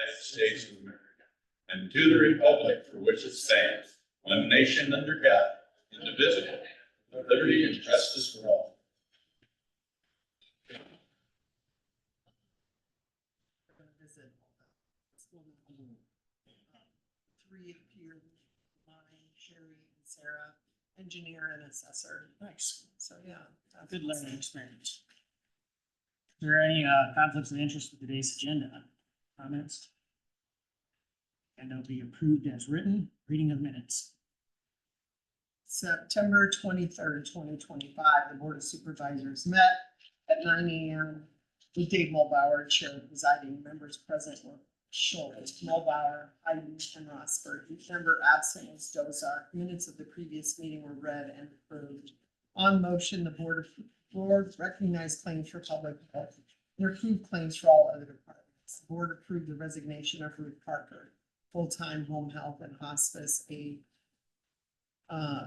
United States of America, and to the republic for which it stands, one nation under God, indivisible, with liberty and justice for all. We're going to visit three appear, mine, Sherry, and Sarah, engineer and assessor. Nice. So, yeah. Good learning experience. Is there any conflicts of interest with today's agenda? Comments? And they'll be approved as written. Reading of minutes. September 23rd, 2025, the Board of Supervisors met at 9 a.m. with Dave Mulbauer, chair presiding. Members present were Schultz, Mulbauer, Hayden, and Rosberg. Each member absent was Dozark. Minutes of the previous meeting were read and approved. On motion, the board recognized claims for public health and approved claims for all other departments. The board approved the resignation of Ruth Parker, full-time home health and hospice aide,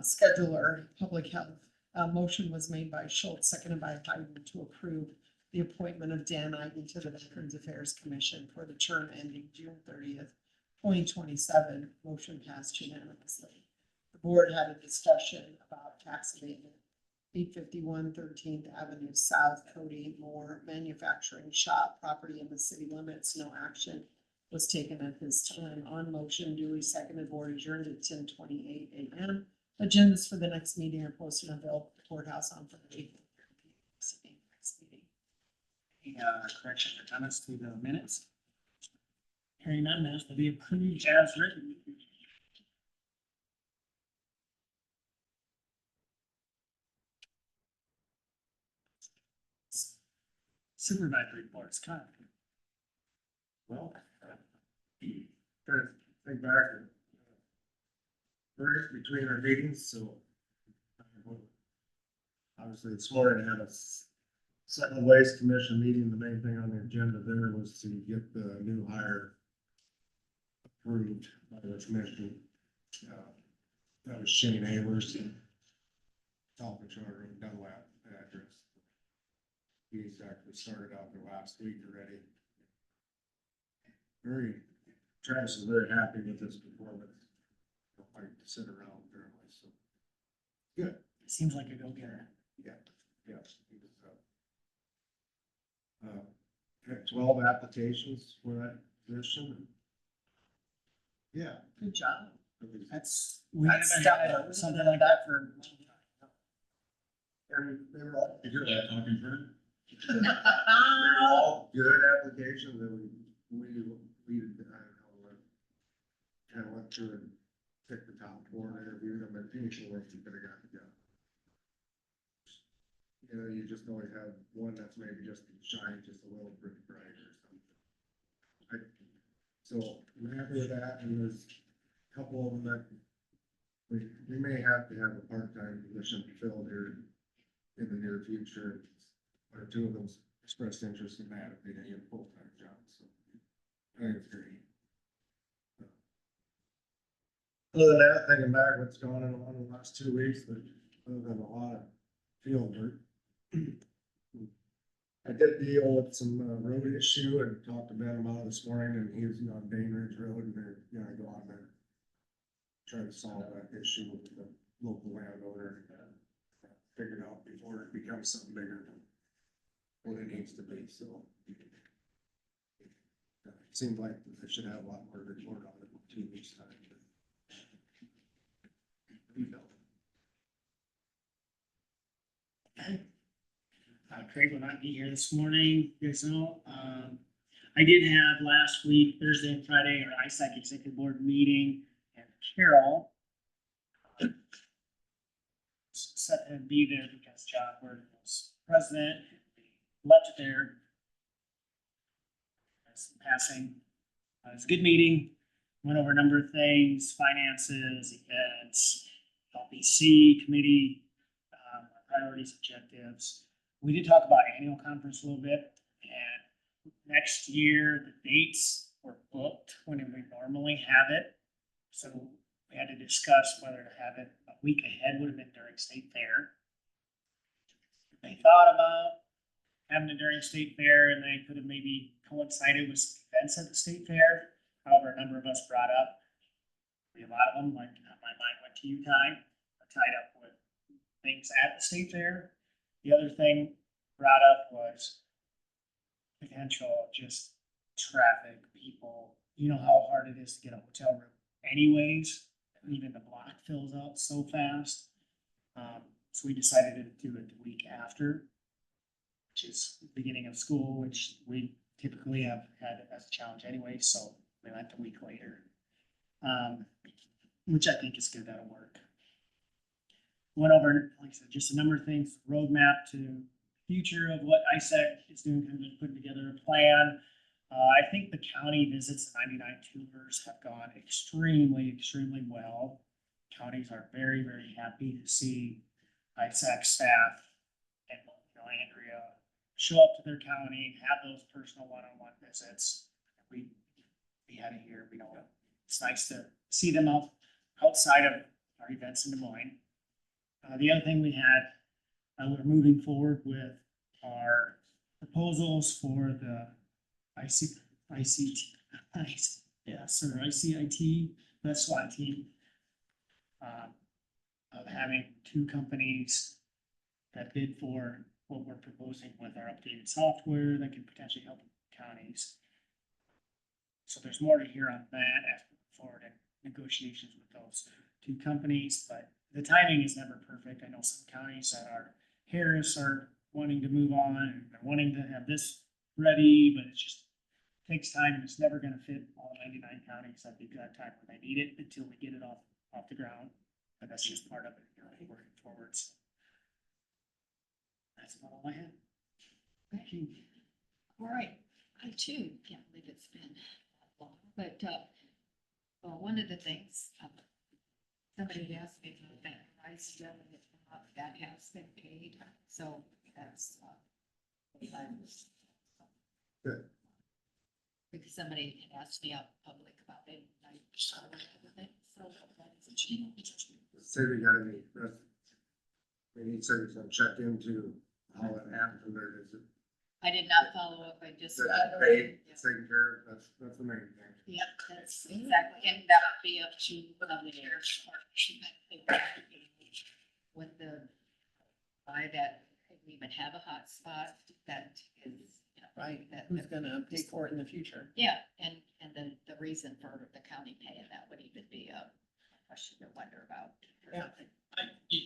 scheduler, public health. A motion was made by Schultz, seconded by Hayden, to approve the appointment of Dan Iden to the Veterans Affairs Commission for the term ending June 30th, 2027. Motion passed unanimously. The board had a discussion about tax abatement. 851 13th Avenue South, Cody Moore Manufacturing Shop, property in the city limits. No action was taken at this time. On motion, duly seconded, board adjourned at 10:28 a.m. Agendas for the next meeting are posted and available at the courthouse on Friday. Next meeting. Any corrections or comments to the minutes? Hearing none, minutes will be approved as written. Supervisor reports, Kyle. Well, trying to think back and break between our meetings, so obviously this morning I had a Solid Waste Commission meeting. The main thing on the agenda there was to get the new hire approved by the commission. That was Shane Ayers, top of charter in Dunlap address. He's actually started out there last week already. Travis is very happy with this performance. Don't like to sit around apparently, so. Good. Seems like a go-getter. Yeah. He was, had 12 applications for that position. Yeah. Good job. We That's haven't had something like that for. And they were all good. Yeah, talking for They were all good applications that we I don't know, kind of went through and picked the top four and interviewed them, and anything else you could have got the job. You know, you just always have one that's maybe just shine just a little bit brighter or something. So I'm happy with that, and there's a couple of them that we may have to have a part-time position filled here in the near future. One or two of them expressed interest in that if they didn't get a full-time job, so I think it's great. Other than that, thinking back what's gone on in the last 2 weeks, but other than a lot of field work. I did deal with some road issue and talked to Ben about it this morning, and he was on Dane Ridge Road, and they're gonna go on there. Try to solve that issue with the local landowner and figure it out before it becomes something bigger than what it needs to be, so. It seems like I should have a lot more to report on it in 2 weeks' time. Craig will not be here this morning, you guys know. I did have last week, Thursday and Friday, our ISAC executive board meeting, and Carol set to be there because John Word was president, left it there. That's passing. It was a good meeting, went over a number of things, finances, events, LBC committee, priorities, objectives. We did talk about annual conference a little bit, and next year, the dates were booked when we normally have it. So we had to discuss whether to have it a week ahead, would have been during state fair. They thought about having it during state fair, and they could have maybe coincided with some events at the state fair. However, a number of us brought up, a lot of them, like my mind went to you, Ty, tied up with things at the state fair. The other thing brought up was potential just traffic, people. You know how hard it is to get a hotel room anyways. Even the block fills up so fast. So we decided to do it the week after, which is the beginning of school, which we typically have had as a challenge anyway, so we went the week later. Which I think is good, that'll work. Went over, like I said, just a number of things, roadmap to future of what ISAC is doing, kind of putting together a plan. I think the county visits, 99 tours have gone extremely well. Counties are very, very happy to see ISAC staff and, Andrea show up to their county, have those personal one-on-one visits. We had it here, it's nice to see them outside of our events in Des Moines. The other thing we had, we're moving forward with our proposals for the ICT, the SWAT team. Of having 2 companies that bid for what we're proposing with our updated software that can potentially help counties. So there's more to hear on that as we move forward in negotiations with those 2 companies, but the timing is never perfect. I know some counties that are Harris are wanting to move on and they're wanting to have this ready, but it just takes time. It's never going to fit all 99 counties at the exact time when they need it until we get it off the ground. But that's just part of it, working forwards. That's about all I have. Thank you. All right, I too can't believe it's been that long, but, well, one of the things, somebody had asked me about that price bill that has been paid, so that's, Good. because somebody had asked me out in public about it, and I saw it, so that is a change. Say we got any, we need somebody to check into how it happened, or is it? I did not follow up, I just. Is it paid, taken care of, that's the main thing. Yep, that's exactly, and that would be up to the sheriff's department. When by that, we even have a hotspot that is, Right, who's gonna pay for it in the future? yeah, and then the reason for the county paying that would even be a question to wonder about. Yeah.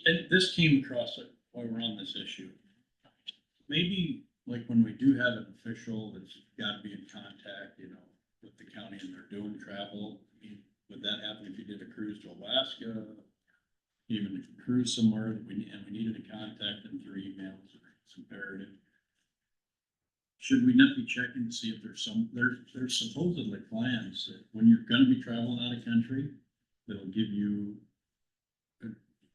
And this came across it while we're on this issue. Maybe like when we do have an official that's gotta be in contact, with the county and they're doing travel, I mean, would that happen if you did a cruise to Alaska? Even a cruise somewhere, and we needed to contact them through emails, or it's imperative. Should we not be checking to see if there's supposedly plans that when you're gonna be traveling out of country, that'll give you,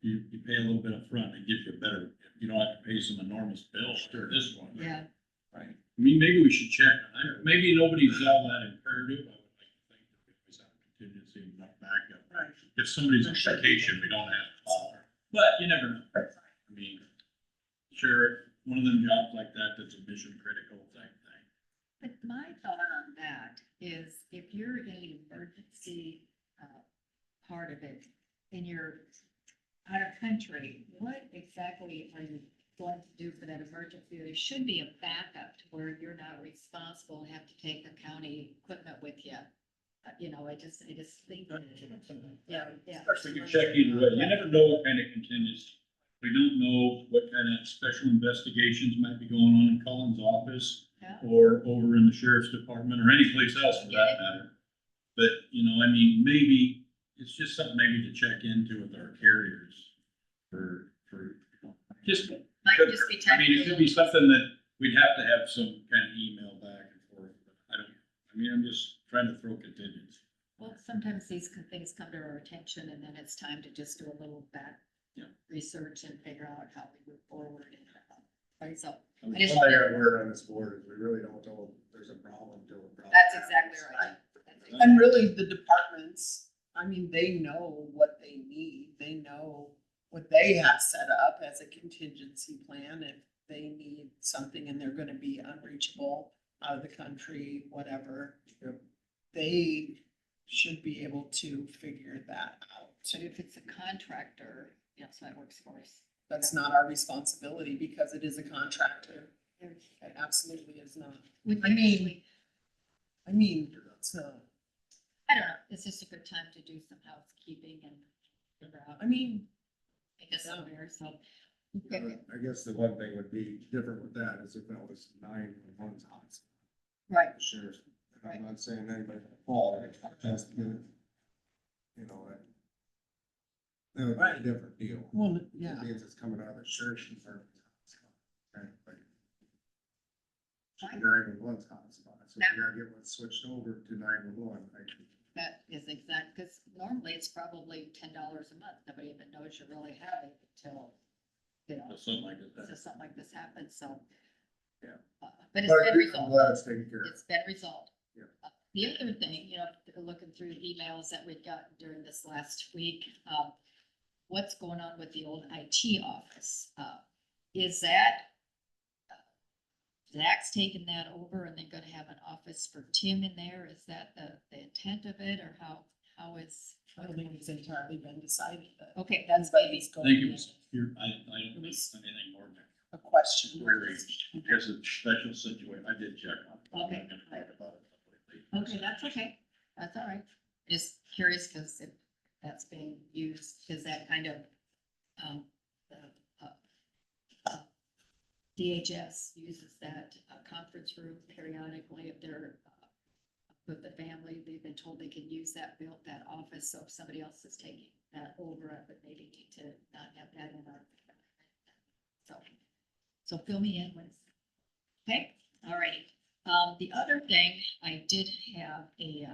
you pay a little bit up front and gives you a better, you don't have to pay some enormous bill for this one. Yeah, Right. I mean, maybe we should check on that. Maybe nobody's all that imperative. I would like to think that we always have a contingency and not backup. Right. If somebody's on vacation, we don't have to call her. But you never know. I mean, sure, one of them jobs like that, that's a mission critical type thing. but my thought on that is if you're in the emergency, part of it, and you're out of country, what exactly are you going to do for that emergency? There should be a backup to where you're not responsible and have to take the county equipment with you. I just think. Yeah. We can check either way. You never know what kind of contingency. We don't know what kind of special investigations might be going on in Colin's office Yeah. or over in the sheriff's department or any place else for that matter. But, maybe it's just something maybe to check into with our carriers for just. Might just be I mean, it could be something that we'd have to have some kind of email back and forth, but I'm just trying to throw contingency. Well, sometimes these things come to our attention and then it's time to just do a little back research and figure out how we move forward. So I just One thing I've learned on this board is we really don't know if there's a problem until a problem. that's exactly right. And really, the departments, they know what they need, they know what they have set up as a contingency plan. If they need something and they're gonna be unreachable, out of the country, whatever. They should be able to figure that out. But if it's a contractor, so it works for us. That's not our responsibility because it is a contractor. There's- It absolutely is not. We I mean- usually- I mean, it's not, I don't know, it's just a good time to do some housekeeping and figure out, I mean, I guess, somewhere, so. I guess the one thing would be different with that is if that was 911's hotspot. Right, The sheriff's, and I'm not saying anybody at fault, just, that that would be a Right. different deal. well, yeah, It means it's coming out of the sheriff's department's hotspot. Right, like, Right. 911's hotspot, so we gotta get one switched over to 911, that is exact, because normally it's probably $10 a month, nobody even knows you really have it until, Something like that. until something like this happens, so. Yeah. But it's But been I'm resolved. glad it's taken care of. It's been resolved. Yeah. The other thing, looking through emails that we've gotten during this last week, what's going on with the old IT office? Is that, Zach's taking that over and they're gonna have an office for Tim in there? Is that the intent of it, or how is? I don't think it's entirely been decided, but Okay, that's everybody's maybe, I think it going, was, I don't think it's anything more than a question. query, because it's a special situation, I did check on it. I'm not Okay. gonna talk about it completely. okay, that's okay, that's all right. Just curious, because if that's being used, is that kind of, the, DHS uses that conference room periodically if they're with the family. They've been told they can use that, built that office, so if somebody else is taking that over, I would maybe need to not have that in our. So fill me in when it's, okay, all righty. The other thing, I did have a,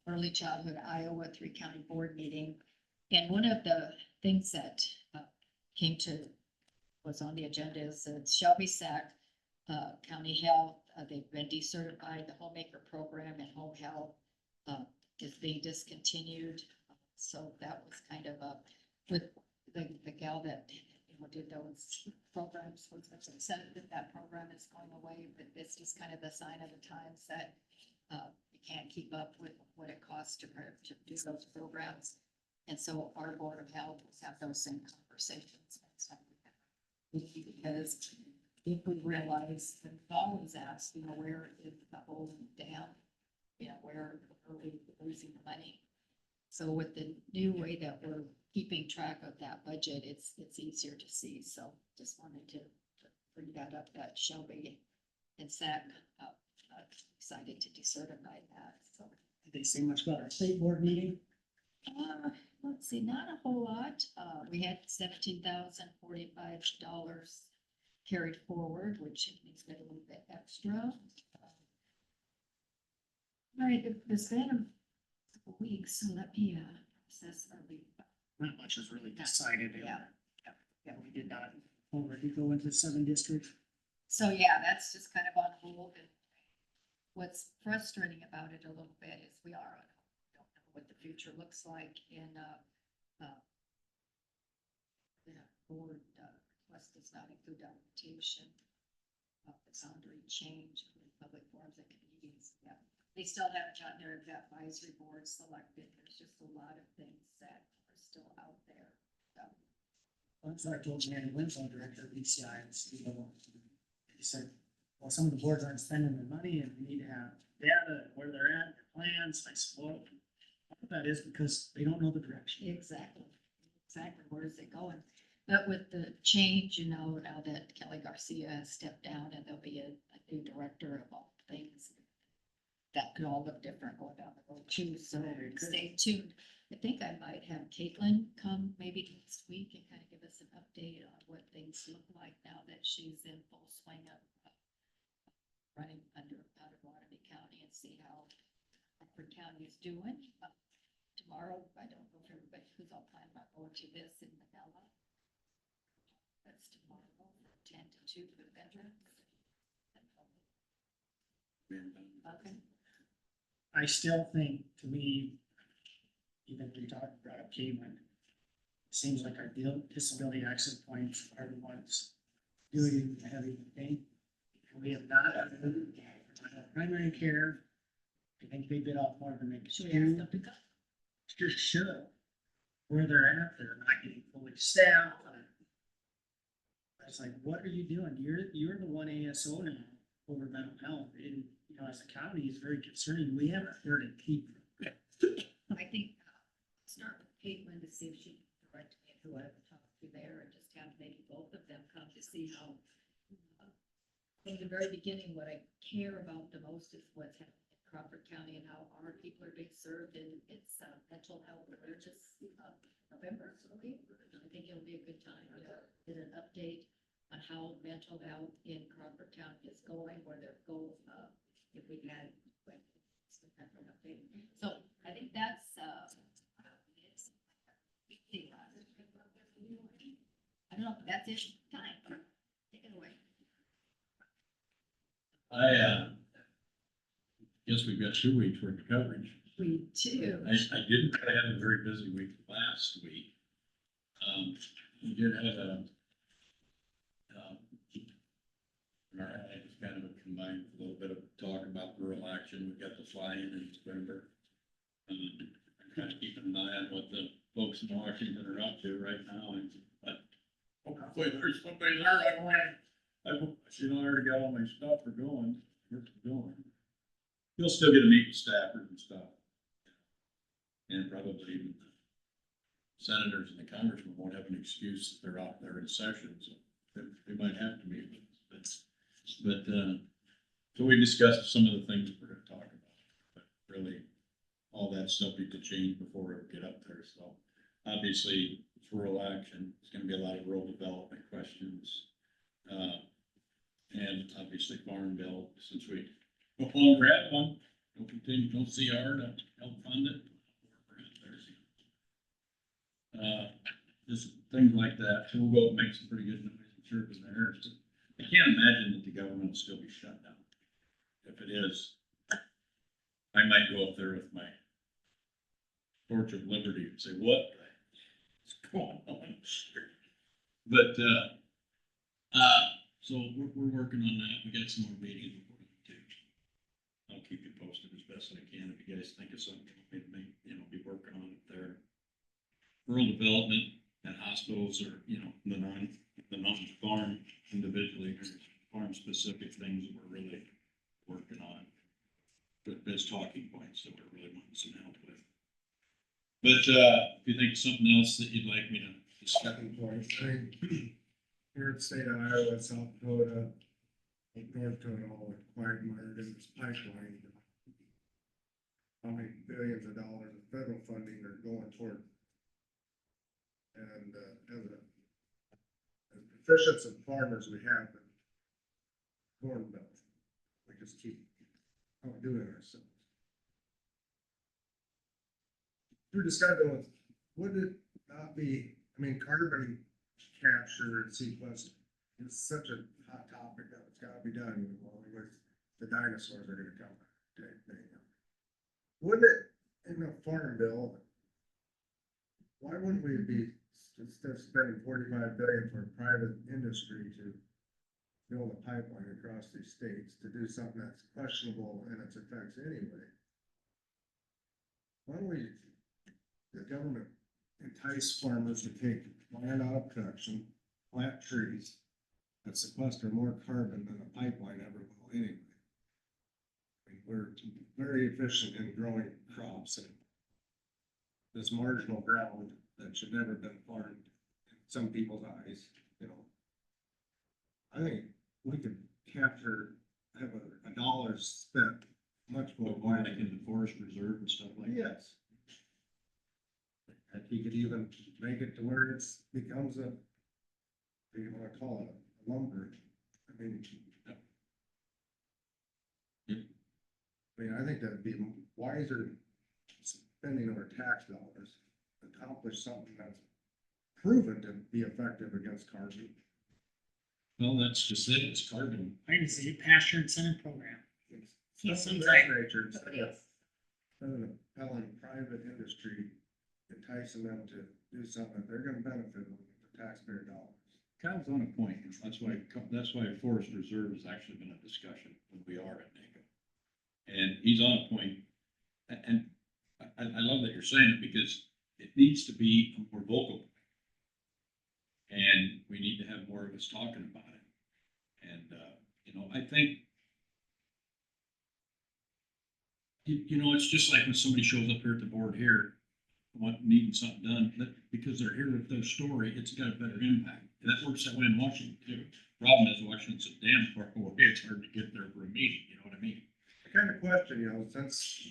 early childhood Iowa 3-county board meeting. And one of the things that was on the agenda is that Shelby Sac County Health, they've been decertified, the homemaker program and home health is being discontinued. So that was kind of with the gal that did those programs, was upset that that program is going away, but it's just kind of the sign of the times that you can't keep up with what it costs to do those programs. And so our Board of Health will have those same conversations next time. Because if we realize, and we always ask, where is the whole dam? Where are we losing money? So with the new way that we're keeping track of that budget, it's easier to see. So just wanted to bring that up, that Shelby and SAC decided to decertify that, so. Did they say much about our state board meeting? Let's see, not a whole lot. We had $17,045 carried forward, which means we got a little bit extra. All right, it's been a couple weeks, so let me assess our leave. Not much was really decided. Yeah. Yeah, we did not already go into 7 districts. So yeah, that's just kind of on hold. And what's frustrating about it a little bit is we are on hold. We don't know what the future looks like in the board request does not include documentation of the boundary change in public forums and committees. Yeah, they still haven't gotten their advisory board selected. There's just a lot of things that are still out there. So. So I told Mary Winslow, director of BCI, and he said, well, some of the boards aren't spending their money and we need to have data, where they're at, their plans. I said, well, part of that is because they don't know the direction. Exactly, where is it going? But with the change, now that Kelly Garcia has stepped down and there'll be a new director of all things, that could all look different going down the road too, so stay tuned. I think I might have Caitlin come maybe next week and kind of give us an update on what things look like now that she's in full swing of running out of Waterby County, and see how Crawford County is doing. Tomorrow, I don't know if everybody who's all planning on going to this in Manila. That's tomorrow, from 10 to 2 for the veterans. Okay. I still think, to me, even we brought up Caitlin, it seems like our disability access points are the ones doing heavy lifting. We have not, primary care, I think they bit off more than they could Should we ask chew. them to come? Just show where they're at, they're not getting fully staffed. It's like, what are you doing? You're the one ASO now over mental health, and, you know, as a county, it's very concerning, we haven't heard it keep. I think, start with Caitlin to see if she can direct me who I would talk to there and just have maybe both of them come to see how. From the very beginning, what I care about the most is what's happening in Crawford County and how our people are being served, and it's mental health awareness November, I believe. I think it'll be a good time to get an update on how mental health in Crawford County is going, where their goals, if we've had some kind of an update. So I think that's, it's, I don't know, that's it, time, take it away. I guess we've got 2 weeks worth of coverage. We do. I didn't have a very busy week last week. We did have all right, it was kind of a combined, a little bit of talk about rural action. We've got the fly-in in November. I'm kind of keeping an eye on what the folks in Washington are up to right now, and hopefully there's somebody there. I already got all my stuff for going. You'll still get to meet with staffers and stuff. And probably even the senators and the congressmen won't have an excuse if they're out there in session, so they might have to meet with us. But so we discussed some of the things we're gonna talk about, but really, all that stuff needs to change before we ever get up there, so. Obviously, it's rural action, it's gonna be a lot of rural development questions. And obviously farm bill, since we no longer have one, don't continue, don't see our to help fund it. Just things like that, so we'll go make some pretty good noise, I'm sure, from there. I can't imagine that the government will still be shut down. If it is, I might go up there with my torch of liberty and say, what is going on? But, so we're working on that. We got some more meetings before we do. I'll keep you posted as best I can. If you guys think of something, maybe, be working on it there. Rural development and hospitals are, the non-farm individually, farm specific things that we're really working on. But there's talking points that we're really wanting some help with. But, if you think of something else that you'd like me to discuss. Second point, here in the state of Iowa, South Dakota, North Dakota, all quagmired in this pipeline. How many billions of dollars of federal funding are going toward? And, as proficient as farmers we have, in corn belt, we just keep outdoing ourselves. Through discussion with, would it not be, carbon capture and sequestration is such a hot topic that it's gotta be done, with the dinosaurs are gonna come. Wouldn't it, in a farm bill, why wouldn't we be, instead of spending $45 billion for private industry to build a pipeline across these states to do something that's questionable in its effects anyway? Why don't we, the government, entice farmers to take land out of production, plant trees that sequester more carbon than a pipeline ever will anyway? We're very efficient in growing crops and this marginal ground that should never have been farmed in some people's eyes, I think we could capture, have a dollar spent much more Like wisely. in the forest reserve and stuff like that. Yes. If you could even make it to where it's becomes a, what do you wanna call it, a lumber, I think that'd be wiser spending our tax dollars, to accomplish something that's proven to be effective against carbon. Well, that's just it, it's carbon. I can see a pasture incentive program. It's Something something like- of that nature, instead Somebody of else. impelling private industry, enticing them to do something that they're gonna benefit from with the taxpayer dollars. Kyle's on a point, and that's why forest reserve has actually been a discussion when we are at NACO. And he's on a point, and I love that you're saying it, because it needs to be a more vocal point. And we need to have more of us talking about it. And, I think, it's just like when somebody shows up here at the board here, needing something done, because they're here with their story, it's got a better impact. And that works that way in Washington too. Problem is, Washington's a damn far away, it's hard to get there for a meeting, you know what I mean? I kind of question, since,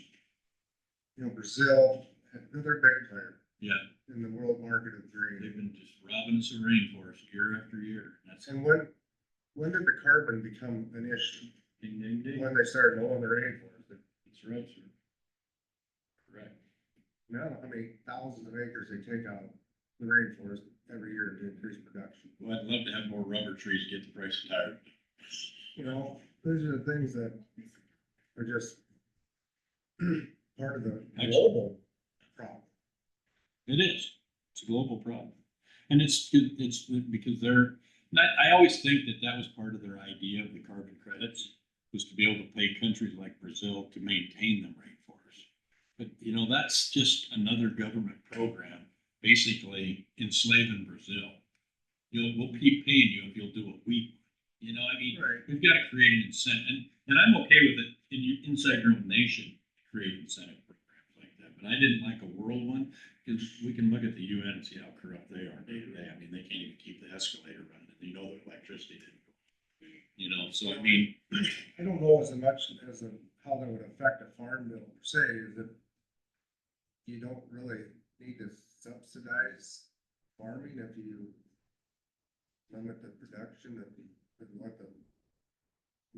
Brazil, they're a big player Yeah, in the world market of they've green. been just robbing us of rainforest year after year. That's And when did the carbon become an issue? ding, ding, ding. When they started mowing the rainforest. That's right, sir. Correct. Now, how many thousands of acres they take out of the rainforest every year to increase production. Well, I'd love to have more rubber trees to get the price of tire. Those are the things that are just part of the global problem. It is. It's a global problem. And it's because I always think that was part of their idea of the carbon credits, was to be able to pay countries like Brazil to maintain them rainforests. But, that's just another government program, basically enslaving Brazil. We'll keep paying you if you'll do what we want. Right. We've got to create an incentive, and I'm okay with it inside your own nation, to create incentive programs like that. But I didn't like a world one, because we can look at the UN and see how corrupt they are day to day. They can't even keep the escalator running, and the electricity didn't go. So I don't know as much as how that would affect a farm bill per se, is that you don't really need to subsidize farming if you limit the production of what the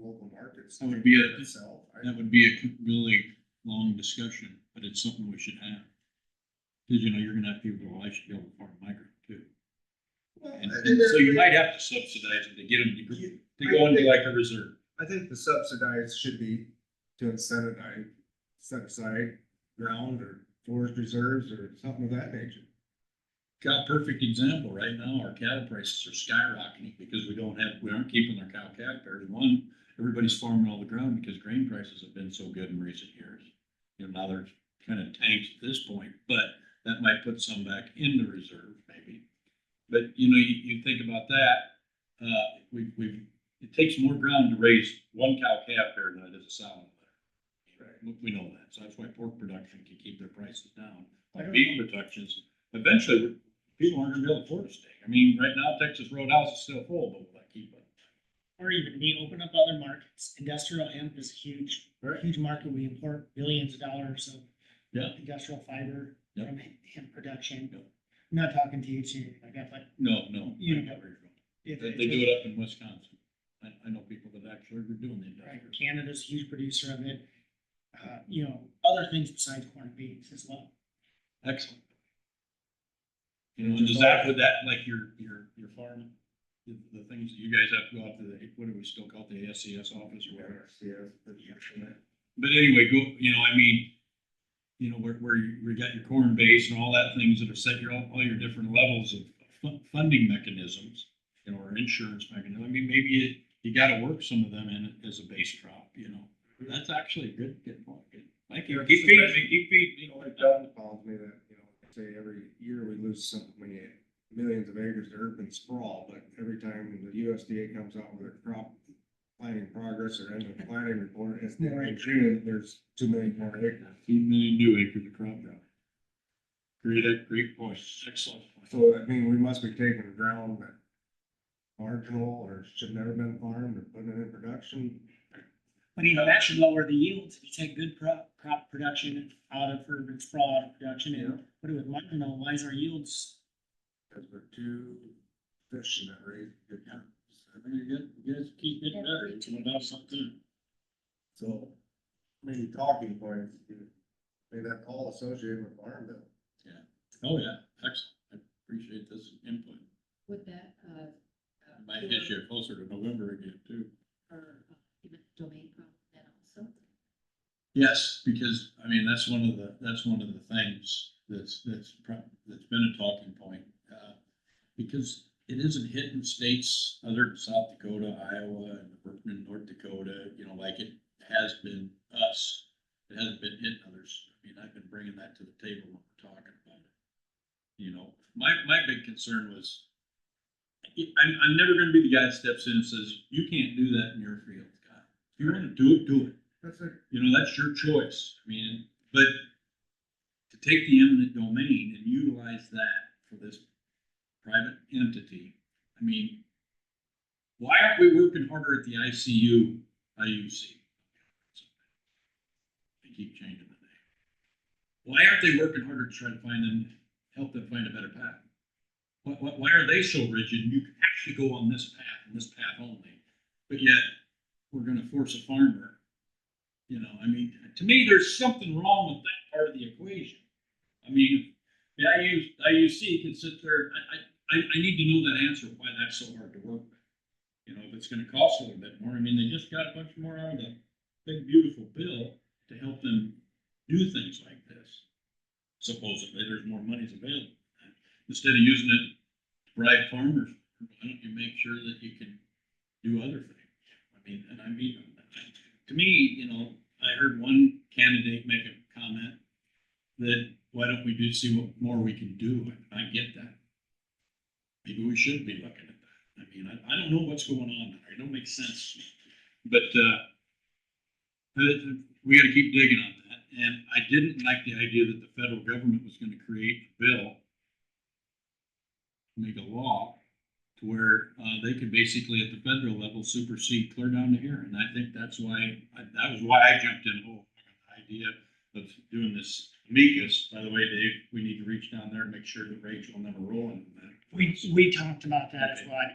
local markets. That would be itself. that would be a really long discussion, but it's something we should have. Because, you're gonna have people go, I should be able to farm my grain too. And so you might have to subsidize them to get them to go into like a reserve. I think the subsidized should be to incentivize, set aside ground or forest reserves or something of that nature. Got a perfect example right now. Our cattle prices are skyrocketing because we aren't keeping our cow calf pairs. One, everybody's farming all the ground because grain prices have been so good in recent years. Now they're kind of tanked at this point, but that might put some back in the reserve maybe. But you think about that, it takes more ground to raise one cow calf pair than it is a sow and a litter. We know that, so that's why pork production can keep their prices down. Like beef productions, eventually people aren't gonna be able to afford a steak. Right now Texas Roadhouse is still full, but will that keep it? Or even we open up other markets. Industrial hemp is a huge market. We import billions of dollars of Yeah. industrial fiber Yeah. from hemp production. Yeah. I'm not talking to you too, like that, but No. You I know, get where you're going. if They do it up in Wisconsin. I know people that actually are doing the right, industrial. Canada's a huge producer of it. Other things besides corn and beans as well. Excellent. Does that, would that, like your farm, the things that you guys have to go out to what do we still call it, the ASCS office or whatever? But anyway, where you got your corn base and all that things that are set all your different levels of funding mechanisms, or insurance mechanism. Maybe you gotta work some of them in as a base crop, That's actually a good point. Good. Thank you. Keep feeding. Like Doug calls me that, say every year we lose so many millions of acres of urban sprawl, but every time the USDA comes out with a crop planting progress or end of planting report, it's in June, there's 2 million more acres. 2 million new acres of crop growth. Great point. Excellent point. So, we must be taking ground that marginal or should never been farmed or putting it in production. But that should lower the yields. If you take good crop production out of urban sprawl, out of production, and put it with marginal, why is our yields? Because we're too efficient at raising good crops. You guys keep getting better. It's about something. So, talking points, that's all associated with farm bill. Oh, yeah. Excellent. I appreciate this input. Would that, Might hit you closer to November again too. or even domain problem then also? Yes, because that's one of the things that's been a talking point. Because it isn't hitting states other than South Dakota, Iowa, and North Dakota, you know, like it has been us. It hasn't been hitting others. I mean, I've been bringing that to the table when we're talking about it. You know, my big concern was, I'm never gonna be the guy that steps in and says, you can't do that in your field, God. If you wanna do it, do it. That's it. You know, that's your choice. I mean, but to take the eminent domain and utilize that for this private entity, I mean, why aren't we working harder at the IUC? They keep changing the name. Why aren't they working harder to try to help them find a better path? Why are they so rigid? You can actually go on this path and this path only, but yet we're gonna force a farmer. You know, I mean, to me, there's something wrong with that part of the equation. I mean, the IUC can sit there, I need to know that answer, why that's so hard to work with. You know, if it's gonna cost a little bit more, I mean, they just got a bunch more out of the big beautiful bill to help them do things like this. Supposedly, there's more money's available. Instead of using it to bribe farmers, why don't you make sure that you can do other things? I mean, to me, you know, I heard one candidate make a comment that why don't we see what more we can do? I get that. Maybe we should be looking at that. I mean, I don't know what's going on there. It don't make sense to me. But we got to keep digging on that. And I didn't like the idea that the federal government was going to create a bill, make a law to where they could basically at the federal level supersede clear down to here. And I think that's why, that was why I jumped in. Oh, the idea of doing this amicus. By the way, Dave, we need to reach down there and make sure that Rachel will never roll into that. We talked about that as Okay. well.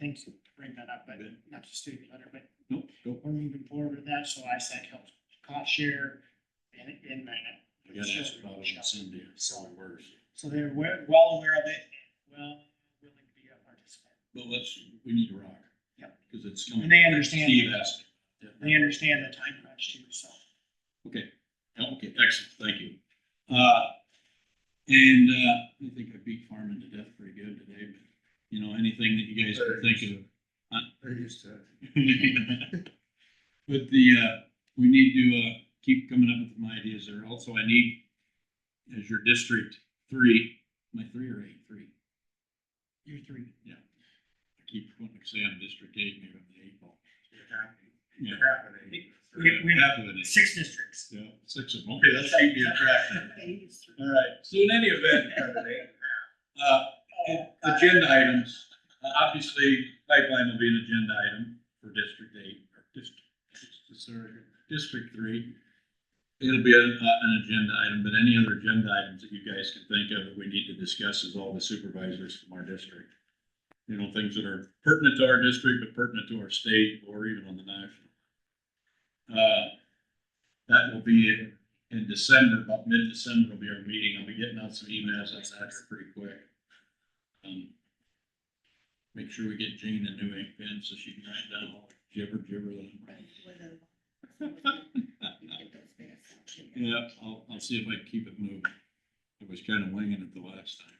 Thanks for bringing that up, but not to student letter, but Nope, go. we're moving forward with that, so I said help cost share in that. I gotta ask about it on Cindy. It's probably worse. So they're well aware of it, well, willing to be a participant. But we need to rock. Yep. Because it's coming. And they understand. Steve asked. They understand the time crunch too, so. Okay, okay, excellent, thank you. I think I beat farming to death pretty good today, but, you know, anything that you guys can think of. They're used to it. But we need to keep coming up with some ideas there. Also, I need, as your District 3, am I 3 or 8? 3. You're 3. Yeah. I keep wanting to say I'm District 8, maybe I'm the 8 ball. You're happy. Yeah. You're happening. We Half have of it is. 6 districts. Yeah, 6 of them. Okay, that's keep you attractive. All right, so in any event, agenda items, obviously pipeline will be an agenda item for District 8, or District 3. It'll be an agenda item, but any other agenda items that you guys can think of that we need to discuss as all the supervisors from our district. You know, things that are pertinent to our district, but pertinent to our state or even on the national. That will be in December, about mid-December will be our meeting. I'll be getting out some emails on that pretty quick. Make sure we get Jane a new ink pen so she can write down all the gibber. Yeah, I'll see if I can keep it moving. I was kind of winging it the last time.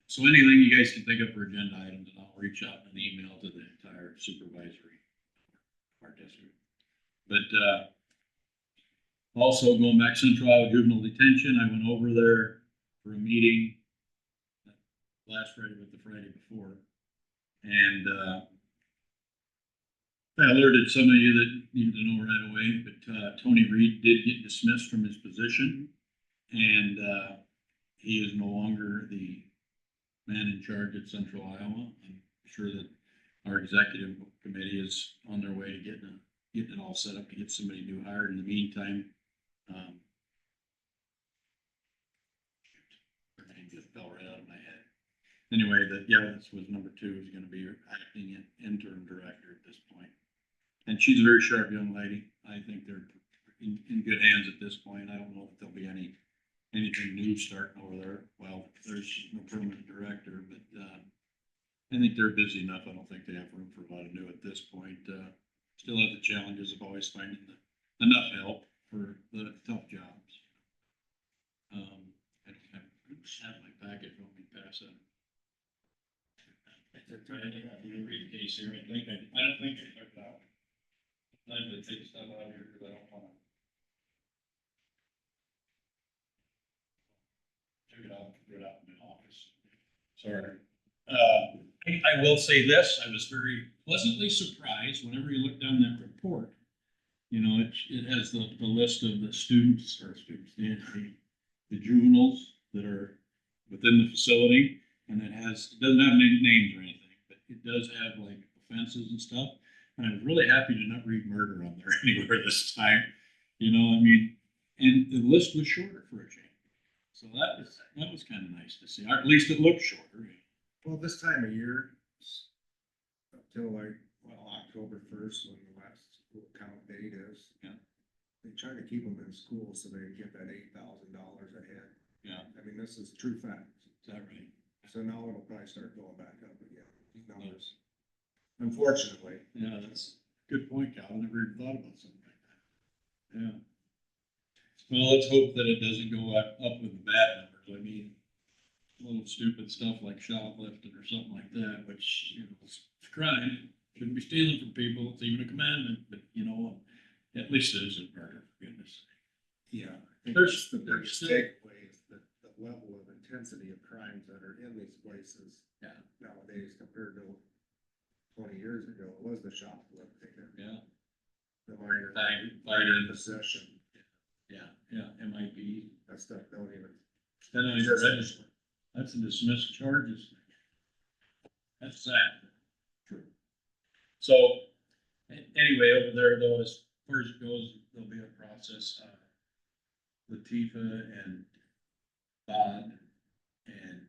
So anything you guys can think of for agenda items, and I'll reach out in an email to the entire supervisory of our district. But also going back Central Iowa Juvenile Detention, I went over there for a meeting last Friday with the Friday before. And I alerted some of you that needed to know right away, but Tony Reed did get dismissed from his position, and he is no longer the man in charge at Central Iowa. I'm sure that our executive committee is on their way to getting it all set up to get somebody new hired. In the meantime, her name just fell right out of my head. Anyway, this was number 2, is going to be acting interim director at this point. And she's a very sharp young lady. I think they're in good hands at this point. I don't know if there'll be anything new starting over there. Well, there's no permanent director, but I think they're busy enough. I don't think they have room for a lot of new at this point. Still have the challenges of always finding enough help for the tough jobs. have my packet, want me to pass it? Read the case here, I don't think I took it out. I'm gonna take stuff out of here because I don't wanna. Took it out, put it out in my office. Sorry. I will say this, I was very pleasantly surprised whenever you look down that report. You know, it has the list of the students, the juveniles that are within the facility. And it doesn't have any names or anything, but it does have like offenses and stuff. And I was really happy to not read murder on there anywhere this time. You know, I mean, and the list was shorter for a change. So that was kind of nice to see, or at least it looked shorter. Well, this time of year, up till like, well, October 1st, when the last school count date is. Yeah. They try to keep them in school so they get that $8,000 ahead. Yeah, I mean, this is true fact. is that right? So now it'll probably start going back up again, these numbers. Unfortunately. Yeah, that's a good point, Cal. I never even thought about something like that. Yeah. Well, let's hope that it doesn't go up with the bad numbers. I mean, little stupid stuff like shoplifting or something like that, which, you know, it's a crime. Shouldn't be stealing from people. It's even a commandment, but you know, at least it isn't murder, for goodness sake. Yeah. I think There's- that's the biggest there's- takeaway is the level of intensity of crimes that are in these places. Yeah. Nowadays compared to 20 years ago, it was the shoplifting and Yeah, the minor fighting. possession. yeah, MIP. That stuff don't even. Then I read, that's a dismissed charges. That's sad. True. So, anyway, over there though, as far as it goes, there'll be a process. Latifa and Bod and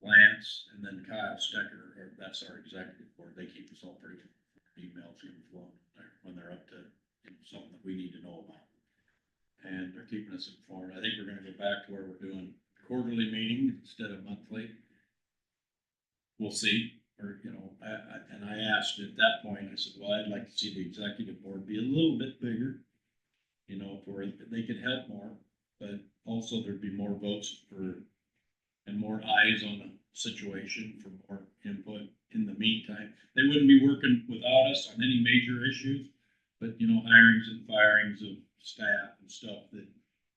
Lance, and then Kyle Stecker, that's our executive board. They keep us all pretty emails even flowing when they're up to something that we need to know about. And they're keeping us informed. I think we're gonna go back to where we're doing quarterly meetings instead of monthly. We'll see, or, you know, and I asked at that point, I said, well, I'd like to see the executive board be a little bit bigger. You know, where they could help more, but also there'd be more votes and more eyes on the situation for more input in the meantime. They wouldn't be working without us on any major issues, but, you know, hirings and firings of staff and stuff that,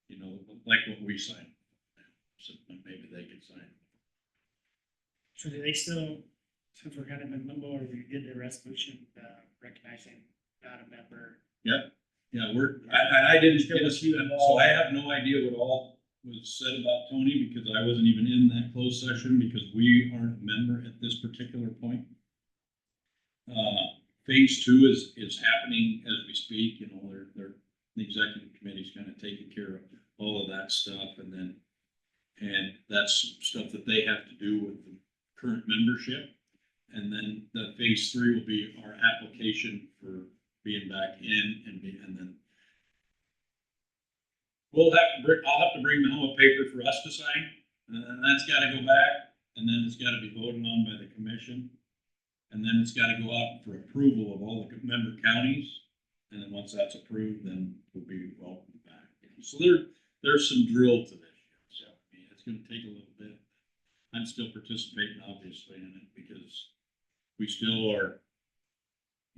you know, like what we signed. So maybe they could sign. So do they still, since we're kind of in limbo, or we did the resolution, recognizing not a member? Yeah, I didn't get a see that, so I have no idea what all was said about Tony, because I wasn't even in that closed session, because we aren't a member at this particular point. Phase 2 is happening as we speak, you know, the executive committee's kind of taking care of all of that stuff, and that's stuff that they have to do with the current membership. And then the phase 3 will be our application for being back in, and then I'll have to bring home a paper for us to sign, and then that's gotta go back, and then it's gotta be voted on by the commission. And then it's gotta go out for approval of all the member counties, and then once that's approved, then we'll be welcome back. So there's some drill to this, so, I mean, it's gonna take a little bit. I'm still participating, obviously, in it, because we still are.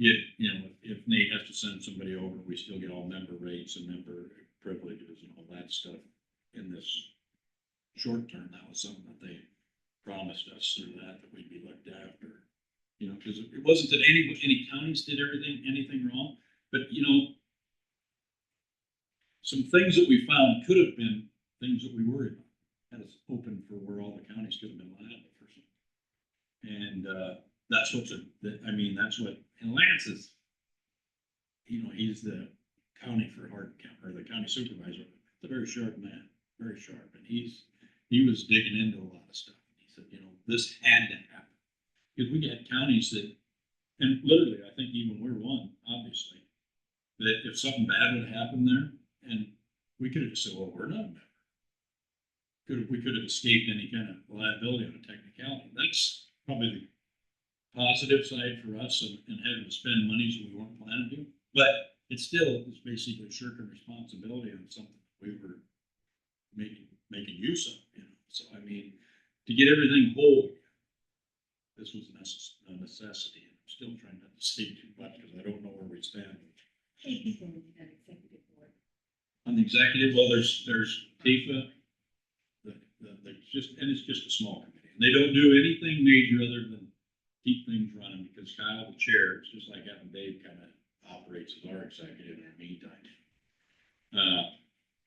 If Nate has to send somebody over, we still get all member rates and member privileges and all that stuff in this short term. That was something that they promised us through that we'd be looked after. You know, because it wasn't that any counties did anything wrong, but, you know, some things that we found could have been things that we worried about. Had us open for where all the counties could have been liable for something. And, that's what that's what, and Lance is, you know, he's the county for Hardin County, or the county supervisor. He's a very sharp man, very sharp, and he was digging into a lot of stuff. He said, you know, this had to happen. Because we had counties that, and literally, I think even we're one, obviously, that if something bad would have happened there, and we could have just said, well, we're not a member. We could have escaped any kind of liability on a technicality. That's probably the positive side for us, and having to spend monies we weren't planning to. But it still is basically shirking responsibility on something we were making use of, you know. So I mean, to get everything whole, this was a necessity. I'm still trying not to say too much because I don't know where we stand. Hey, people in that executive board. On the executive, well, there's Tifa, and it's just a small committee. And they don't do anything major other than keep things running because Kyle, the chair, it's just like having Dave kind of operates as our executive in the meantime.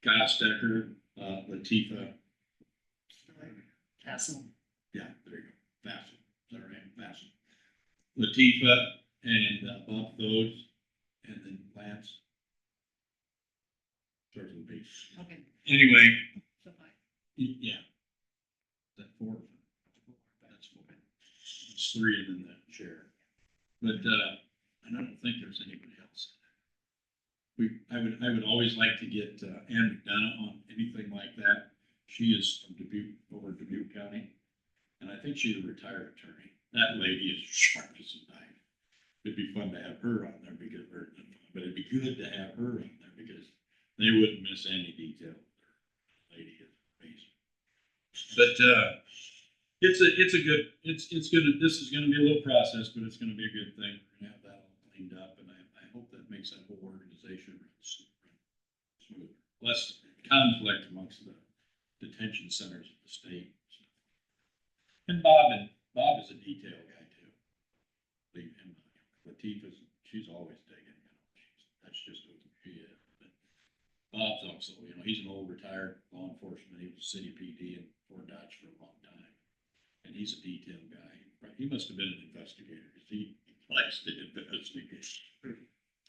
Kyle Stecker, Latifa, Castle. yeah, there you go, Vassal, is that right? Vassal. Latifa and Bob Thode, and then Lance. Starts with B. Okay, Anyway, so fine. yeah. Is that four? That's four. It's three and then the chair. But, and I don't think there's anybody else. I would always like to get, Ann McDonough on anything like that. She is from Dubuque, over Dubuque County. And I think she's a retired attorney. That lady is sharp as a knife. It'd be fun to have her on there because, but it'd be good to have her on there because they wouldn't miss any detail. Lady is amazing. But it's gonna, this is gonna be a little process, but it's gonna be a good thing. We're gonna have that all cleaned up, and I hope that makes that whole organization run smooth. Less conflict amongst the detention centers of the state. And Bob is a detail guy too. Leave him, Latifah's, she's always digging, that's just who she is. But Bob's also, he's an old retired law enforcement. He was city PD in Fort Dodge for a long time. And he's a detail guy. Right? He must have been an investigator because he likes to investigate.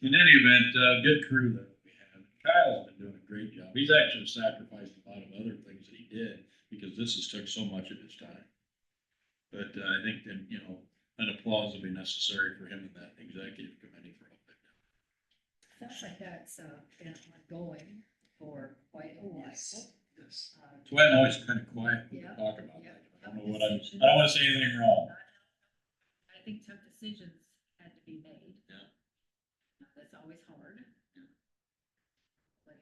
In any event, good crew that we have. Kyle's been doing a great job. He's actually sacrificed a lot of other things that he did because this has took so much of his time. But I think that, an applause will be necessary for him and that executive committee for all that. Sounds like that's been ongoing for quite a while. Yes. That's why I'm always kind of quiet when we Yeah. talk about Yeah. that. I don't know I don't want to say anything wrong. I think tough decisions had to be made. Yeah. That's always hard. But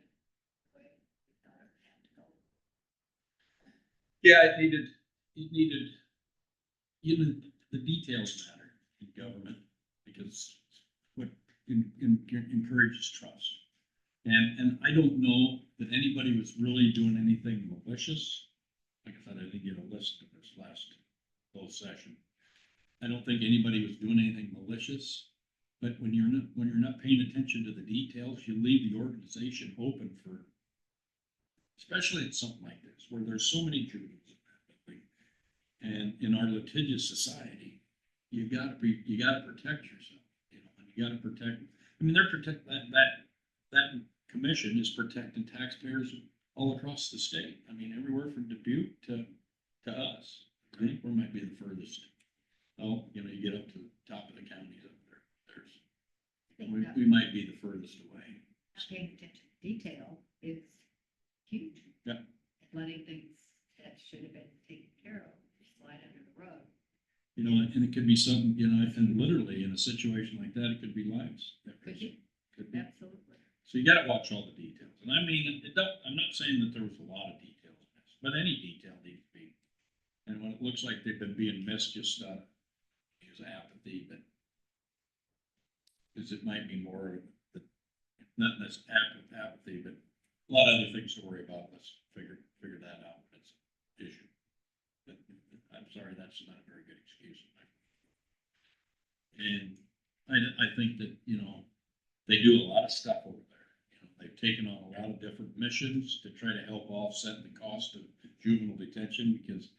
the way we thought it had to go. Yeah, the details matter in government because what encourages trust. And I don't know that anybody was really doing anything malicious. Like I said, I didn't get a list of this last closed session. I don't think anybody was doing anything malicious. But when you're not paying attention to the details, you leave the organization open for, especially in something like this, where there's so many juveniles. And in our litigious society, you gotta protect yourself, and you gotta protect, that commission is protecting taxpayers all across the state. I mean, everywhere from Dubuque to us. I think we might be the furthest. Oh, you get up to the top of the counties up there. I think We might be the furthest away. not paying attention to detail is huge. Yeah. And letting things that should have been taken care of slide under the rug. And it could be something, and literally in a situation like that, it could be lives. Could be, Could be. absolutely. So you gotta watch all the details. And I mean, I'm not saying that there was a lot of details in this, but any detail needs to be. And when it looks like they've been being missed, just, use apathy, but because it might be more, not necessarily apathy, but a lot of other things to worry about. Let's figure that out. That's an issue. But I'm sorry, that's not a very good excuse. And I think that, they do a lot of stuff over there. They've taken on a lot of different missions to try to help offset the cost of juvenile detention because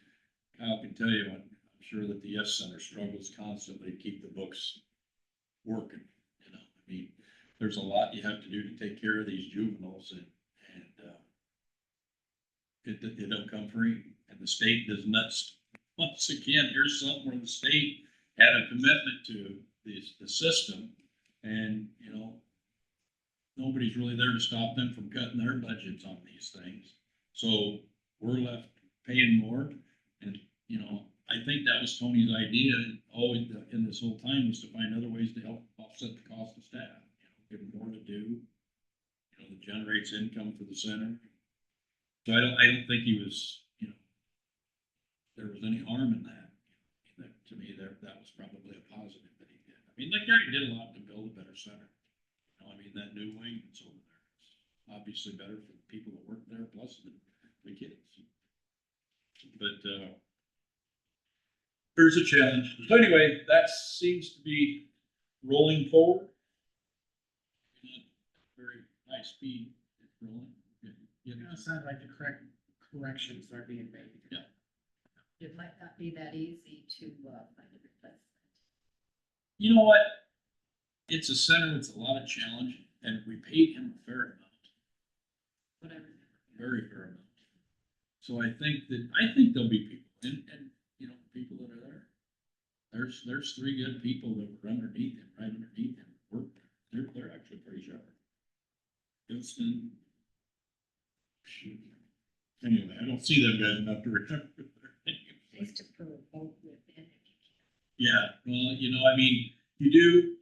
Kyle can tell you, I'm sure that the Yes Center struggles constantly to keep the books working. I mean, there's a lot you have to do to take care of these juveniles and it don't come free. And the state does nuts. Once again, here's something where the state had a commitment to the system and, nobody's really there to stop them from cutting their budgets on these things. So we're left paying more. And, I think that was Tony's idea always in this whole time was to find other ways to help offset the cost of staff, give them more to do, that generates income for the center. So I don't think he was, there was any harm in that. That, to me, that was probably a positive that he did. I mean, that guy did a lot to build a better center. You know, I mean, that new wing that's over there is obviously better for the people that work there, plus the kids. But, there's a challenge. So anyway, that seems to be rolling forward. Very high speed, it's rolling. It sounds like the corrections are being made. Yeah. It might not be that easy to, find a replacement. You know what? It's a center with a lot of challenge, and we paid him a fair amount, Whatever. very fair amount. So I think there'll be people, and, you know, people that are there. There's three good people that were underneath him, right underneath him, worked. They're actually pretty sharp. Houston. Anyway, I don't see them guys enough to remember. Just to provoke within if you can. Yeah, well, you know, I mean, you do,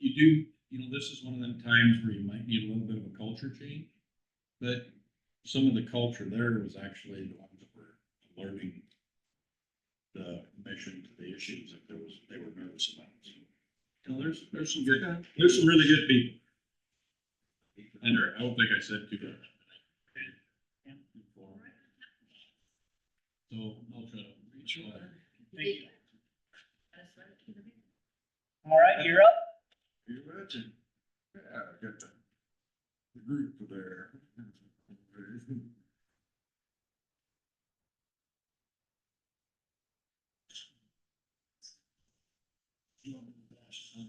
you know, this is one of them times where you might need a little bit of a culture change. But some of the culture there was actually the ones that were alerting the commission to the issues that they were nervous about. So, you know, there's some really good people. And I don't think I said too much. So I'll try to reach out. Thank you. That's right, keep it in. All right, you're up. You imagine? Yeah, I got the group there.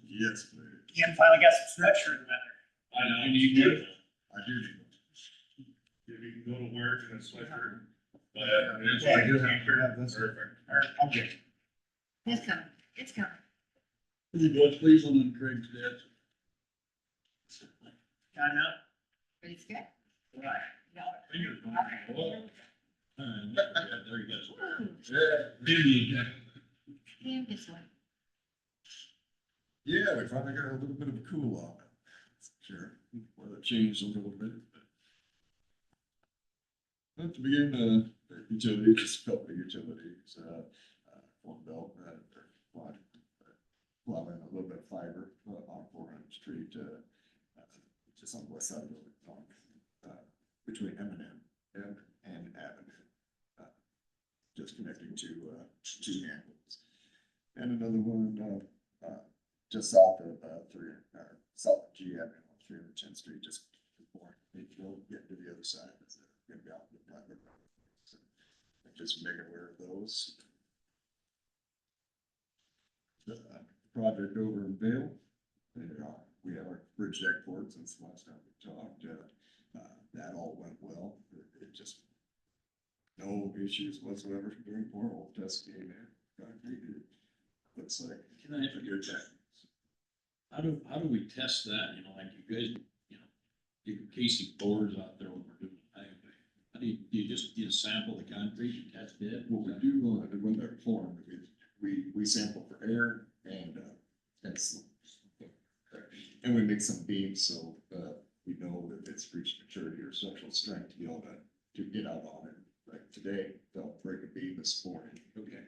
Yes, please. Ken finally got some structure in the matter. I need you. I do need You can go to work in a sweatshirt. But Yeah, I do have this. perfect. Or, okay. It's coming, it's coming. Will you boys please on Craig's desk? Got enough? Ready to get? All right. Fingers going. Oh. There you go. Yeah. Maybe. And this one. Yeah, we finally got a little bit of a cool off. Sure, weather changed a little bit. But to begin, utilities, just a couple of utilities, one belt, plowing a little bit of fiber on 400th Street, just on the west side of the between M and Avenue, just connecting to two handles. And another one, just south of south of G Avenue on 310th Street, just before you go get to the other side. It's gonna be out in the private road. So, just make aware of those. The project over in Vale, we have our bridge deck board since the last time we talked. That all went well. It just no issues whatsoever during borehole testing in concrete. It looks like Can I have a good time. How do we test that? You know, like you guys, you know, you casing boards out there when we're doing things. How do you just sample the concrete and test it? What we do when they're formed, we sample for air and slip. And we make some beams so we know that it's reached maturity or structural strength to be able to get out on it. Like today, they'll break a beam this morning. Okay.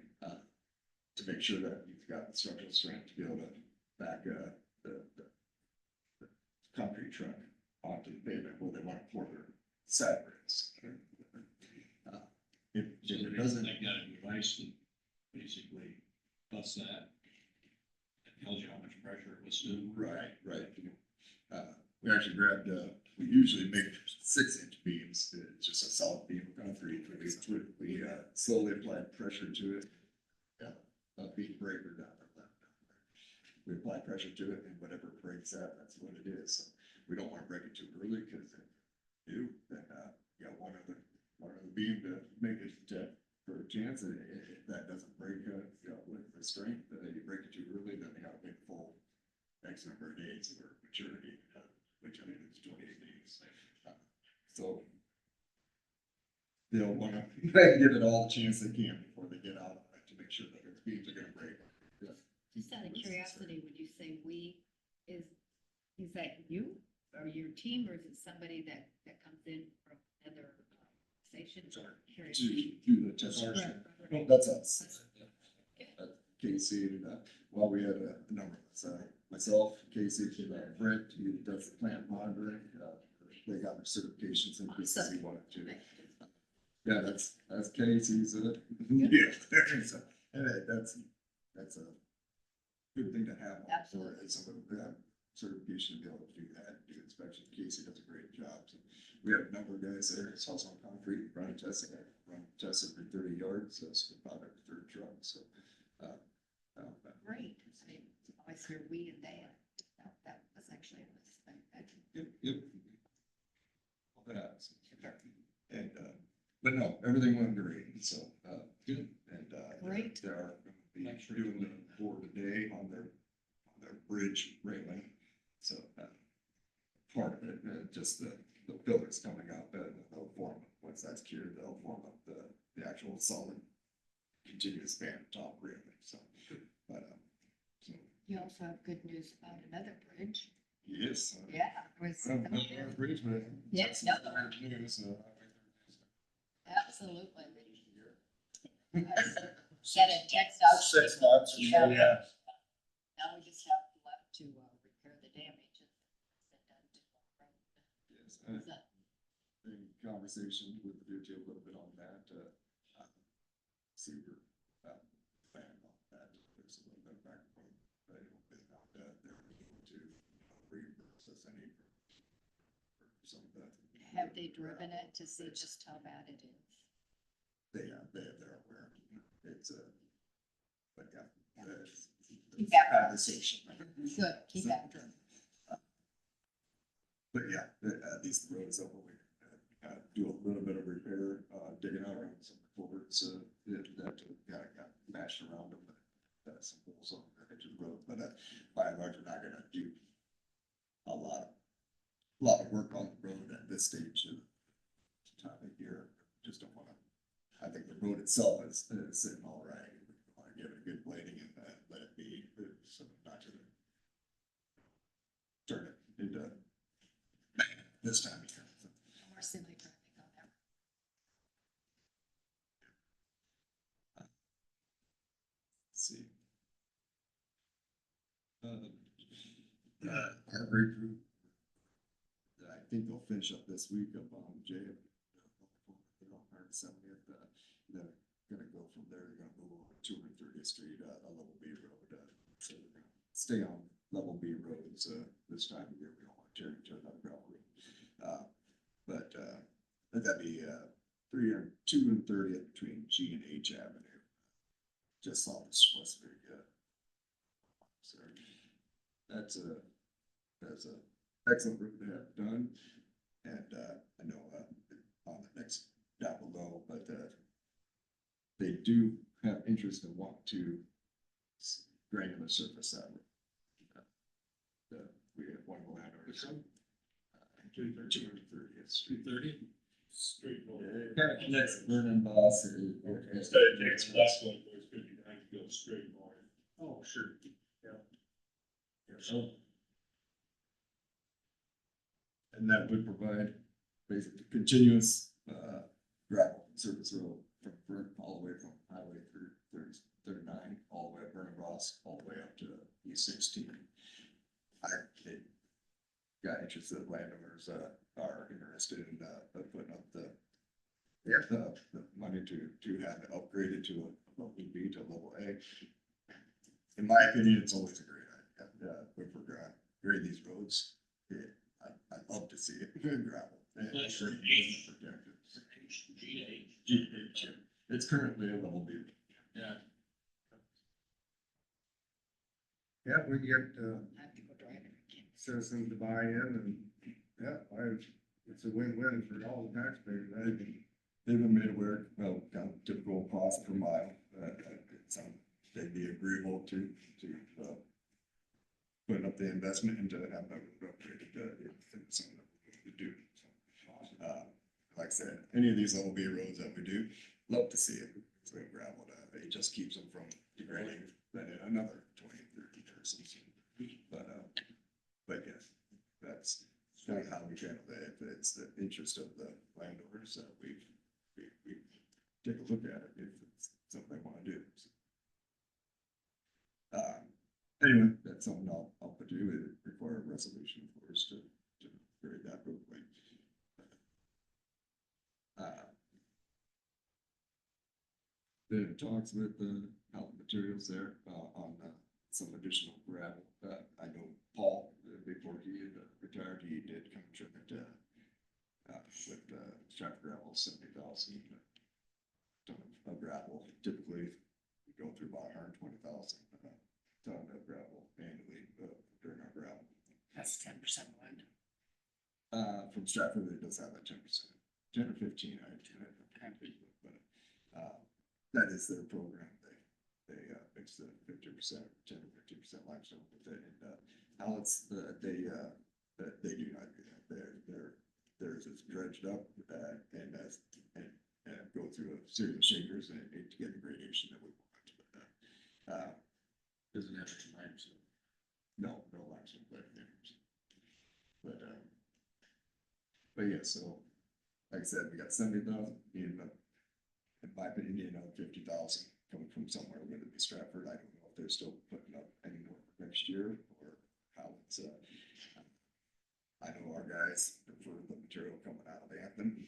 To make sure that you've got the structural strength to be able to back the concrete truck onto the pavement where they want to pour their side rails. If it doesn't, They got a device that basically busts that. It tells you how much pressure it was stood. right. We actually grabbed, we usually make 6-inch beams. It's just a solid beam of concrete. We slowly apply pressure to it. Beam breaker down there. We apply pressure to it, and whatever breaks that, that's what it is. So we don't want to break it too early, because if you do, then you got one other beam to make it for a chance. And if that doesn't break, with the strength, you break it too early, then you got to wait full X number of days for maturity, which I think is 28 days. So they'll want to give it all the chance they can before they get out on it to make sure that their beams are going to break. Just out of curiosity, would you say is that you or your team, or is it somebody that comes in from other stations or curious? To do the test. Right, right, No, that's us. Casey, and, well, we had a number of us, myself, Casey, Brent, he does the plant monitoring, they got their certifications in because he wanted to. Yeah, that's Casey's, yeah, so, and that's a good thing to have. Absolutely. Someone who have certification to be able to do that, do inspection. Casey does a great job. So we have a number of guys there. It's also on concrete, running tests every 30 yards, so it's about every third truck. So, Great. I always hear we and they. That was actually a mistake. yep. All that happens. And, but no, everything went great. So, good. And, Great. they are going to be doing the board today on their bridge railing. So, part of it, just the pillars coming up, they'll form, once that's cured, they'll form up the actual solid continuous span top railing. So, but, so, You also have good news about another bridge. yes. Yeah. It was. Bridge, but. Yes, that's no. news, Absolutely. Get a text out. 6 months. Yeah. Yeah. Now we just have left to repair the damage. Yes, in conversation with the DOT a little bit on that, see where, plan on that, there's a little bit of back and forth, but I don't think about that, they're looking to reimburse us any for some of that. Have they driven it to see just how bad it is? They're aware, it's but yeah. it's Keep that conversation. Good, keep after them. But yeah, at least the road is over. We do a little bit of repair, digging out around some culverts, that got mashed around them, but some holes on the edge of the road. But by and large, we're not gonna do a lot of work on the road at this stage of time of year. Just don't wanna. I think the road itself is sitting all right. We wanna give it a good blading and let it be, so not to turn it into this time of year. So, More semi traffic on that. let's see. Our great group. I think they'll finish up this week up on J. On 70th. They're gonna go from there. They're gonna move over to 230th Street, a level B road. So we're gonna stay on level B roads this time of year. We don't want to turn into another gravel road. But that'd be 2 and 30th between G and H Avenue, just off the Westbury. So that's a excellent route to have done, and I know on the next down below, but they do have interest and want to granular surface that road. We have one of the landowners. 230th Street. 230? Straight north. Kind of connects Vernon Boss. Instead of taking the last one, it's 59 to go straight north. Oh, sure. So. And that would provide basically continuous gravel surface road from Vernon all the way from Highway 39, all the way up Vernon Boss, all the way up to E16. It got interested, landowners are interested in putting up the money to have it upgraded to a level B to a level A. In my opinion, it's always a great idea. If we're gonna grade these roads, I'd love to see it gravel. That's for G to H. It's currently a level B. Yeah. Yeah, we get I have to go drive it again. citizens to buy in, and it's a win-win for all the taxpayers. They've been made aware, well, kind of typical cost per mile, they'd be agreeable to putting up the investment into having that upgraded, it's something that we could do. So, like I said, any of these level B roads that we do, love to see it, so gravel, it just keeps them from degrading then in another 20, 30 years. But yes, that's kind of how we handle it. If it's the interest of the landowners, we take a look at it. If it's something anyway, that's something I'll put to, it require a resolution for us to create that real quick. The talks with the health materials there, on, some additional gravel. I know Paul, before he had retired, he did come trim it, with, strap gravel, 70,000 ton of gravel. Typically, we go through about 120,000 ton of gravel annually, during our gravel. That's 10% blend. From Stratford, it does have a 10%, 10 or 15, but, that is their program. They mix the 50%, 10 or 50% limestone with it, and, how it's, they do not do that. Theirs is dredged up, and go through a series of shakers and to get the gradation that we want. Doesn't have any limestone. No limestone, but yeah, so, like I said, we got 70,000, in my opinion, need another 50,000 coming from somewhere, whether it be Stratford. I don't know if they're still putting up any more next year, or how it's, I know our guys prefer the material coming out of Anthem.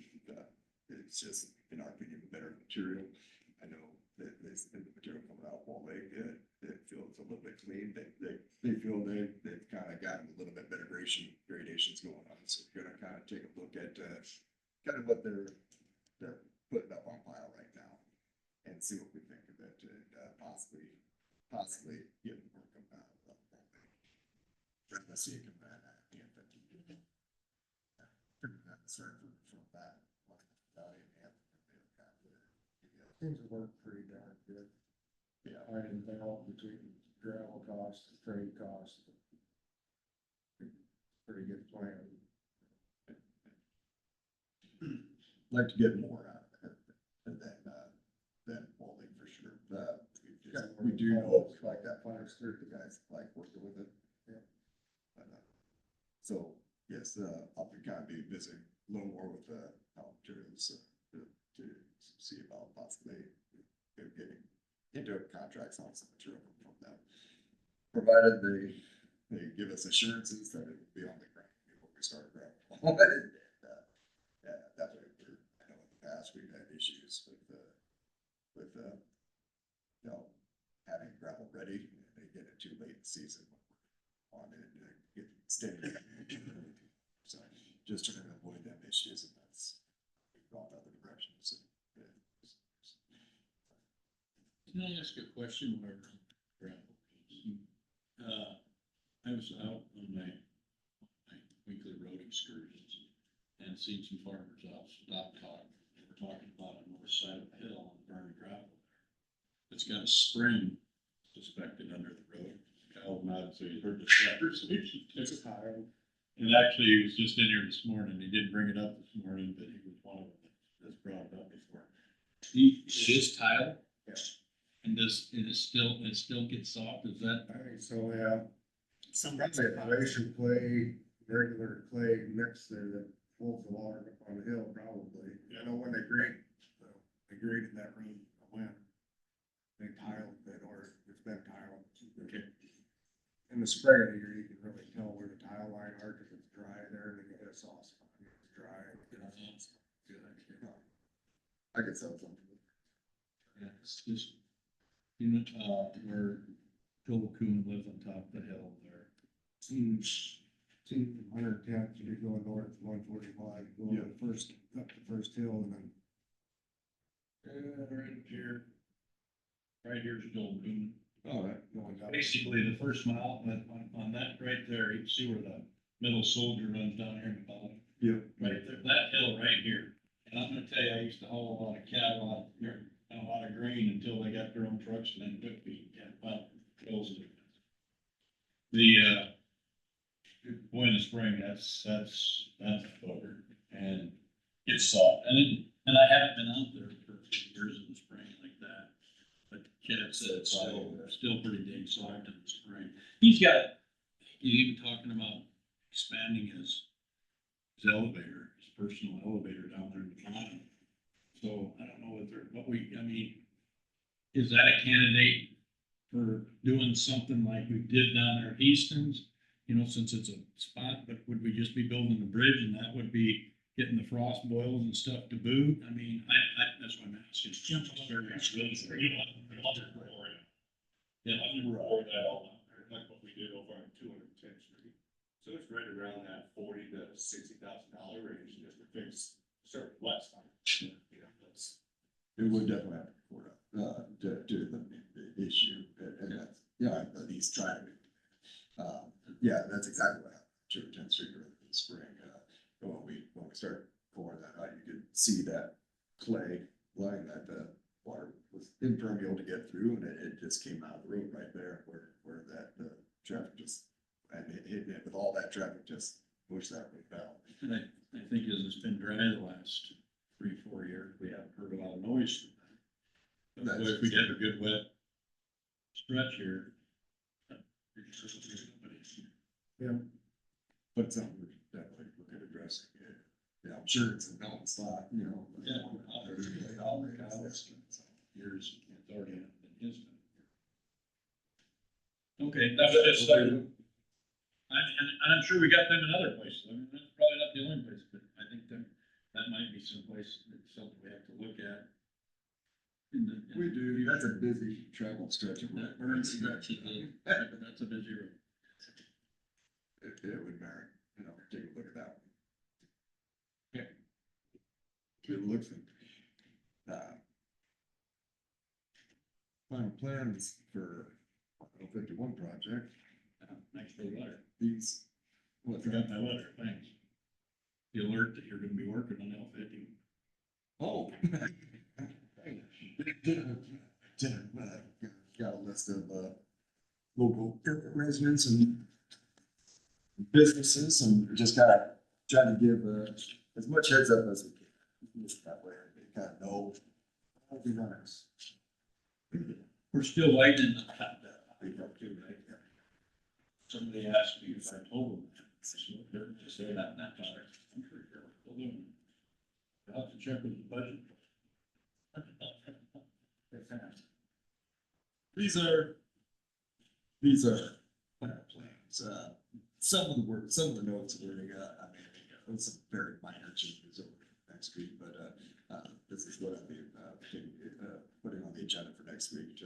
It's just, in our opinion, better material. I know that the material coming out of Wall Lake, it feels a little bit clean. They feel they've kind of gotten a little bit better gradations going on. So we're gonna kind of take a look at, kind of what they're putting up on pile right now, and see what we think of it, and, possibly get more coming out of Wall Lake. Let's see it come out of Anthem. Sorry from that. Seems to work pretty darn good. Yeah. Finding the balance between gravel costs and trade costs. Pretty good plan. Like to get more out of it than Wally for sure. We do know, like that fire skirt, the guys like working with it. Yeah. But, so, yes, I'll be kind of be visiting a little more with health materials, to see about possibly getting into contracts on some material from them. Provided they give us assurances that it will be on the ground before we start gravel. Yeah, that's what I know in the past we've had issues with you know, having gravel ready, and they get it too late in the season on it, and get steady. So just trying to avoid them issues, and that's gone other directions. Can I ask a question where gravel goes? I was out on my weekly road excursions and seen some farmers out stop talk. They were talking about on the north side of the hill on burned gravel. It's got a spring suspected under the road. Kyle nodded, so he heard the conversation. It's a tile. And actually, he was just in here this morning. He didn't bring it up this morning, but he was one of them that's brought it up before. It is tile? Yes. And it still gets soft, is that? I think so, yeah. Some. Probably a glacier clay, regular clay mix there that holds the water up on the hill, probably. I know when they graded that road, when they tiled it, or it's been tiled. Okay. In the spring of the year, you can really tell where the tile line are, cause it's dry there, and then you get a soft spot, it's dry. Good idea. I could sell something. Yeah, it's just, you know, where Joel Coon lives on top of the hill there. 110th, you're going north, 145, going up the first hill, and then. Right here's Joel Coon. All right. Going down. Basically, the first mile, on that right there, you can see where the middle soldier runs down here in the bottom. Yeah. Right there, that hill right here. And I'm gonna tell you, I used to haul a lot of cattle out here, and a lot of grain until they got their own trucks and then took me, well, those are the, boy, in the spring, that's a bugger, and it's soft, and I haven't been out there for a few years in the spring like that. But Chad said it's still pretty dang soft in the spring. He's even talking about expanding his elevator, his personal elevator down there in the bottom. So I don't know I mean, is that a candidate for doing something like we did down there at Easton's, you know, since it's a spot, but would we just be building a bridge and that would be getting the frost boils and stuff to boot? I mean, that's what I'm asking. Yeah, I can report that all, like what we did over on 210th Street. So it's right around that $40,000 to $60,000 range just to fix certain flats. You know, that's. It would definitely have to report up, to the issue, and that's, yeah, but he's trying to. Yeah, that's exactly what happened, 210th Street in the spring, when we started pouring that out, you could see that clay line that the water was impermeable to get through, and it just came out of the road right there where that, traffic just, and it hit it with all that traffic, just pushed that road down. And I think as it's been dry the last 3-4 years, we haven't heard a lot of noise from that. But if we have a good wet stretch here. Yeah. But something we can definitely look at addressing it. Yeah, I'm sure it's a known spot, you know. but- Yeah. Years, it's already been his. Okay, That's just, and I'm sure we got them in other places. I mean, that's probably not the only place, but I think that might be some place, that's something we have to look at. We do, that's a busy travel stretch. of road. That burn stretch, that's a busy road. It would merit, you know, take a look at that one. Okay. Good looks and, final plans for 51 project, Thanks for the letter. these. I What's forgot that? my letter, thanks. The alert that you're gonna be working on L50. Oh. Got a list of, local residents and businesses, and just gotta try to give, as much heads up as we can. Just that way, they kind of know. That'll be nice. We're still waiting on that too, right? Somebody asked me if I told them. They're just saying that, not matter. I'm sure they're still doing it. I'll have to check with the budget. These are plans, some of the work, some of the notes we're gonna, I mean, there's some very minor changes over next week, but, this is what I'll be, putting on the agenda for next week to,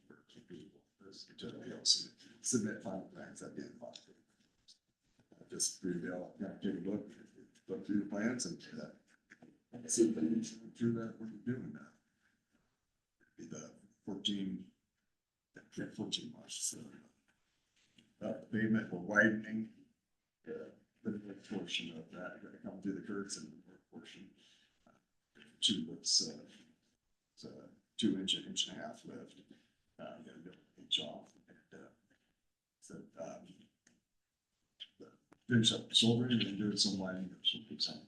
for people, to be able to submit final plans at the end of the month. Just for you to, take a look through the plans and, see if they can through that, what you're doing now. Be the 14 months, so. Pavement, we're widening, the north portion of that, gonna come through the curves and the north portion. Two lifts, it's a 2-inch, 1.5 inch lift, gonna do an inch off, and, so, finish up the shouldering and then do some widening of shoulders on.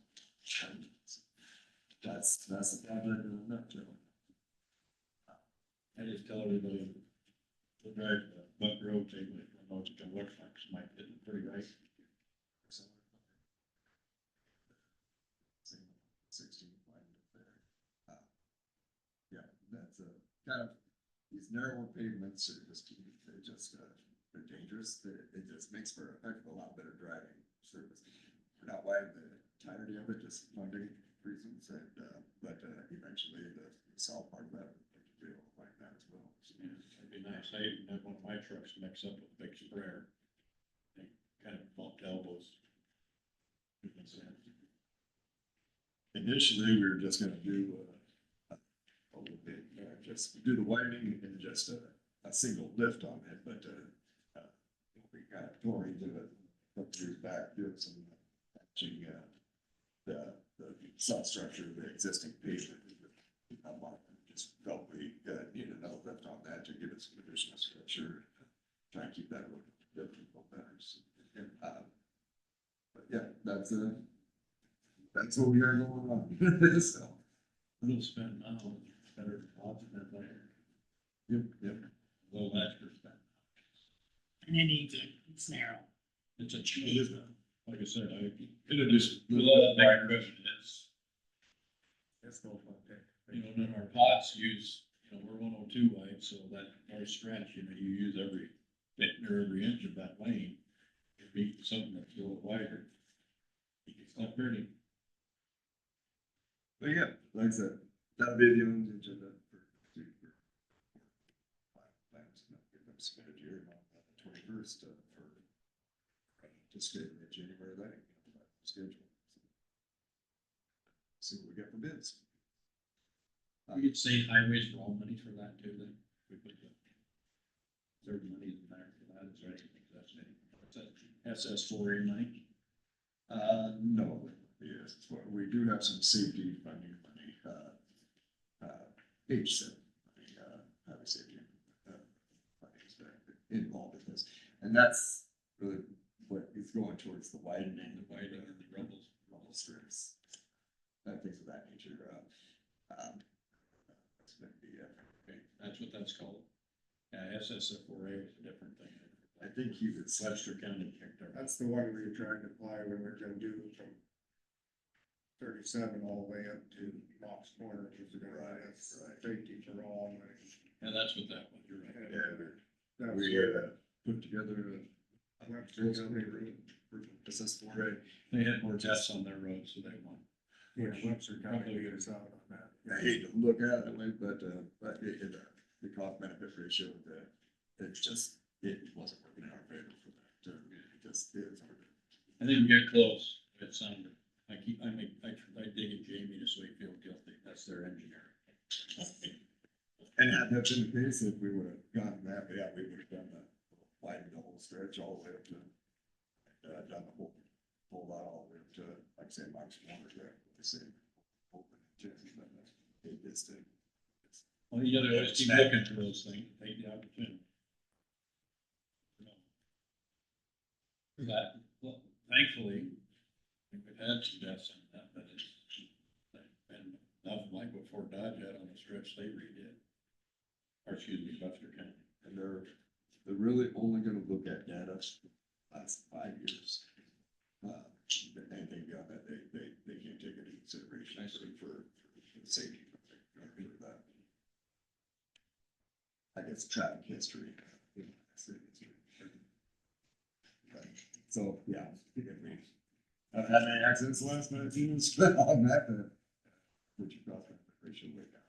That's the project in a nutshell. I just tell everybody, to drive the Buck Road, they don't know what it's gonna look like, it might get pretty right. 16 widened up there. Yeah, that's a kind of, these narrower pavements are just, they're dangerous. It just makes for a heck of a lot better driving service. We're not widening the entirety of it, just funding reasons, and, but, eventually the south part of that, we'll be able to like that as well. So, Yeah, it'd be nice, I even had one of my trucks mix up with a big sprayer. They kind of bumped elbows. Initially, we were just gonna do, a little bit, just do the widening and just a single lift on it, but, we kind of tore into it, a couple years back, doing some patching, the substructure of the existing pavement. Just felt we needed another lift on that to give it some additional structure, try and keep that a little better. So, but yeah, that's what we are going on. So, Little spend now, better odds than later. yep. A little extra spend. And it needs it, it's narrow. It's a cheap, like I said, it'll just, the bigger question is, That's no fun. you know, then our pots use you know, we're 102 wide, so that our stretch, you know, you use every bit or every inch of that lane. It'd be something that's a little wider. It's not pretty. But yeah, like I said, that'll be the only agenda for. Plans, get them submitted here on the 21st for. To schedule the January letting, schedule. See what we get for bids. We could say highways for all money for that too, then. We put the third money in there for that, is there anything that's it? What's that, SS4A money? No, yes, we do have some safety funding money, H7, highway safety. Money is involved in this, and that's really what is going towards the widening The widening and the rumbles. strips. Things of that nature, that's gonna be, Okay, that's what that's called. Yeah, SS4A is a different thing. I think he was. Webster County kicked our. That's the one we were trying to apply when we we're gonna do from 37 all the way up to Knox Corner, which is gonna Right, that's right. safety for all. And Yeah, that's what that was, you're right. Yeah, that's we, where put together a. Webster County Road. SS4A. They had more tests on their road, so they won. Yeah, Webster County lead us out on that. I hate to look at it that way, but the cost benefit ratio, it just, it wasn't working in our favor for that, it just is. I think we get close, it sounded, I dig at Jamie just so he feel guilty, that's their engineer. And had that been the case, if we would have gotten that, yeah, we would have done the, widened the whole stretch all the way up to, done the whole lot all the way up to, like I say, Mark's Corner there, the same. Open, it's the. Well, you gotta always keep looking for those things, take the opportunity. That, well, thankfully, we've had some deaths in that, but it's been nothing like what Fort Dodge had on the stretch they redid. Or excuse me, Webster County. And they're really only gonna look at data last 5 years. Anything beyond that, they can't take into consideration, I think, for the safety. For that. I guess traffic history. So, yeah, we haven't had any accidents the last 19 years on that, but. Which you cross that ratio way down.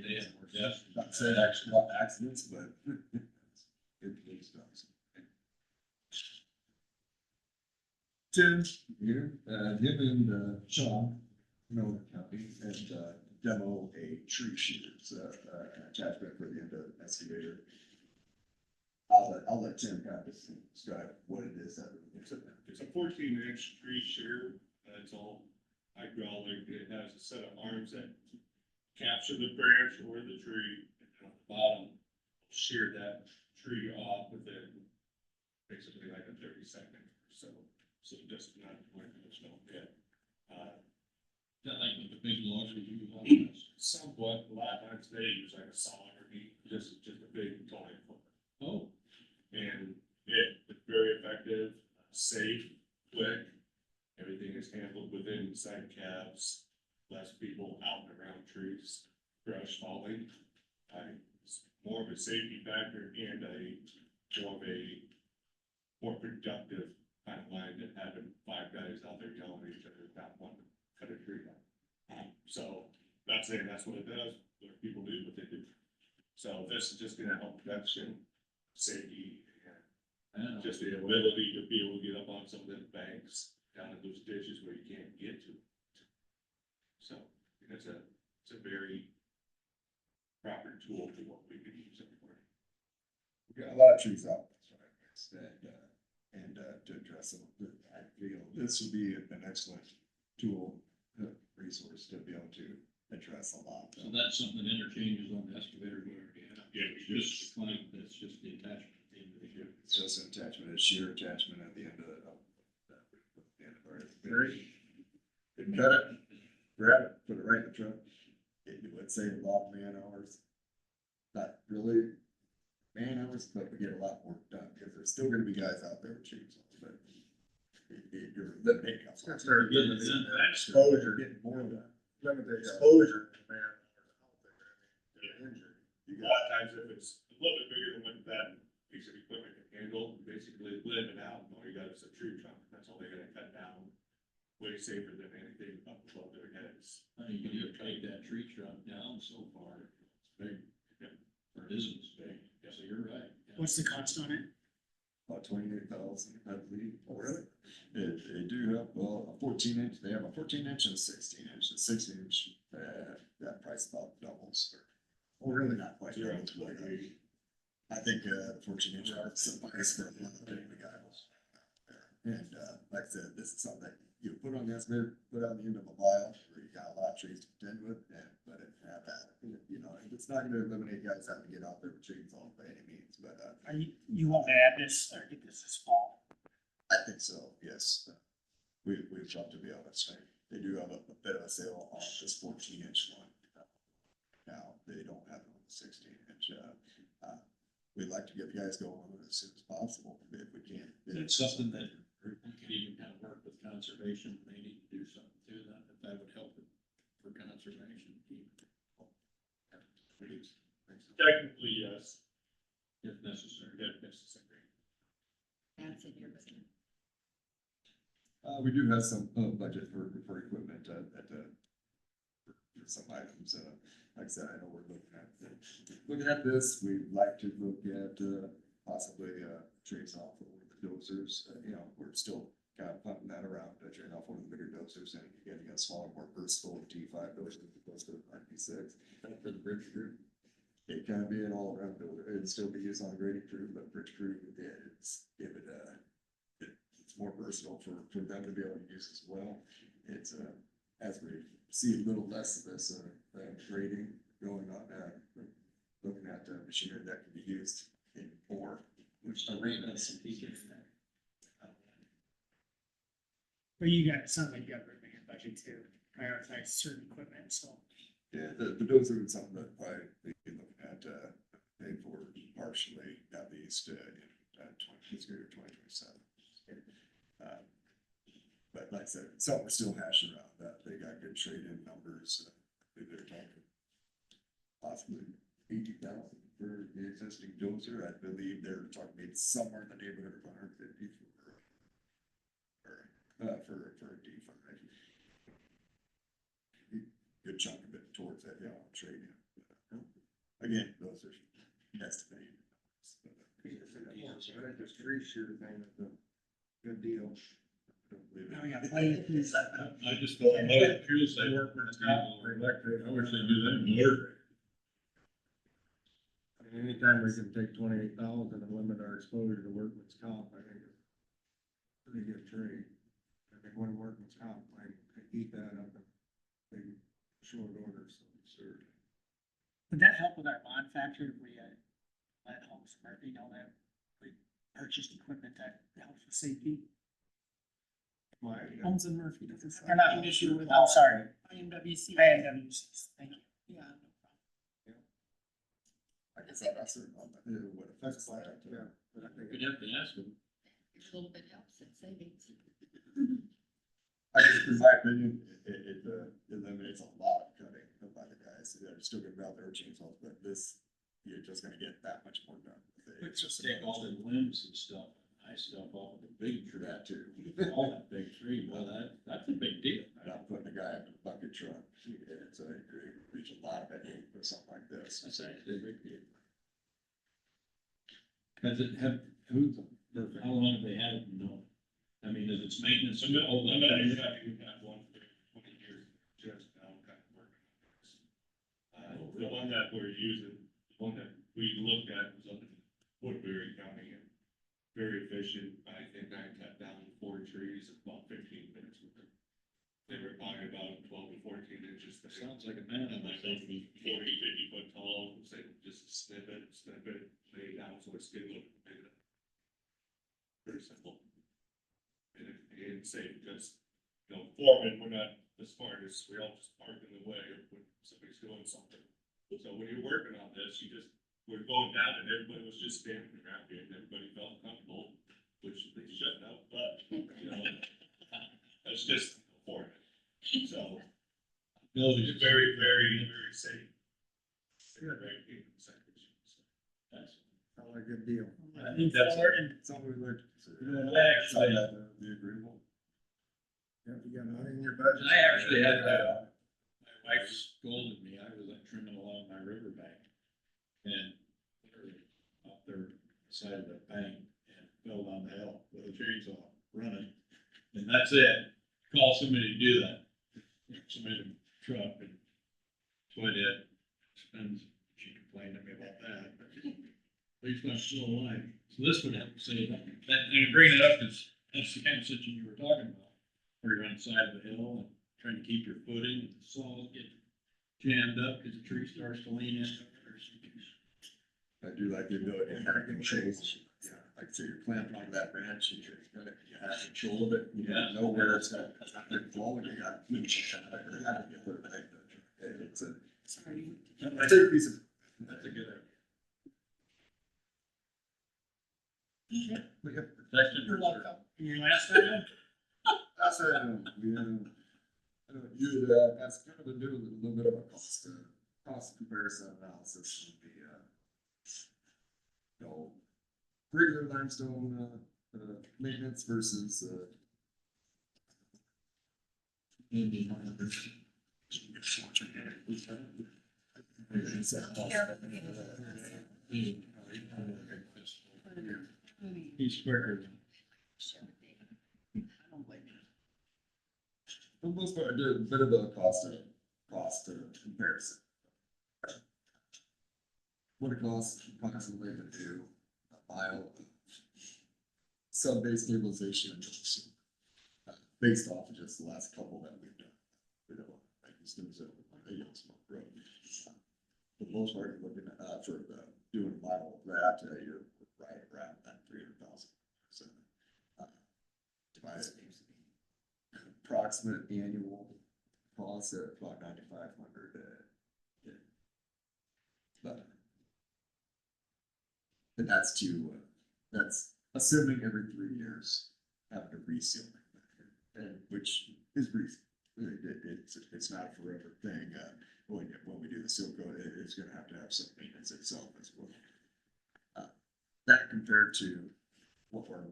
They had more deaths. Not saying actually a lot of accidents, but. Good police dogs. Tim here, him and Sean, Miller County, and demo a tree shears, an attachment for the end of the excavator. I'll let Tim kind of describe what it is that. It's a 14-inch tree shear, it's all hydraulic, it has a set of arms that capture the branch or the tree, and then on the bottom, shear that tree off within basically like a 30-second or so. So just not going to the snow pit. Is that like with the big logs we use on this? Somewhat, a lot of times they use like a saw underneath, just a big toy foot. Oh, And it's very effective, safe, quick. Everything is handled within side cabs, less people out and around trees, brush falling. It's more of a safety factor and more productive kind of line than having 5 guys out there yelling at each other about one to cut a tree down. So, not saying that's what it does, but people do what they do. So this is just gonna help production, safety, and just the ability to be able to get up on some of the banks, down in those ditches where you can't get to. So, it's a very proper tool for what we could use it for. We got a lot of trees out, and to address them, I feel this would be an excellent tool, resource to be able to address a lot. so that's something that interchanges on the excavator we already have. Yeah, It's just the clamp, that's just the attachment at the end of the year. It's just an attachment, a shear attachment at the end of our excavator. You cut it, grab it, put it right in the truck. It would save a lot of man hours. Not really man hours, but we get a lot more done, because there's still gonna be guys out there with chainsaws, but you're eliminating. Start getting limiting that the exposure. Getting more of that. limit the exposure to man out there, I mean, they're injured. A lot of times if it's a little bit bigger than what that piece of equipment can handle, basically live it out, all you got is a tree trunk, that's all they're gonna cut down. Way safer than anything up above their heads. You can even take that tree trunk down so far, it's big, or it isn't as big, so you're right. Yeah. What's the cost on it? About 28,000, I believe. Oh, really? They do have, well, a 14 inch, they have a 14 inch and a 16 inch. The 16 inch, that price about doubles. Oh, really? Not quite Zero doubles, to but, 28. I think, 14 inch are suffice for a lot of big guys. And, like I said, this is something that you put on the estimator, put on the end of a vial, where you got a lot of trees to contend with, and let it have that. You know, it's not gonna eliminate guys having to get out there with chainsaws by any means, but, Are you want to add this or get this fall? I think so, yes. We'd love to be able to say, they do have a bit of a sale on this 14 inch one. Now, they don't have it on the 16 inch. We'd like to get the guys going on it as soon as possible, if we can. It's something that we could even kind of work with conservation, they need to do something to that, if that would help it for conservation. Technically, yes, If necessary. if necessary. That's in your budget. We do have some, budget for equipment, for some items, like I said, I know we're looking at this, we'd like to look at, possibly, trading off one of the dozers, you know, we're still kind of pumping that around, trading off one of the bigger dozers and getting a smaller, more versatile T5 dozer, goes to RP6. For the bridge crew. It can be an all-around builder, it'd still be used on a grading crew, but bridge crew, it's more versatile for them to be able to use as well. It's, as we see a little less of this, grading going on, looking at machinery that can be used in more. Which arenas and he can. But you got, it sounds like you got room in your budget to prioritize certain equipment, so. Yeah, the dozer is something that I think you're looking at, pay for partially, at least, in, 2027. But like I said, some we're still hashing around that, they got good trade-in numbers, they're talking possibly 80,000 for the existing dozer, I believe they're talking maybe somewhere in the neighborhood of 150 for a D5. Good chunk of it towards that, trade-in. Again, those are estimated. This tree shooter thing is a good deal. Now we got plenty of these. I just thought, well, fuel side workman's comp or electric, I wish they do that more. I mean, anytime we can take 28,000 and limit our exposure to workman's comp, I think it's a pretty good trade. I think one workman's comp might eat that up in big short order, so sure. Would that help with our bond factor if we, let Holmes Murphy know that we purchased equipment that helps with safety? Holmes and Murphy doesn't. Or not, issue with. I'm sorry, IMWC. INWC, thank you. Yeah, no problem. I guess I'm not certain on that, what affects that. Yeah, but I think We'd have to ask them. A little bit helps in savings. I guess in my opinion, it eliminates a lot of cutting by the guys, they're still gonna be out there with chainsaws, but this, you're just gonna get that much more done. It's just take all the limbs and stuff, nice stuff off of the big tree. That too. All that big tree, well, that's a big deal. Not putting a guy in a bucket truck, it's a, it reach a lot of it for something like this. That's actually a big deal. Has it, how long have they had it, I mean, is its maintenance? So, no, all that no, thing? you've had one for 20 years, just now kind of working on this. The one that we're using, the one that we looked at was up in Woodbury County, and very efficient. I think I cut down 4 trees in about 15 minutes with them. They were probably about 12 to 14 inches. thick. Sounds like a man. And like 40, 50 foot tall, say just snip it, lay it down so it's still big enough. Very simple. And safe, because, foreman, we're not the smartest, we all just park in the way when somebody's doing something. So when you're working on this, we're going down and everybody was just standing around here and everybody felt comfortable, which they shouldn't have, but, that's just foreman. So, It's very, very, very safe. Very, very safe. That's- Sounds like a good deal. I think that's, Something we would consider. actually, Be agreeable. Yeah, if you got money in your budget. I actually had, my wife scolded me, I was like trimming along my riverbank. And literally out there beside of the bank and fell down the hill with a chainsaw running. And that's it, call somebody to do that. Somebody in a truck, and so I did. And she complained to me about that. But at least I'm still alive. So this would have to say that, and I bring it up because that's the kind of situation you were talking about. Where you're on the side of the hill and trying to keep your footing, and the saws get jammed up because the tree starts to lean in. I do like the ability to have control. Yeah, like say you're clamping on that branch and you have control of it. You Yeah. know where it's at. It's not been flowing, you got. It's a, Sorry. I take a piece of. That's a good But yeah, protection. You're welcome. And your last item? that's it. I don't use that. That's kind of a little bit of a cost comparison analysis of the, you know, regular limestone, maintenance versus, He's quicker than. I don't blame you. for the most part, I did a bit of a cost comparison. What it costs approximately to do a mile of sub-base stabilization and just, based off of just the last couple that we've done. You know, like this new zone, Smoke Road. For the most part, you're looking at, for the, doing a mile of that, you're right around that 300,000. So, divided approximate annual cost at about 9,500. But, and that's that's assuming every 3 years having to reseal it, and which is reasonable. It's not a forever thing. When we do the seal coat, it's gonna have to have some maintenance itself as well. That compared to what our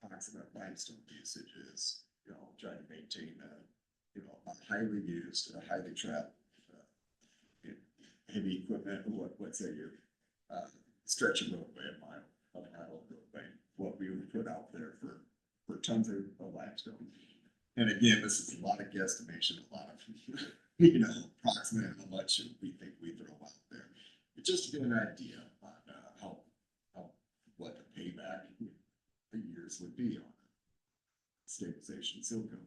approximate limestone usage is, you know, trying to maintain a highly used, a highly trapped, heavy equipment, what say you, stretch a roadway, a mile of roadway, what we would put out there for tons of limestone. And again, this is a lot of guesstimation, a lot of, approximate how much we think we throw out there. But just to get an idea on, what the payback the years would be on stabilization seal coat.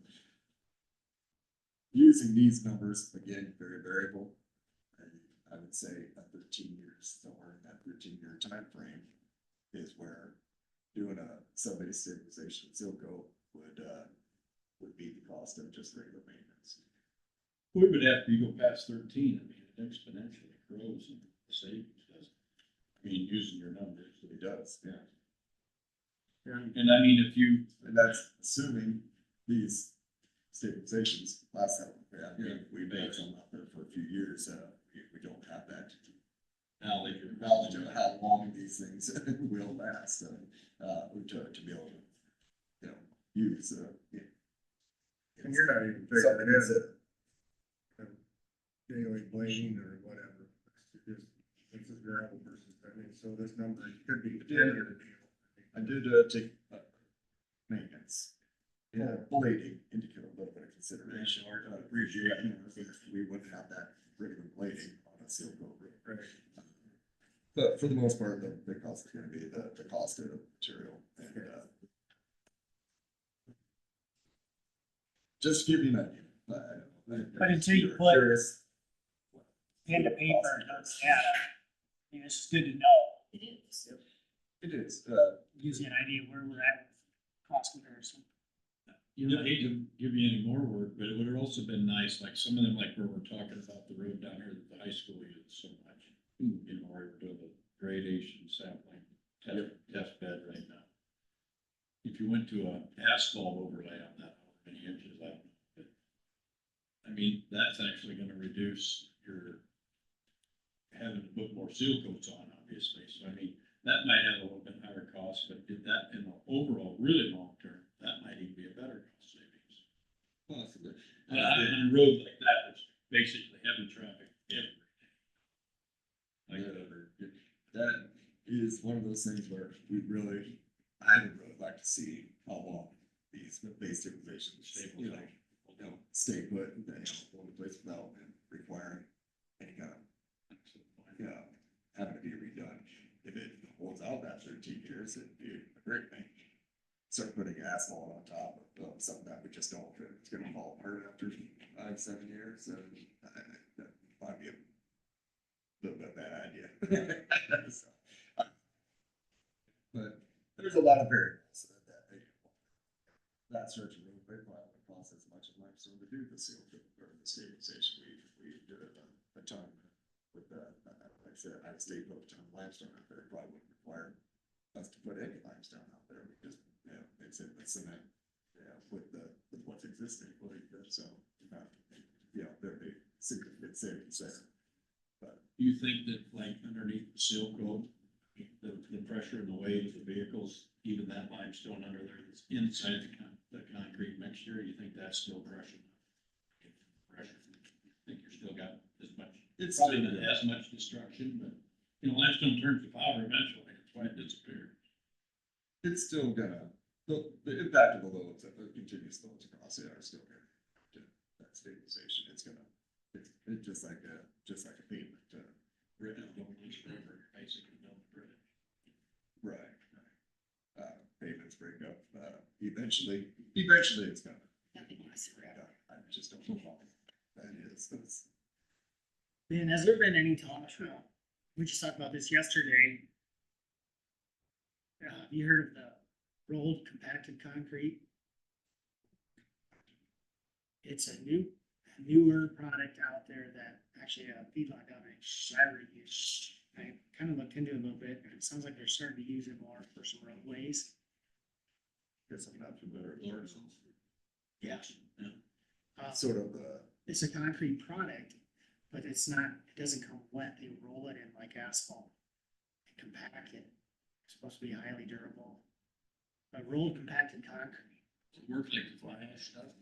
Using these numbers, again, very variable. I would say a 13 years, somewhere in that 13-year time frame is where doing a sub-base stabilization seal coat would be the cost of just regular maintenance. We would have to go past 13, I mean, it exponentially grows and the savings doesn't. I mean, using your numbers. It does, yeah. And I mean, if you, And that's assuming these stabilizations last that, we made some out there for a few years, we don't have that knowledge of how long these things will last, to be able to, use, And you're not even something figuring that's it in daily blading or whatever. It's just, this is gravel versus, so this number could be a 10-year deal. I did, take, maintenance. Yeah, blading into a little bit of consideration, or appreciation, if we wouldn't have that regular blading on a seal coat road. Right. But for the most part, the cost is gonna be the cost of the material and, just to give you an idea, But until you you're put- curious, Pen to paper, and notes data. I mean, it's just good to know. It is. It is, Gives you an idea where we're at with cost comparison. I hate to give you any more work, but it would have also been nice, like some of them, like where we're talking about the road down here that the high school uses so much. Where we're doing the gradation sampling, test bed right now. If you went to a asphalt overlay on that, how many inches, I don't know. But, I mean, that's actually gonna reduce your having to put more seal coats on, obviously, so I mean, that might have a little bit higher cost, but did that in the overall, really long term, that might even be a better cost savings. Possibly. On a road like that, there's basically heavy traffic every day. Like, That is one of those things where I would really like to see how long these base stabilizations, you know, stay put, and then, go into place without requiring any kind of, having to be redone. If it holds out that 13 years, it'd be a great thing. Start putting asphalt on top of something that we just don't fit, it's gonna fall apart after 5, 7 years, and that might be a little bit of a bad idea. So, But there's a lot of variables that search and roadway probably would cost as much as limestone to do the seal or the stabilization. We did a ton with like I said, I stayed put a ton of limestone out there. It probably wouldn't require us to put any limestone out there. We just, it's in the cement, with what's existing, so, there'd be significant savings there. But do you think that like underneath the seal coat, the pressure and the weight of the vehicles, even that limestone under there that's inside the concrete mixture, you think that's still crushing? Pressure, I think you're still got as much, it's probably still- not as much destruction, but, limestone turns to powder eventually, that's why it disappeared. It's still gonna, the impact of the loads, the continuous loads across it are still gonna, that stabilization, it's just like a pavement, Bridge don't last forever, you're basically building a bridge. right. Pavements break up, eventually it's gonna. Nothing lasts forever. I just don't know how that is, Ben, has there been any talk, we just talked about this yesterday. Have you heard of the rolled compacted concrete? It's a newer product out there that actually a feedlot down in Shire used. I kind of looked into it a little bit, and it sounds like they're starting to use it more for some roadways. guess I'm not familiar with it. Yeah. Sort of, It's a concrete product, but it doesn't come wet. They roll it in like asphalt. They compact it. It's supposed to be highly durable. A rolled compacted concrete. It works like the fly ash stuff.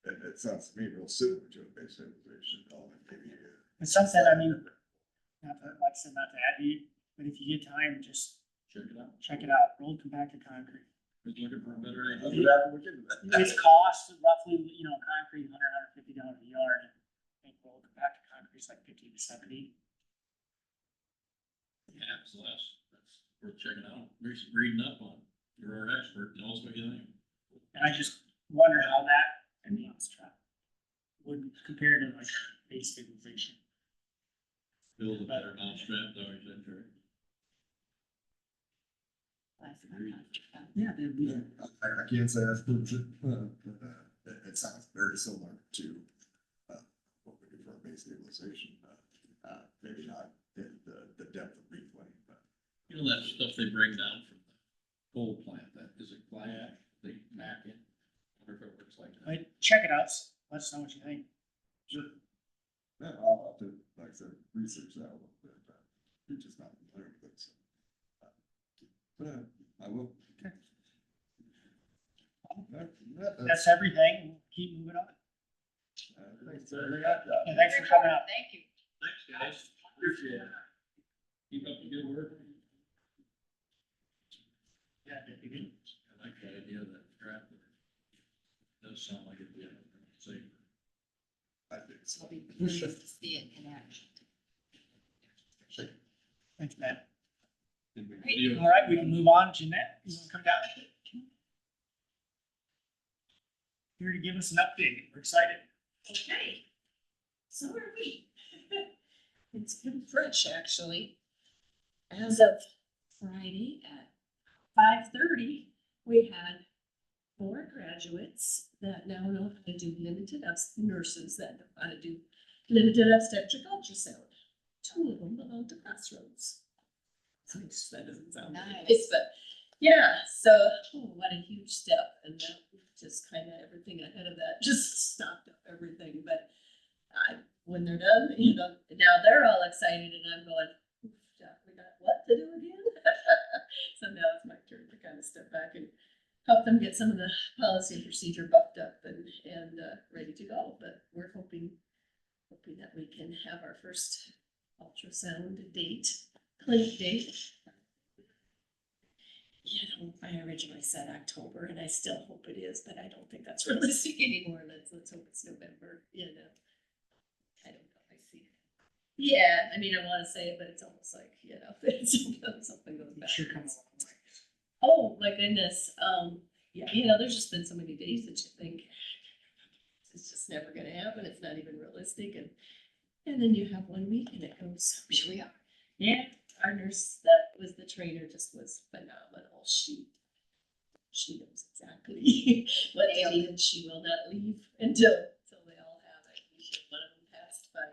it sounds to me real similar to a base stabilization element, maybe. It's something, I mean, not to, like I said, not to add you, but if you get time, just Check it out. check it out. Rolled compacted concrete. Who's looking for a better I'll idea? be happy to look into that. It's cost roughly, concrete, $150 a yard. I think rolled compacted concrete's like 50 to 70. Yeah, it's less, that's worth checking out, reading up on, you're our expert, tell us what you think. And I just wonder how that, would compare to like base stabilization. Build a better mousetrap, always enter. Yeah, that'd be. I can't say I've proved it, it sounds very similar to, what we do for our base stabilization, maybe not in the depth of reclaim, but. That stuff they bring down from the coal plant, that is it fly ash, they mac it, I wonder if it works like that. But check it out, let us know what you think. Sure. Yeah, I'll have to, like I said, research that a little bit, you're just not familiar with it, so. But I will. Okay. That's That's everything, we'll keep moving on. everything I got. Yeah, thanks for coming out. Thank you. Thanks, guys, appreciate it. Keep up the good work. Yeah, that'd be good. I like that idea of that trap. Does sound like it'd be safe. I think so. I'll be pleased to see it in action. Thanks, Matt. Did we Great. video- All right, we can move on. Jeanette, you wanna come down? Here to give us an update. We're excited. Okay, so are we. It's been fresh, actually. As of Friday at 5:30, we had 4 graduates that now know how to do nurses that know how to do limited obstetric ultrasound. 2 of them belong to Crossroads. That doesn't sound Nice. nice, but yeah, so what a huge step, and that just kind of everything ahead of that just stopped up everything, but when they're done, you know, now they're all excited and I'm going, "Oof, Jack, we got what to do again?" So now it's my turn to kind of step back and help them get some of the policy and procedure buffed up and ready to go. But we're hoping that we can have our first ultrasound date, clinic date. You know, I originally said October and I still hope it is, but I don't think that's realistic anymore. Let's hope it's November, you know. I don't know, I see it. Yeah, I mean, I wanna say it, but it's almost like, you know, something goes back. Sure comes a long way. Oh, my goodness, yeah, you know, there's just been so many days that you think it's just never gonna happen, it's not even realistic, and then you have 1 week and it goes. Here we are. Yeah, our nurse that was the trainer just was phenomenal, she knows exactly what to do, and she will not leave until they all have it. One of them passed by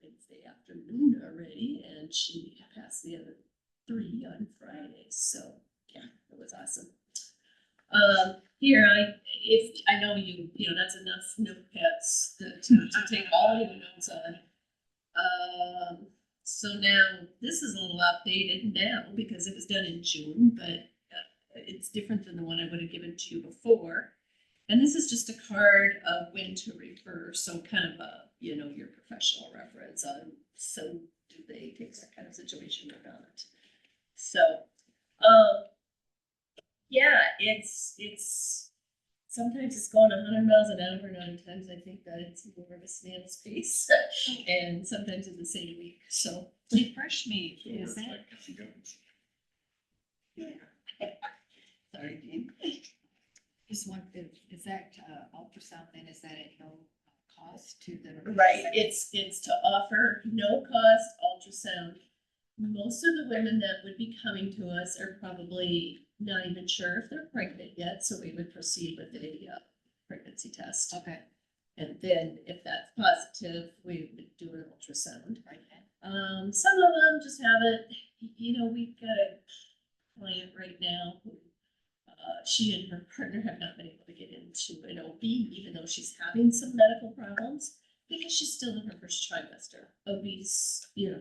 Wednesday afternoon already, and she passed the other 3 on Friday, so, yeah, it was awesome. Here, I know you know, that's enough notepads to take all your notes on. So now, this is a little outdated now, because it was done in June, but it's different than the one I would have given to you before. And this is just a card of when to refer, so kind of a, you know, your professional reference on, so do they take that kind of situation or not? So, yeah, it's sometimes it's going 100 miles an hour, and other times I think that it's more of a snail's pace, and sometimes in the same week, so. Refresh me, So is it's that, like kind of goes. sorry, Dean. Just want, is that ultrasound then, is that at no cost to the? Right, it's to offer no cost ultrasound. Most of the women that would be coming to us are probably not even sure if they're pregnant yet, so we would proceed with a pregnancy test. Okay, And then if that's positive, we would do an ultrasound. right. Some of them just have it, you know, we've got a client right now who, she and her partner have not been able to get into an OB, even though she's having some medical problems, because she's still in her first trimester. OBs, you know,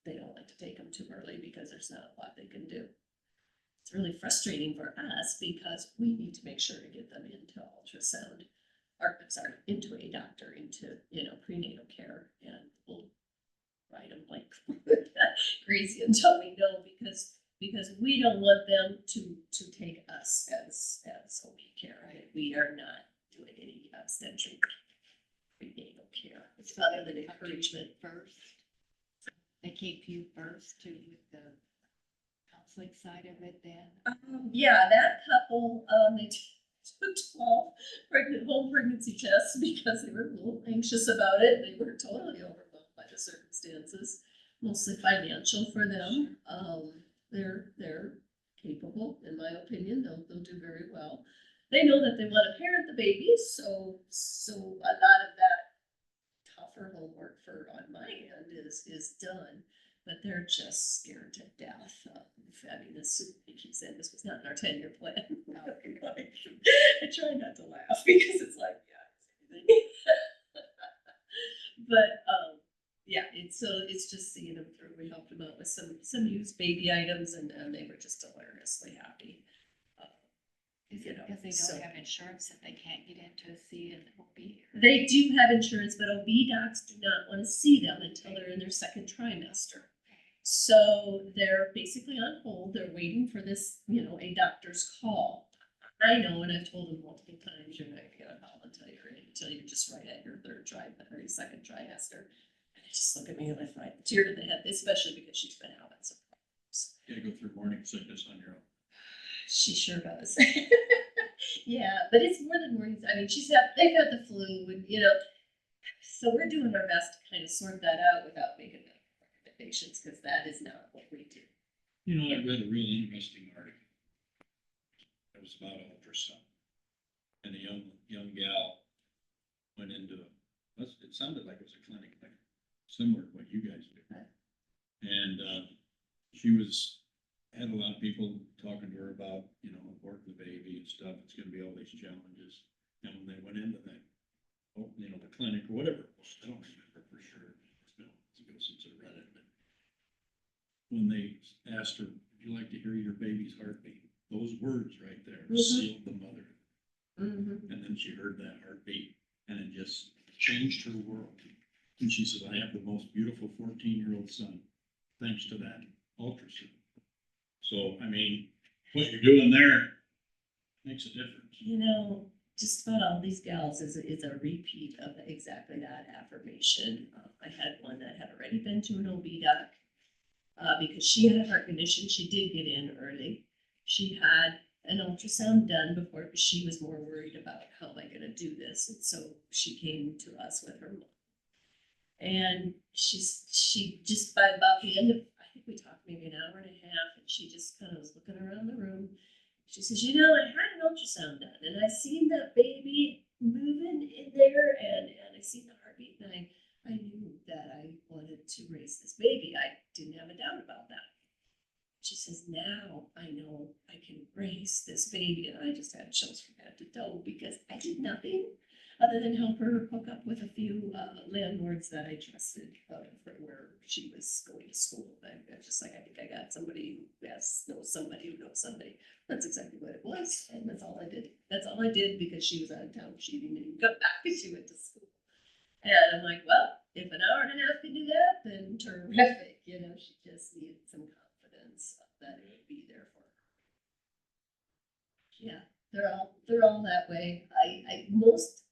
they don't like to take them too early because there's not a lot they can do. It's really frustrating for us because we need to make sure to get them into ultrasound, or I'm sorry, into a doctor, into, you know, prenatal care, and we'll ride them like crazy until we know, because we don't want them to take us as OB care, right? We are not doing any obstetric prenatal care. It's other than encouragement. First, they keep you first to with the counseling side of it then? Yeah, that couple, they took 12 home pregnancy tests because they were a little anxious about it. They were totally overwhelmed by the circumstances, mostly financial for them. They're capable, in my opinion. They'll do very well. They know that they want to parent the baby, so a lot of that tougher homework on my end is done. But they're just scared to death. I mean, he keeps saying this was not in our 10-year plan. I try not to laugh because it's like, yeah, but yeah, it's just seeing them through. We helped them out with some used baby items, and they were just hilariously happy. Is it because they don't have insurance that they can't get in to see an OB? They do have insurance, but OB docs do not want to see them until they're in their second trimester. So they're basically on hold. They're waiting for this, you know, a doctor's call. I know, and I've told them multiple times, you're not gonna get a call until you're just right at your your second trimester. And they just look at me with like a tear to the head, especially because she's been having some problems. Gotta go through morning sickness on your own. She sure does. Yeah, but it's more than mornings. I mean, they've had the flu, and you know, so we're doing our best to kind of sort that out without making recommendations, because that is not what we do. You know, I read a real interesting article. It was about ultrasound. And a young gal went into, it sounded like it was a clinic, like similar to what you guys do. And she had a lot of people talking to her about, you know, aborting the baby and stuff. It's gonna be all these challenges. And when they went into that, you know, the clinic or whatever it was, I don't remember for sure. It's been since I read it, but when they asked her, would you like to hear your baby's heartbeat? Those words right there sealed the mother. Mhm. And then she heard that heartbeat and it just changed her world. And she said, I have the most beautiful 14-year-old son, thanks to that ultrasound. So, I mean, what you're doing there makes a difference. You know, just about all these gals is a repeat of exactly that affirmation. I had one that had already been to an OB doc, because she had a heart condition. She did get in early. She had an ultrasound done before, but she was more worried about how am I gonna do this? And so she came to us with her mom. And she just by about the end of, I think we talked maybe an hour and a half, and she just kind of was looking around the room. She says, you know, I had an ultrasound done and I seen that baby moving in there and I seen the heartbeat and I knew that I wanted to raise this baby. I didn't have a doubt about that. She says, now I know I can raise this baby. And I just had chills from head to toe because I did nothing other than help her hook up with a few landlords that I trusted for where she was going to school. I just like, I think I got somebody who knows somebody who knows somebody. That's exactly what it was. And that's all I did. That's all I did because she was out of town. She didn't even come back and she went to school. And I'm like, well, if an hour and a half can do that, then terrific. You know, she just needed some confidence that it would be there for her. Yeah, they're all that way. I most,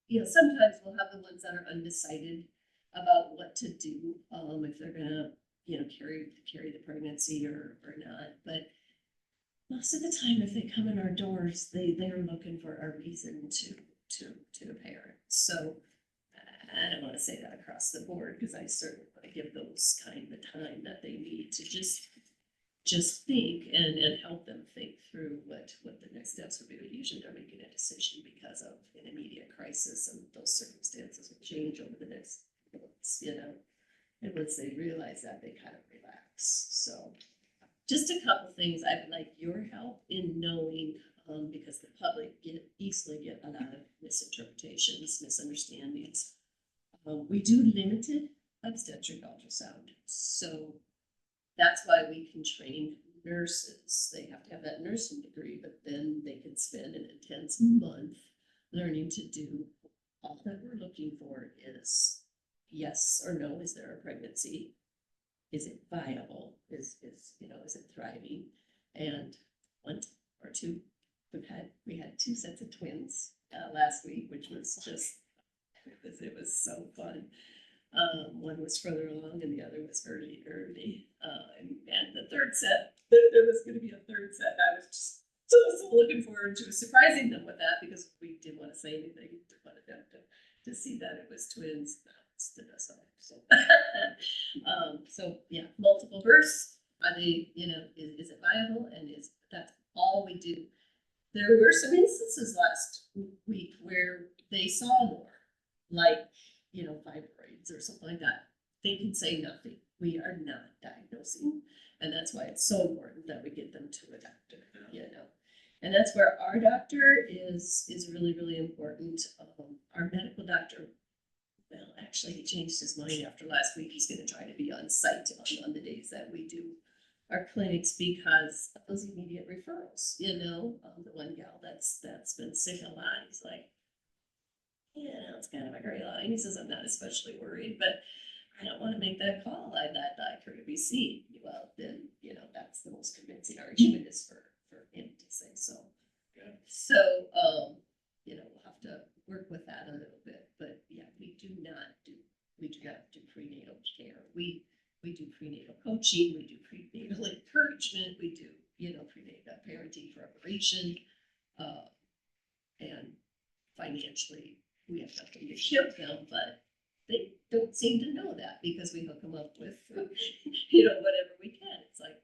you know, sometimes we'll have the ones that are undecided about what to do, if they're gonna, you know, carry the pregnancy or not. But most of the time, if they come in our doors, they're looking for a reason to a parent. So I don't want to say that across the board because I certainly want to give those kind the time that they need to just think and help them think through what the next steps would be. But usually they're making a decision because of an immediate crisis and those circumstances will change over the next months, you know. And once they realize that, they kind of relax. So just a couple things. I would like your help in knowing, because the public easily get a lot of misinterpretations, misunderstandings. We do limited obstetric ultrasound. So that's why we can train nurses. They have to have that nursing degree, but then they can spend an intense month learning to do. All that we're looking for is yes or no. Is there a pregnancy? Is it viable? Is it thriving? And one or two, we had two sets of twins last week, which was just it was so fun. One was further along and the other was early. And the third set, there was going to be a third set. I was just so looking forward to surprising them with that because we didn't want to say anything. We wanted them to see that it was twins. That's the best of it. So, so yeah, multiple births. Are they, you know, is it viable? And that's all we do. There were some instances last week where they saw more, like, you know, fibroids or something like that. They can say nothing. We are not diagnosing. And that's why it's so important that we get them to a doctor, you know. And that's where our doctor is really, really important. Our medical doctor, well, actually, he changed his mind after last week. He's going to try to be on site on the days that we do our clinics because of those immediate referrals, you know. The one gal that's been sick a lot, he's like, yeah, it's kind of a gray line. He says, I'm not especially worried, but I don't want to make that call. I'd like her to be seen. Well, then, you know, that's the most convincing argument is for him to say so. Yeah. So, you know, we'll have to work with that a little bit, but yeah, we do not do prenatal care. We do prenatal coaching, we do prenatal encouragement, we do, you know, prenatal parenting preparation, and financially, we have nothing to give them, but they don't seem to know that because we hook them up with, you know, whatever we can. It's like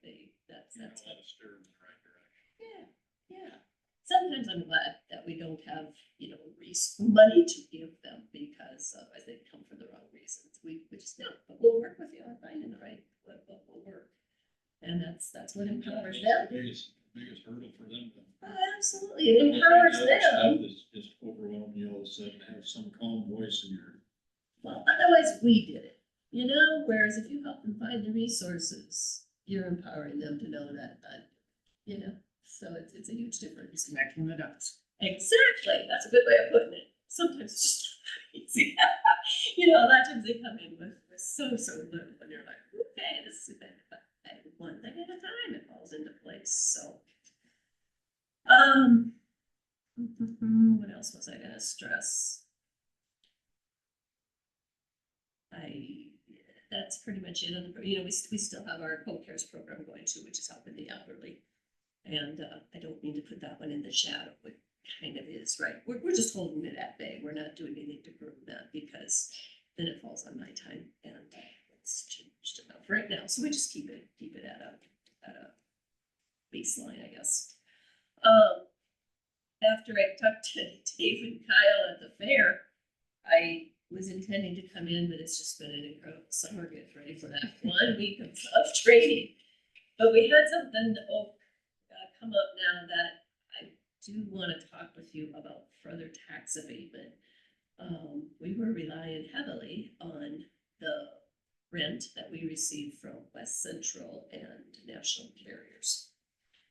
that's How to steer them in the right direction. yeah. Sometimes I'm glad that we don't have, you know, money to give them because I think come for the wrong reasons. We just don't, but we'll work with you on finding the right what will work. And that's what empowers them. Biggest hurdle for them. Oh, absolutely. It empowers Stuff them. is just overwhelming you all of a sudden have some calm voice in your, Well, otherwise we did it, you know, whereas if you help them find the resources, you're empowering them to know that, you know, so it's a huge difference. Connecting the dots. Exactly, that's a good way of putting it. Sometimes it's just easy. You know, a lot of times they come in with so little, and you're like, okay, this is bad, but one thing at a time, it falls into place, so. What else was I gonna stress? That's pretty much it, on the, you know, we still have our co-cares program going too, which is helping the elderly. And, I don't mean to put that one in the shadow, but kind of is, right? We're just holding it at bay. We're not doing anything to groom that because then it falls on my time and it's changed enough right now. So we just keep it at a baseline, I guess. After I talked to Dave and Kyle at the fair, I was intending to come in, but it's just been an incredible summer. Get ready for that 1 week of training. But we had something come up now that I do want to talk with you about further tax abatement. We were relying heavily on the rent that we received from West Central and National Carriers.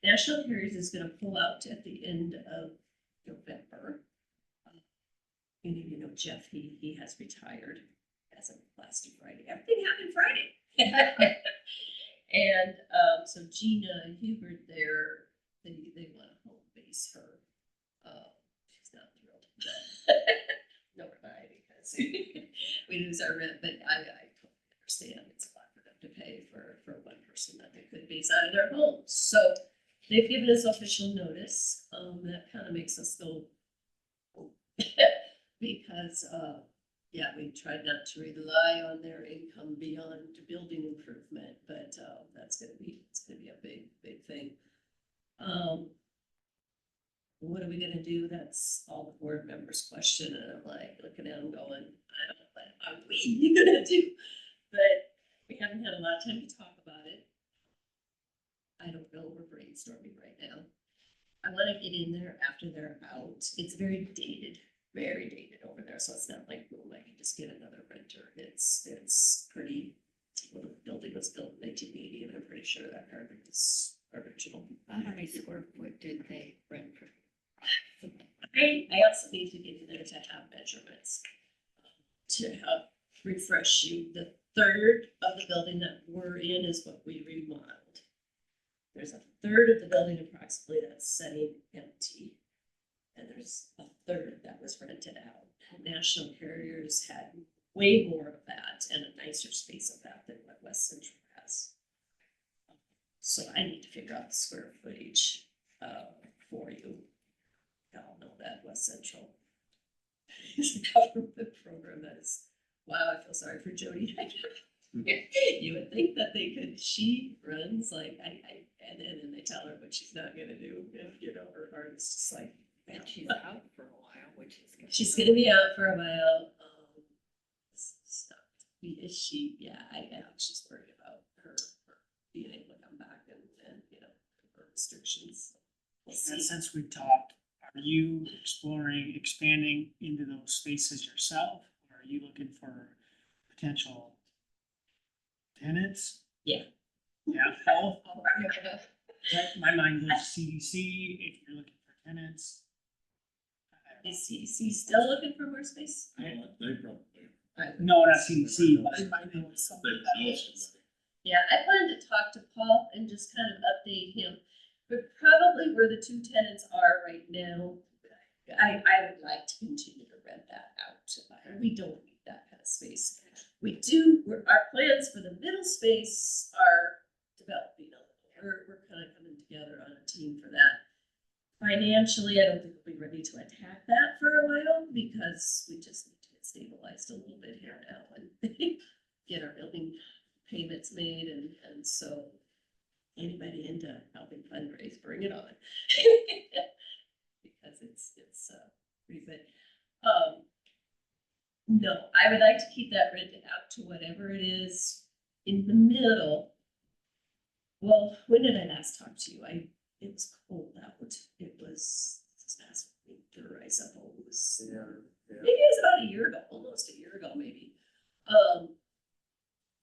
National Carriers is gonna pull out at the end of November. You know, Jeff, he has retired as of last Friday. Everything happened Friday. And, so Gina and Hubert there, they want to home base her. She's not thrilled. Nor am I, because we lose our rent, but I totally understand. It's a lot for them to pay for one person that they could base out of their home. So they've given us official notice. That kind of makes us go, because, yeah, we tried not to rely on their income beyond building improvement, but, it's gonna be a big thing. What are we gonna do? That's all the board members' question, and I'm like, looking at them going, I don't know, what are we gonna do? But we haven't had a lot of time to talk about it. I don't know, we're brainstorming right now. I wanna get in there after they're out. It's very dated over there, so it's not like, oh, I can just get another renter. It's pretty, well, the building was built in 1980, and I'm pretty sure that garbage is original. How many square foot did they rent for? I also need to get in there to have measurements. To help refresh you, the third of the building that we're in is what we remodeled. There's a third of the building approximately that's sitting empty. And there's a third that was rented out. National Carriers had way more of that and a nicer space of that than what West Central has. So I need to figure out the square footage, for you. Y'all know that West Central is a government program that is, wow, I feel sorry for Jody. You would think that they could, she runs like, and then they tell her what she's not gonna do, and you know, her heart is just like. And she's out for a while, which is. She's gonna be out for a while, is she, yeah, I was just worried about her being able to come back and, you know, her restrictions. We'll And see. since we've talked, are you exploring expanding into those spaces yourself? Or are you looking for potential tenants? Yeah. Yeah, both. My mind goes CDC, if you're looking for tenants. Is CDC still looking for more space? they probably. No, not CDC, but They might know They something know that somebody. Yeah, I plan to talk to Paul and just kind of update him, but probably where the two tenants are right now, I would like to continue to rent that out. We don't need that kind of space. We do, our plans for the middle space are developing a little. We're kind of coming together on a team for that. Financially, I don't think we'll be ready to attack that for a while because we just need to get stabilized a little bit here now and get our building payments made, and so anybody into helping fundraise, bring it on. Because it's pretty good. No, I would like to keep that rented out to whatever it is in the middle. Well, when did I last talk to you? It was cold out. It was this past week, after, I suppose. Yeah. Maybe it was about a year ago, almost a year ago, maybe.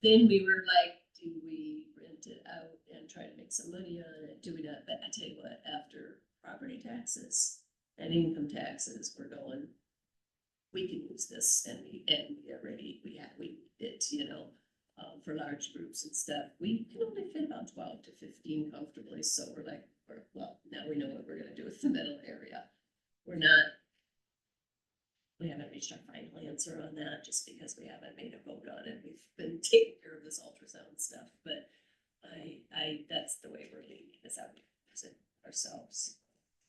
Then we were like, do we rent it out and try to make some money on it? Do we not? But I tell you what, after property taxes and income taxes, we're going, we can use this and we already, we did, for large groups and stuff. We can only fit about 12 to 15 comfortably, so we're like, well, now we know what we're gonna do with the middle area. We haven't reached our final answer on that, just because we haven't made a vote on it. We've been taking care of this ultrasound stuff, but that's the way we're leaning, is how we use it ourselves.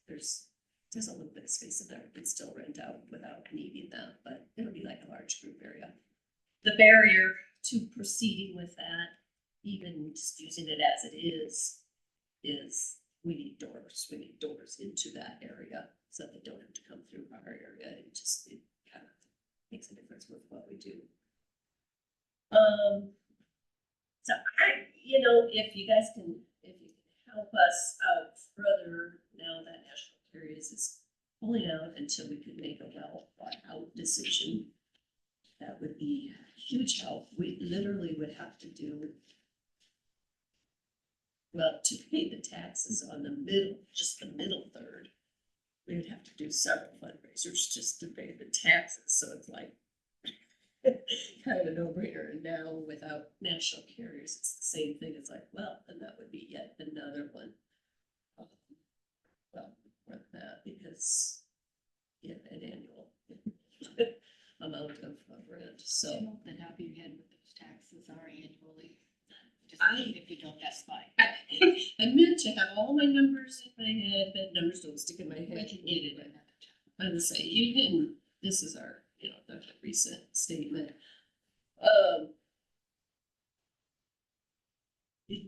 There's a little bit of space in there, we can still rent out without needing that, but it'll be like a large group area. The barrier to proceeding with that, even just using it as it is we need doors. We need doors into that area so they don't have to come through our area. It kind of makes a difference with what we do. So if you guys can, if you can help us out further now that National Curious is pulling out until we could make a well thought out decision, that would be huge help. We literally would have to do, well, to pay the taxes on just the middle third, we would have to do several fundraisers just to pay the taxes, so it's like kind of a no-brainer. And now without national carriers, it's the same thing. It's like, well, then that would be yet another one. Well, more than that, because an annual amount of rent, so. Then how your head with those taxes are annually. Just if you don't, that's fine. I meant to have all my numbers in my head, but numbers don't stick in my head. We can You get it needed it. another time. I would say, this is our, the recent statement.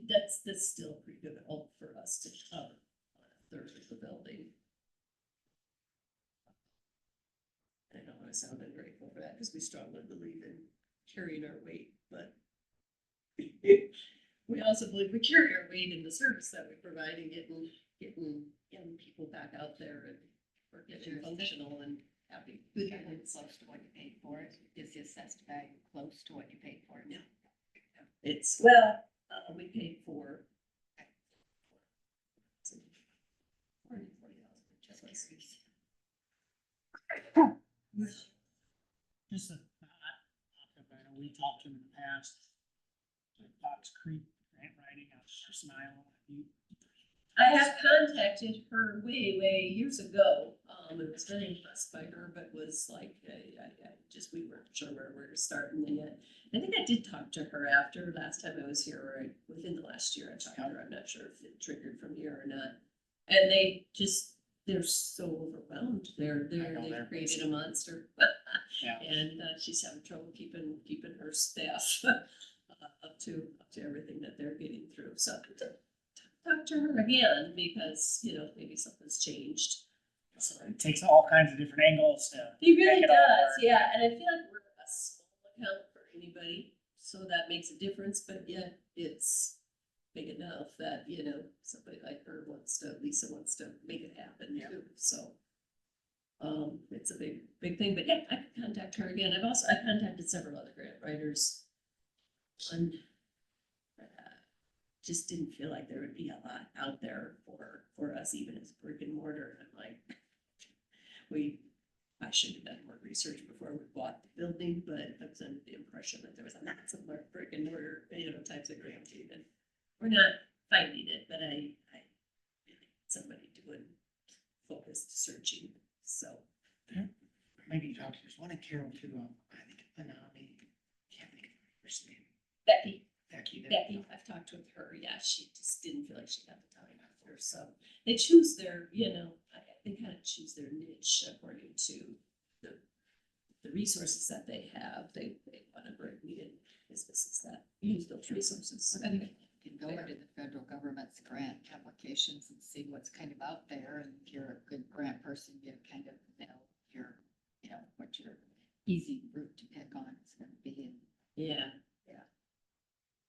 That's still pretty good help for us to cover on a third of the building. I know I sounded grateful for that, because we strongly believe in carrying our weight, but we also believe we carry our weight in the service that we provide and getting young people back out there and we're getting functional and happy. Good, close to what you paid for it. Is the assessed value close to what you paid for it? No. It's, well, we paid for. Just a thought, I know we talked to him in the past. Like Fox Creek grant writing, I was just smiling. I have contacted her way years ago. I was very impressed by her, but was like, we weren't sure where we were starting yet. I think I did talk to her after last time I was here, or within the last year I talked to her. I'm not sure if it triggered from here or not. And they're so overwhelmed. They've created a monster. Yeah. And she's having trouble keeping her staff up to everything that they're getting through. So talk to her again, because maybe something's changed. So It takes all kinds of different angles to. he really make it all does, work. yeah. And I feel like we're a small account for anybody, so that makes a difference. But yet it's big enough that somebody like her Lisa wants to make it happen too. So it's a big thing. But yeah, I could contact her again. I contacted several other grant writers. And just didn't feel like there would be a lot out there for us, even as brick and mortar. And I'm like, I should have done more research before we bought the building, but I was under the impression that there was lots of more brick and mortar, types of granting, and we're not fighting it, but I really need somebody doing focused searching, so. Maybe talk to, there's one in Carroll too, I think, Anami, can't think of her first name. Becky, I've talked with her, yeah, she just didn't feel like she had the time after, so they choose their, they kind of choose their niche according to the resources that they have. They want to bring in businesses that use those resources. I think you can go into the federal government's grant applications and see what's kind of out there, and if you're a good grant person, you kind of know what your easy route to pick on is gonna be. Yeah.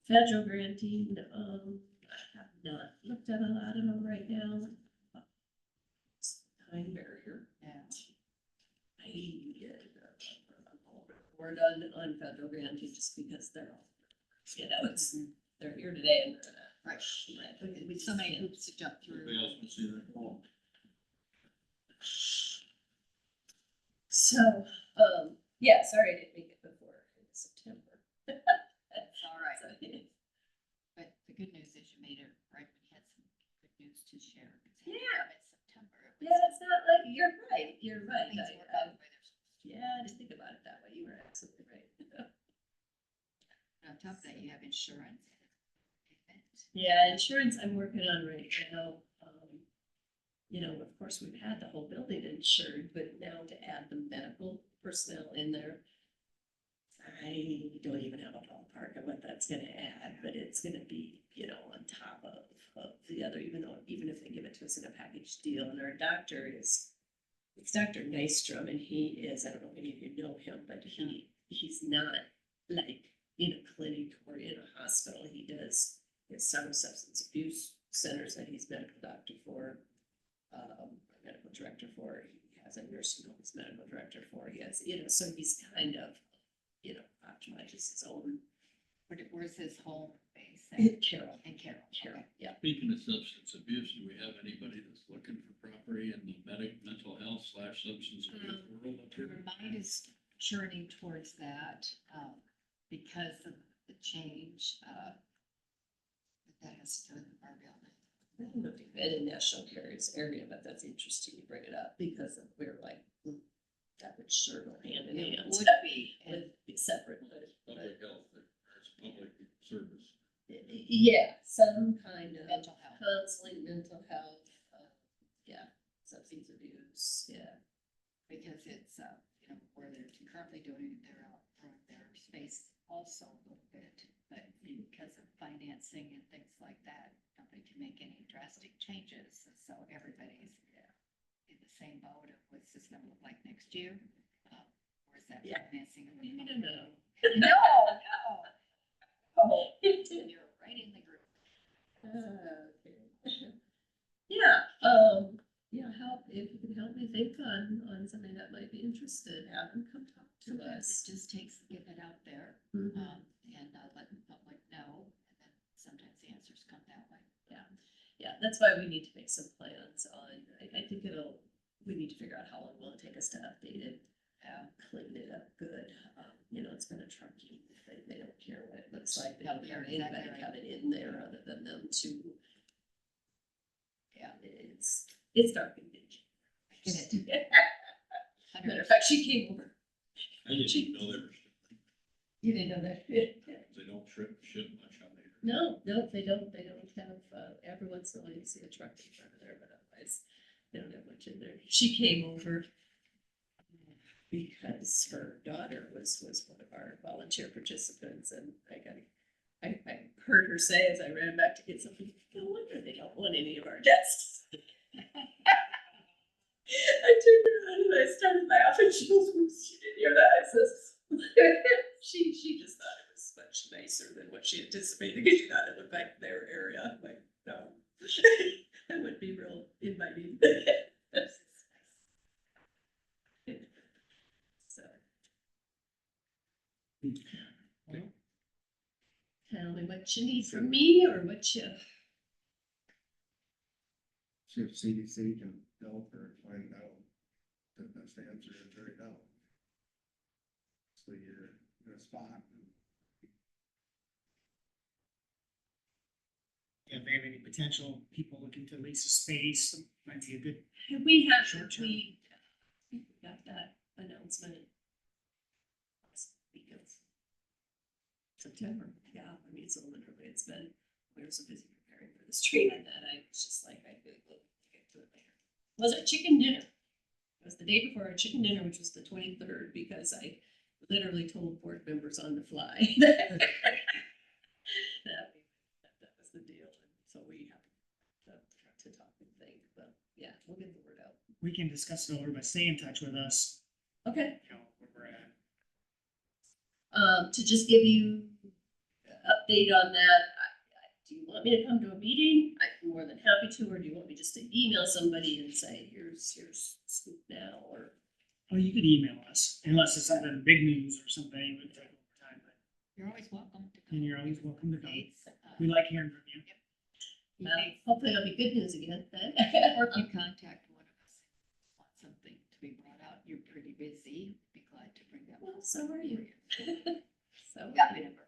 Federal granting, I have not looked at a lot of them right now. It's time barrier. Yeah. Word on federal grantee just because they're all, it's, they're here today and they're not. Right. We With just so many can't. hoops to jump through. Everybody else wants to see that? Oh. So, yeah, sorry I didn't make it before September. It's all right. But the good news is you made it right when you had some good news to share. Yeah. It's September. Yeah, it's not like, you're right. Things work out the way they're supposed to. Yeah, I didn't think about it that way. You were absolutely right. On top of that, you have insurance. Payment. Yeah, insurance I'm working on right now. You know, of course, we've had the whole building insured, but now to add the medical personnel in there, I don't even have a ballpark of what that's gonna add, but it's gonna be, you know, on top of the other, even if they give it to us in a package deal. And our doctor it's Dr. Nystrom, and he is, I don't know if any of you know him, but he's not like in a clinic or in a hospital. He has several substance abuse centers that he's medical doctor for, medical director for. He has a nursing home he's medical director for. He has, you know, so he's kind of, you know, optimizes his own. Where's his home base? Carol. In Carroll. Carol, yeah. Speaking of substance abuse, do we have anybody that's looking for property in the mental health / substance abuse world up here? Mine is journeying towards that, because of the change, that has to do with our building. I don't know if you've been in National Carriers area, but that's interesting you bring it up because we're like, that would sure go hand in It hand. would be, and Would be separate, but. Public health, there's public service. Yeah, some kind of mental health. counseling, mental health, yeah, substance abuse, yeah. Because it's, you know, where they're currently doing their space also a little bit, but because of financing and things like that, nobody can make any drastic changes, so everybody's in the same boat of what's this gonna look like next year? Where's that Yeah. financing? No. No. Oh. You're right in the group. Okay. Yeah, if you can help me think on something that might be interested, have them come talk to Sometimes us. it just takes getting it out there, Mhm. and letting the public know, and then sometimes the answers come that way. Yeah, that's why we need to make some plans on, I think we need to figure out how long will it take us to update it, clean it up good. You know, it's been a trucking, they don't care what it looks like, they don't care anybody Exactly right. coming in there other than them two. Yeah, it's dark and dingy. I get it. Matter of fact, she came over. I didn't even know they were shipping. You didn't know that? They don't ship much on there. No, they don't have, every once in a while you see a truck in front of there, but otherwise, they don't have much in there. She came over because her daughter was one of our volunteer participants, and I heard her say as I ran back to get something, no wonder they don't want any of our desks. I turned around and I started laughing, she goes, "She didn't hear that," I says, she just thought it was much nicer than what she anticipated, because she thought it looked like their area. I'm like, no, that would be real inviting. So. Tell me what you need from me or what you. See if CDC can help or find out the best answer is right now. So you're in a spot. If they have any potential people looking to lease a space, might be a good. We have, Short term. we got that announcement last week of September. Yeah, I mean, so literally it's been, we were so busy preparing for this training that I was just like, I could look, get to it later. Was our chicken dinner? It was the day before our chicken dinner, which was the 23rd, because I literally told board members on the fly that was the deal. And so we have to talk and think, but yeah, we'll get the word out. We can discuss it over, but stay in touch with us, Okay. you know, where we're at. To just give you an update on that, do you want want me to come to a meeting, I'm more than happy to, or do you want me just to email somebody and say, here's scoop now, or? Or you could email us, unless it's something big news or something, it would take more time, but, You're always welcome to come. and you're always welcome to come. Dates, We like hearing from you. you Well, may- hopefully it'll be good news again then. Or if you contact one of us, want something to be brought out, you're pretty busy, be glad to bring that. Well, so are you. So, You got my number.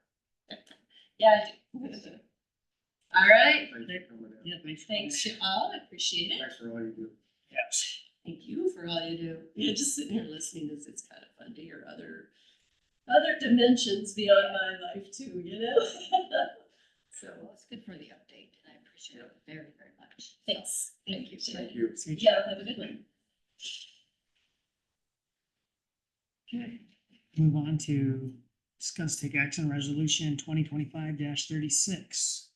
yeah, I do. All right, Thank you for coming in. Yeah, thanks. thanks to all, I appreciate it. Thanks for all you do. Yes. Thank you for all you do. Yeah, just sitting here listening is, it's kind of fun to hear other dimensions beyond my life too, you know? So, Well, it's good for the update, and I appreciate it very, very much. thanks. Thank you. Thank you. Yeah, have a good one. Okay, move on to discuss take action resolution 2025-36.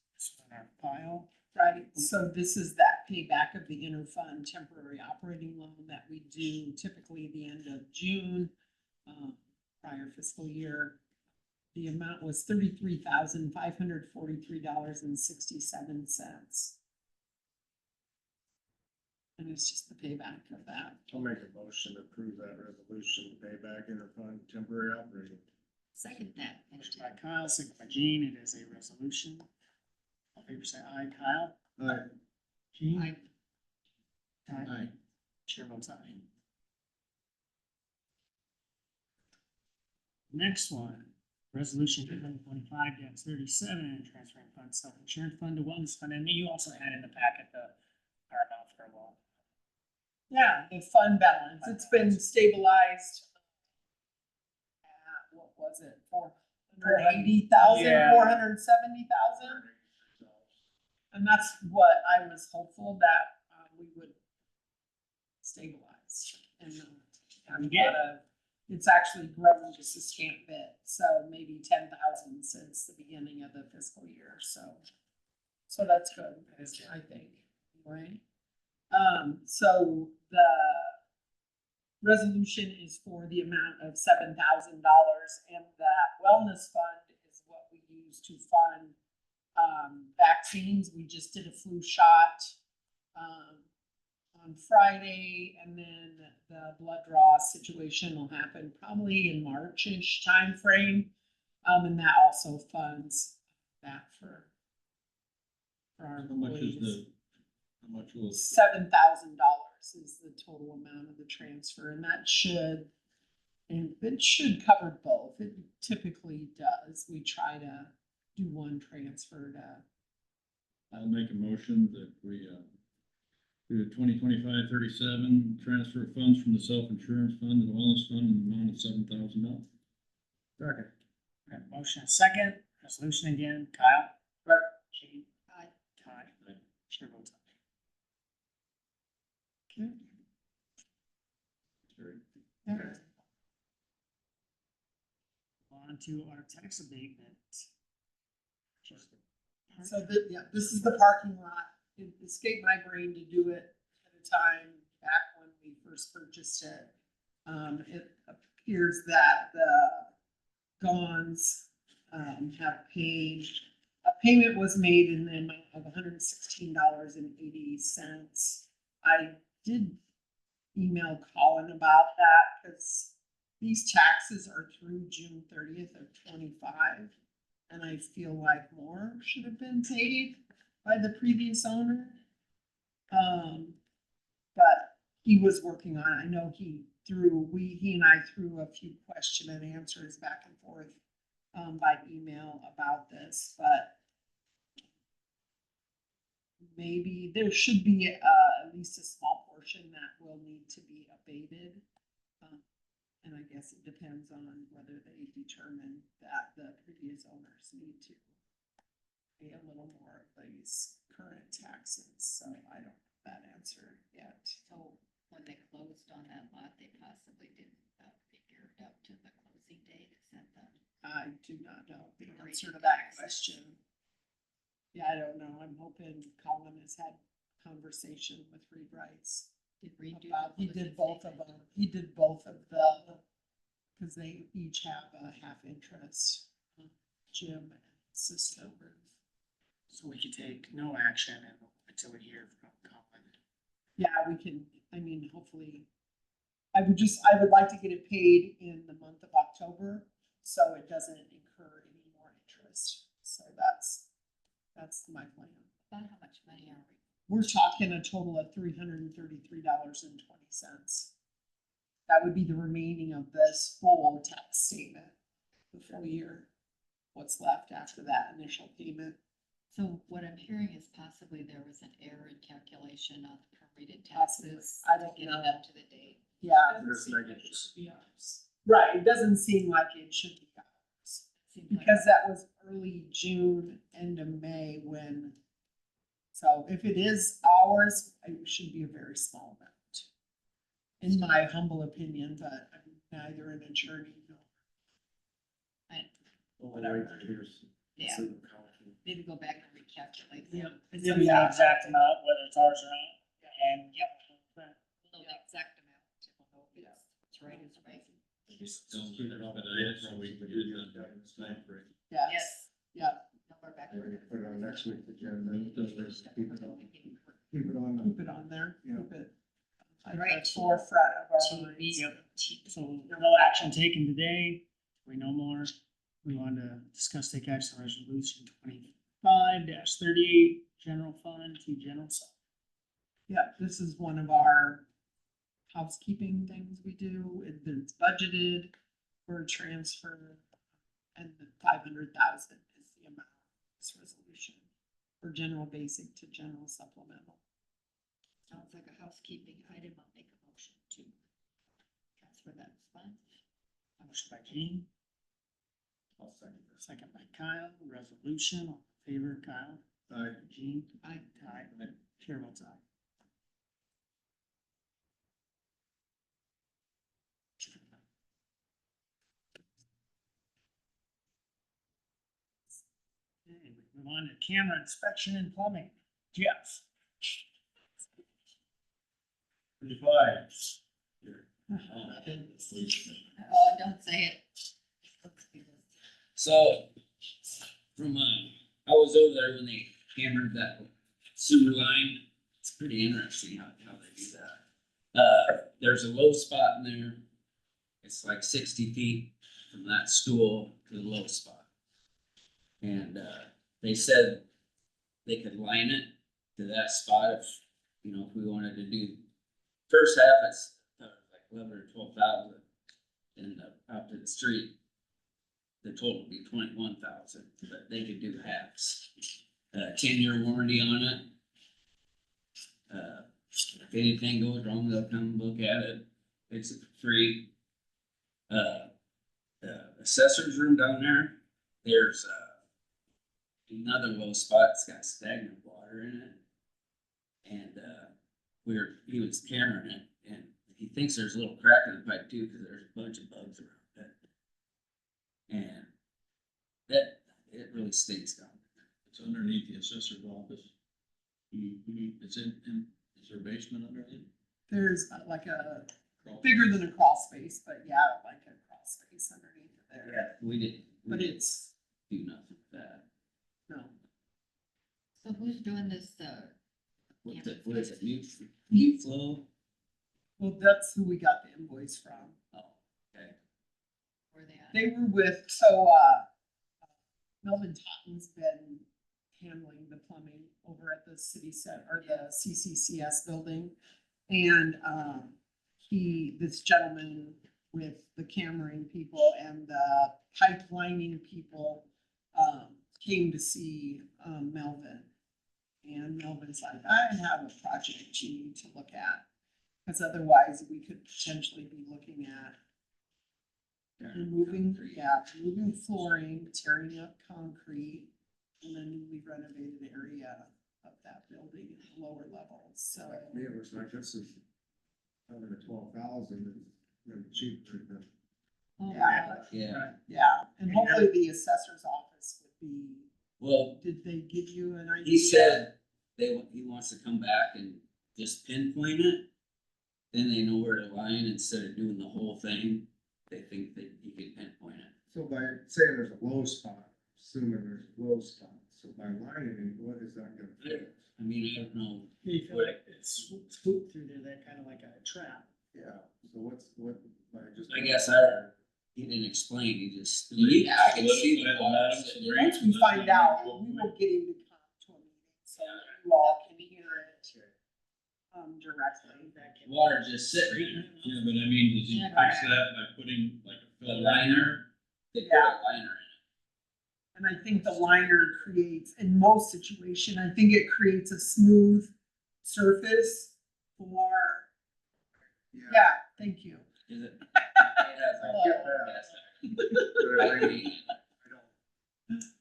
Our file. Right, so this is that payback of the interfund temporary operating loan that we do typically the end of June, prior fiscal year. The amount was $33,543.67. And it's just the payback of that. I'll make a motion to approve that resolution to pay back interfund temporary operating. Second that. Motion by Kyle, second by Jean. It is a resolution. All in favor say aye. Kyle? Aye. Jean? Aye. Ty? Aye. Chair votes aye. Next one, resolution 2025-37, transferring funds self-insurance fund to wellness fund. And you also had in the packet the Paramount for a while. Yeah, the fund balance, it's been stabilized. At, what was it, 480,000, Yeah. 470,000? And that's what I was hopeful that, we would stabilize and, have a lot of, it's actually grown just a scant bit, so maybe 10,000 since the beginning of the fiscal year, so. So that's good, I think, right? So the resolution is for the amount of $7,000, and that wellness fund is what we use to fund vaccines. We just did a flu shot on Friday, and then the blood draw situation will happen probably in March-ish timeframe. And that also funds that for our How much is employees. how much will? $7,000 is the total amount of the transfer, and it should cover both. It typically does. We try to do one transfer to, I'll make a motion that we, do the 2025-37 transfer of funds from the self-insurance fund to the wellness fund in the amount of $7,000. Second. Okay, motion and second, resolution again. Kyle? Right. Jean? Aye. Ty? Chair votes aye. Okay. yeah. On to our tax abatement. So this is the parking lot. It escaped my brain to do it at a time back when we first purchased it. It appears that the Gons, have paid, a payment was made in the amount of $116.80. I did email Colin about that, because these taxes are through June 30th of 25. And I feel like more should have been paid by the previous owner. But he was working on it. I know he and I threw a few question and answers back and forth by email about this, but maybe there should be at least a small portion that will need to be abated. And I guess it depends on whether they determine that the previous owners need to pay a little more of these current taxes, so I don't have that answer yet. So when they closed on that lot, they possibly didn't figure it up to the closing date, is that the? I do not know the answer to that question. Yeah, I don't know, I'm hoping Colin has had conversation with Reed Rights. He did both of them, because they each have a half interest, Jim and Sister Ruth. So we could take no action until we hear from Colin. Yeah, we can, I mean, hopefully, I would like to get it paid in the month of October, so it doesn't incur any more interest. So that's my plan. About how much money are we? We're talking a total of $333.20. That would be the remaining of this full tax statement, the full year. What's left after that initial payment. So what I'm hearing is possibly there was an error in calculation on the prorated Possibly. taxes. I don't Getting know. up to the date. Yeah, There's negative. right. It doesn't seem like it should be ours. Seems like- Because that was early June, end of May when, so if it is ours, it should be a very small amount. In my humble opinion, but I'm neither an attorney nor. Whatever. Yeah. Maybe go back and recalculate. Yep. that. And then we know exact amount, whether it's ours or not, and, yep. We'll know the exact amount. We'll know if it's right, it's right. Still need to expedite it, so we can do the time frame. Yes, yeah, Now we're back. We're gonna put it on next week's agenda, just keep it on, keep it on. keep it on there, Yeah. keep it. At Right. the forefront of our To minds. be- Yep. So no action taken today, we know more. We want to discuss take action on resolution 25-38, general fund to general fund. Yeah, this is one of our housekeeping things we do. It's budgeted for a transfer. And the 500,000 is the amount of this resolution for general basic to general supplemental. Sounds like a housekeeping item. I'll make a motion to transfer that fund. Motion by Gene, I'll second this. second by Kyle, resolution, all in favor, Kyle, Aye. Gene, Aye. chair votes aye. Okay, we move on to camera inspection and plumbing. Jeff. 25. Oh, don't say it. So, from, I was over there when they hammered that sewer line. It's pretty interesting how they do that. There's a low spot in there. It's like 60 feet from that stool to the low spot. And, they said they could line it to that spot if, if we wanted to do, first half it's like 11 or 12,000. And out to the street, the total would be 21,000, but they could do halves. 10-year warranty on it. If anything goes wrong, they'll come look at it, fix it for free. The assessor's room down there, there's another low spot, it's got stagnant water in it. And he was cammering it, and he thinks there's a little crack in the pipe too, because there's a bunch of bugs around it. And it really stinks down It's underneath the assessor's office. there. It's in, is there a basement underneath? There's like a bigger than a crawl space, but yeah, like a crawl space underneath it there. We didn't But it's, do nothing with that. no, So who's doing this, What is it, mute flow? well, that's who we got the invoice from. Oh, okay. where they at? They were with, so, Melvin Totten's been handling the plumbing over at the city center, or the CCCS building. And, this gentleman with the cammering people and the pipelining people, came to see, Melvin. And Melvin's like, I have a project you need to look at, because otherwise we could potentially be looking at removing flooring, tearing up concrete in a newly renovated area of that building at the lower levels, so. Me, it was like, this is under the 12,000, and cheaper than. Oh, Yeah. wow. Yeah, Yeah, and hopefully the assessor's office would be, well, did they give you an idea? he said he wants to come back and just pinpoint it. Then they know where to line instead of doing the whole thing. They think that he can pinpoint it. So by saying there's a low spot, assuming there's low spots, so by lining, what is that gonna fix? I mean, I don't know. You feel like it's spooked through there, that kind of like a trap. Yeah, so what, by just. I guess he didn't explain, he just, I can see the water sitting there. Once we find out, we will get him to come to a meeting, so you all can hear it, directly. Water just sitting there. Yeah, but I mean, does he fix that by putting like a The filter? liner, they put a Yeah. liner in And I think the liner creates, in most situation, I think it creates a smooth surface for, yeah, thank you. it. Is it? It has I a- get that. But I I think- mean,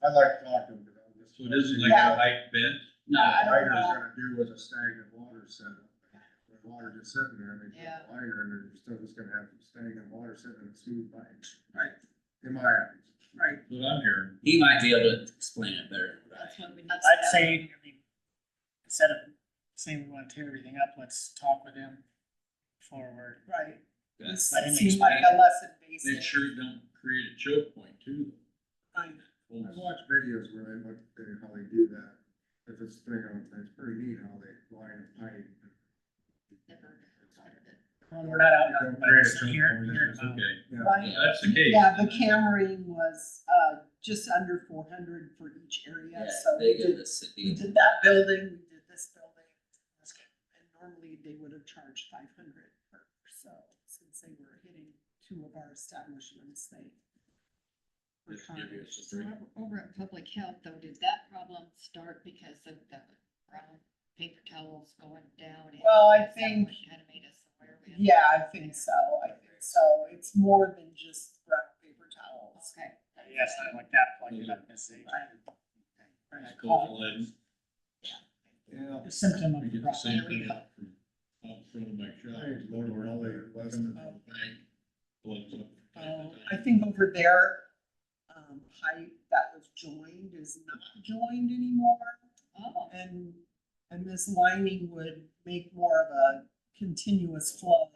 I like talking, but I'm just. So it isn't like Yeah. a height bent? No, I don't Liner's know. gonna do with a stagnant water setup. When water just sitting there, and they Yeah. put a liner in there, you're still just gonna have stagnant water sitting in a smooth pipe. Right. In my opinion. Right, That's what I'm hearing. he might be able to explain it better. than I That's what we need. I'd say, I mean, instead of saying we want to tear everything up, let's talk with him forward. right. Yeah. This Let him seemed like explain. a less Make invasive. sure it don't create a choke point too. Right. I've watched videos where they look at how they do that. If it's thing on, it's pretty neat how they line a pipe. Never thought of it. Well, we're not out there, Don't but create it's a choke here, point, here It's about. okay. Yeah. Right. Yeah. That's the case. Yeah, the cammering was, just under 400 for each area, Yeah, so we they did did, the city. we did that building, we did this building. And normally they would have charged 500 per, so since they were hitting two of our establishments, they. were Just give you a trying. So straight- over at public health though, did that problem start because of the brown paper towels going down? and Well, I is that think- what Kind of made us aware of it? Yeah, I think so, it's more than just brown paper towels. Okay. Yes, I like that, like that message. Right. Cold lead. Yeah. A symptom of We the get the same problem. thing out front of my shop. I think more really less than- Bloods up. I think over there, pipe that was joined is not joined anymore. Oh, And this lining would make more of a continuous flow.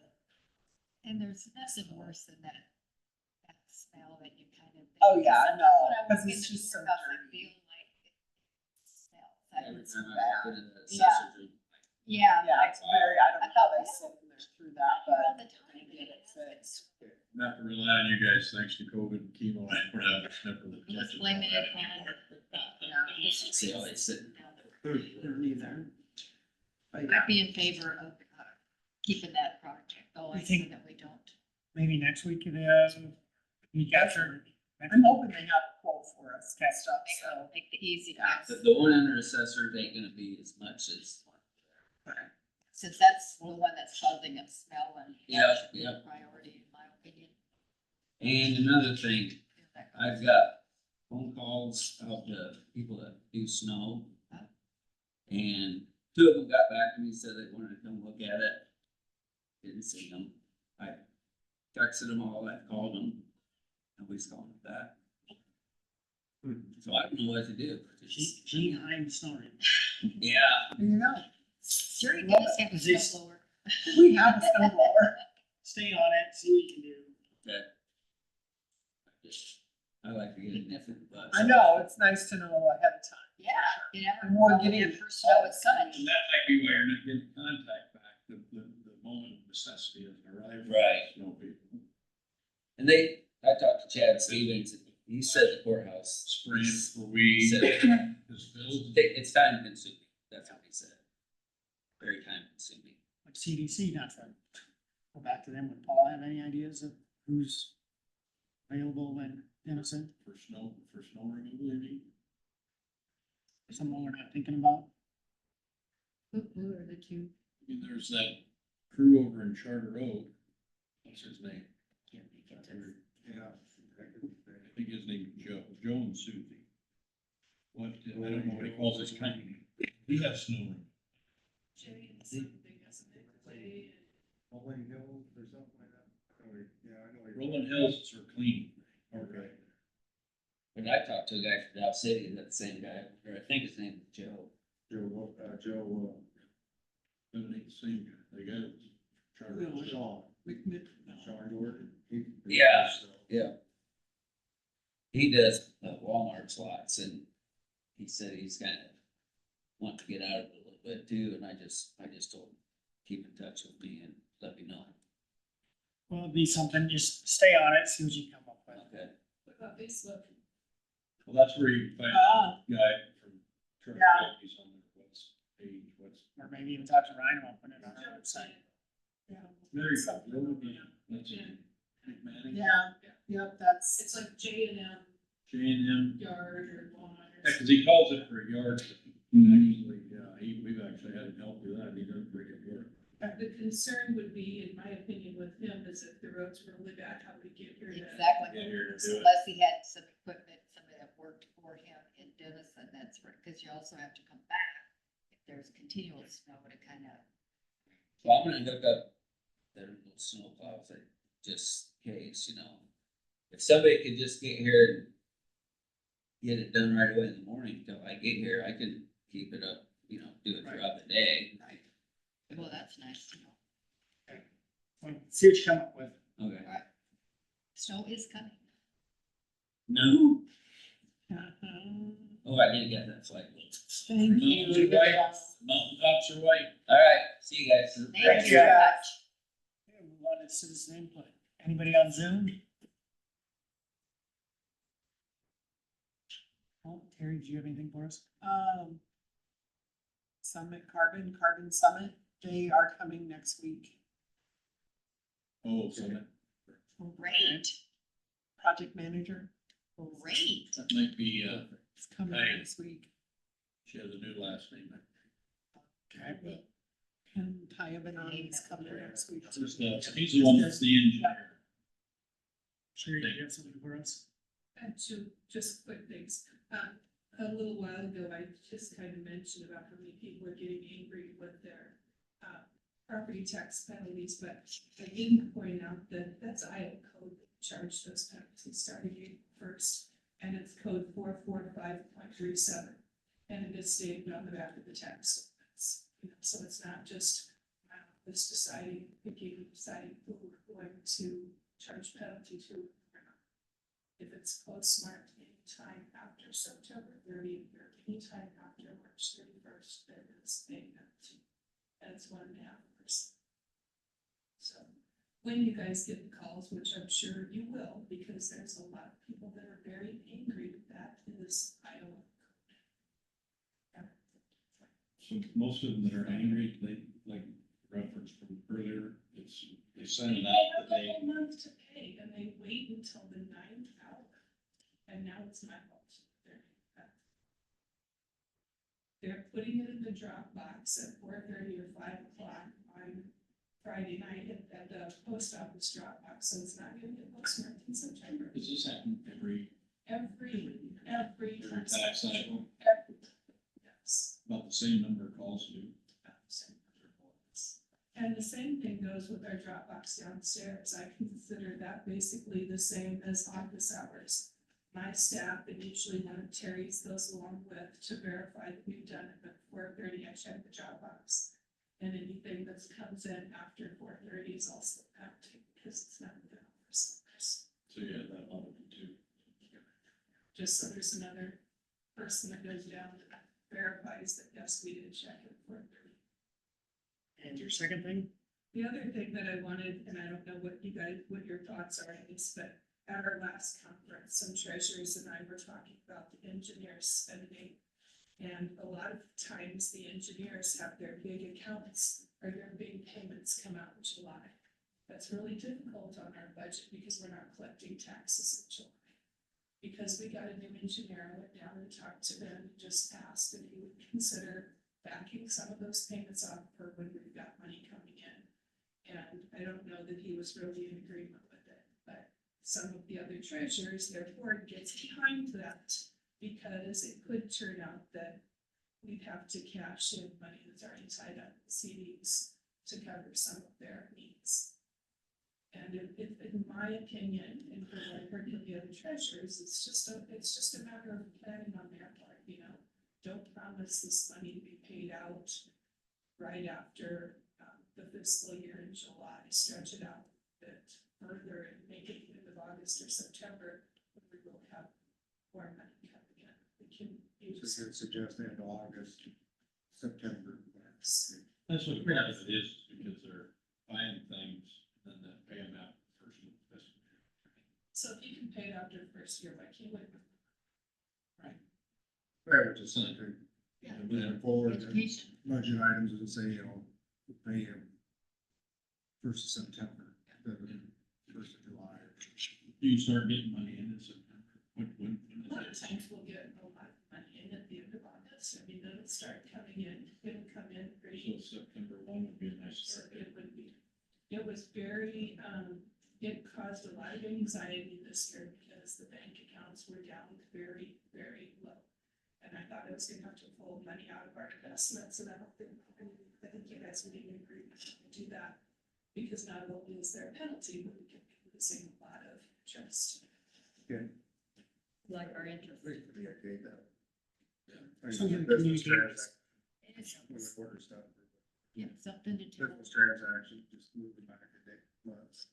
and there's nothing worse than that smell that you kind of. Oh, yeah, Sometimes no, when I 'cause walk in it's the just so courthouse, I dirty. feel like it smells. I Every would- time I walk into the Yeah. assessor's room, Yeah. Yeah, it's very, I don't know how they sit in there through that, All but the time. they get it fixed. Not to rely on you guys, thanks to COVID and chemo, we're having a sniffer that Let's catches all blame it that on. anymore. Yeah, see how they sit. they're neither. But I'd yeah, be in favor of keeping that project going You so think- that we don't. Maybe next week, week after. I'm hoping they have a quote for us and stuff, so. Make the easy Yeah. fix. The one under assessor ain't gonna be as much as. Since that's the one that's causing a smell and. Yeah, that should be a yeah. Priority, in my opinion. And another thing, I've got phone calls out to people that do snow. And two of them got back to me, said they wanted to come look at it. Didn't see them. I texted them all, I called them. Nobody's calling it back. So I don't know what to do. Gene Heim snoring. Yeah, There you go. Sure, you can just have a Is this- snow blower. We have a snow blower. Stay on it, see what you can do. okay. I like to get a nip in the butt. I know, it's nice to know ahead of time. Yeah, you never And we're know when getting your first snow is coming. And that might be why you're not getting contact back, the moment of necessity has arrived. Right. Snow people. And I talked to Chad Stevens, he said the courthouse. Spraying for He weed, said his bills. it's time consuming, that's what he said. Very time consuming. Like CDC, not to go back to them, would Paul have any ideas of who's available and innocent, For snow removal, you mean? someone we're not thinking about? Who are the two? I mean, there's that crew over in Charter Oak, what's his name? Can't make it to- Yeah. I think his name is Joe and Susie. What, I don't know what he calls his company. He has snow removal. Rolling Hills or something like that. Oh, yeah, I know. Rolling Hills is for cleaning. Okay. But I talked to a guy from Dow City, that same guy, or I think his name is Joe. Joe, But it ain't the same guy. They got it. Charter Oak. Sean, Sean Gordon. Yeah. Yeah. he does Walmart slots, and he said he's kind of want to get out of it a little bit too, and I just told him, keep in touch with me and let me know. Well, it'd be something, just stay on it, see what you come up with. Okay. What about Facebook? Well, that's where you can find Ah. a guy from truck Yeah. companies on their what's page, what's. Or maybe even talk to Ryan about putting it on our website. Yeah. There you go. What would be- that's it. Manning. Yeah, yep, that's, It's like J&M J&M, yard or lawn or yeah, cause something. he calls it for a yard, usually, yeah, we've actually had him help do that, he does pretty good work. The concern would be, in my opinion, with him, is if the roads were really bad, how would he get here? to- Exactly. Get here to do it. Unless he had some equipment, somebody that worked for him in Denison, that's right, because you also have to come back. If there's continual snow, to kind of, So I'm gonna hook up their little snow plows, like, just in case, you know. If somebody could just get here and get it done right away in the morning till I get here, I can keep it up, you know, do it throughout the day. well, that's nice to know. Well, see what you come up with. Okay. Snow is coming. No? uh-huh. Oh, I did get that flag. Thank Mountain you. white, mountain tops are white. Alright, see you guys. Thank you you. very much. Okay, move on to citizen input. Anybody on Zoom? Oh, Terry, do you have anything for us? Summit Carbon Summit, they are coming next week. Oh, so that Great, Project manager great. might be, is coming Right. next week. she has a new last name. Okay. And Taya Benani is coming next week. He's the one that's the engineer. Sure, you have something for us? And two, just quick things. A little while ago, I just kind of mentioned about how many people are getting angry with their, property tax penalties, but I didn't point out that that's Iowa code that charged those penalties starting April 1st. And it's code 445.37, and it is stated on the back of the tax statements. You know, so it's not just, this deciding who we're going to charge penalty to or not. If it's postmarked anytime after September 30th or anytime after March 31st, there is a penalty. And it's 1.5%. So when you guys get the calls, which I'm sure you will, because there's a lot of people that are very angry with that in this Iowa code. So most of them that are angry, they like reference from earlier, they send it They out have the a day. whole month to pay and they wait until the 9th hour. And now it's my fault. They're putting it in the Dropbox at 4:30 or 5 o'clock on Friday night at the post office Dropbox, so it's not gonna get postmarked in September. Does this happen every Every tax cycle? Yes. About the same number of calls due? And the same thing goes with our Dropbox downstairs. I consider that basically the same as office hours. My staff, and usually one of Terry's goes along with to verify that we've done it at 4:30, I check the Dropbox. And anything that comes in after 4:30 is also counted because it's not within office hours. So you have that one too. Just so there's another person that goes down that verifies that, yes, we did check it at 4:30. And your second thing? The other thing that I wanted, and I don't know what your thoughts are on this, but at our last conference, some treasurers and I were talking about the engineers spending. And a lot of times the engineers have their big accounts or their big payments come out in July. That's really difficult on our budget because we're not collecting taxes in July. Because we got a new engineer, I went down and talked to them, and just asked if he would consider backing some of those payments off for when we've got money coming in. And I don't know that he was really in agreement with it, but some of the other treasurers, their board gets behind that because it could turn out that we'd have to cash in money that's already tied up in CDs to cover some of their needs. And in my opinion, and from what I've heard from the other treasurers, it's just a matter of planning on their part, you know. Don't promise this money to be paid out right after the fiscal year in July. Stretch it out a bit further and make it the end of August or September when we will have more money coming in. We can So use. you'd suggest end of August, September. That's what part of it is, because they're buying things and then they pay them out first of this. So if you can pay it after the first year, why can't we? I would just like to, Yeah. moving forward, Education. budget items would say, pay him first of September, then first of July. Do you start getting money in September? When A lot of is that? times we'll get a lot of money in at the end of August. I mean, it'll start coming in, it'll come in So pretty. September 1 would be a nice So start. it would be, it was very, it caused a lot of anxiety this year because the bank accounts were down very, very low. And I thought I was gonna have to pull money out of our investments, and I don't think, I think you guys would even agree to do that. Because not only is there a penalty, but we could be losing a lot of interest. Like our interest. Wait, be okay then. I Something mean, to business communicate. transaction, It is when we something, order stuff, yeah, something to tell. business transaction, just move it back a day, months.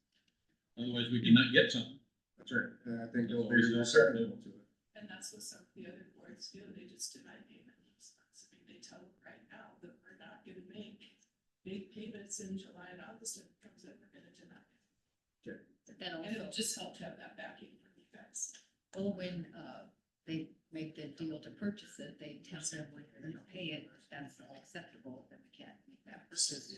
Otherwise, we cannot get something. That's right, and I think That's they'll be always real the acceptable to it. And that's what some of the other boards do, they just deny payment these months. I mean, they tell them right now that we're not gonna make big payments in July and August, if it comes in, we're gonna deny. But then And it'll also, just help to have that backing from you guys. well, when, they make the deal to purchase it, they tell them when they're gonna pay it, if that's not acceptable, then we can't make that purchase.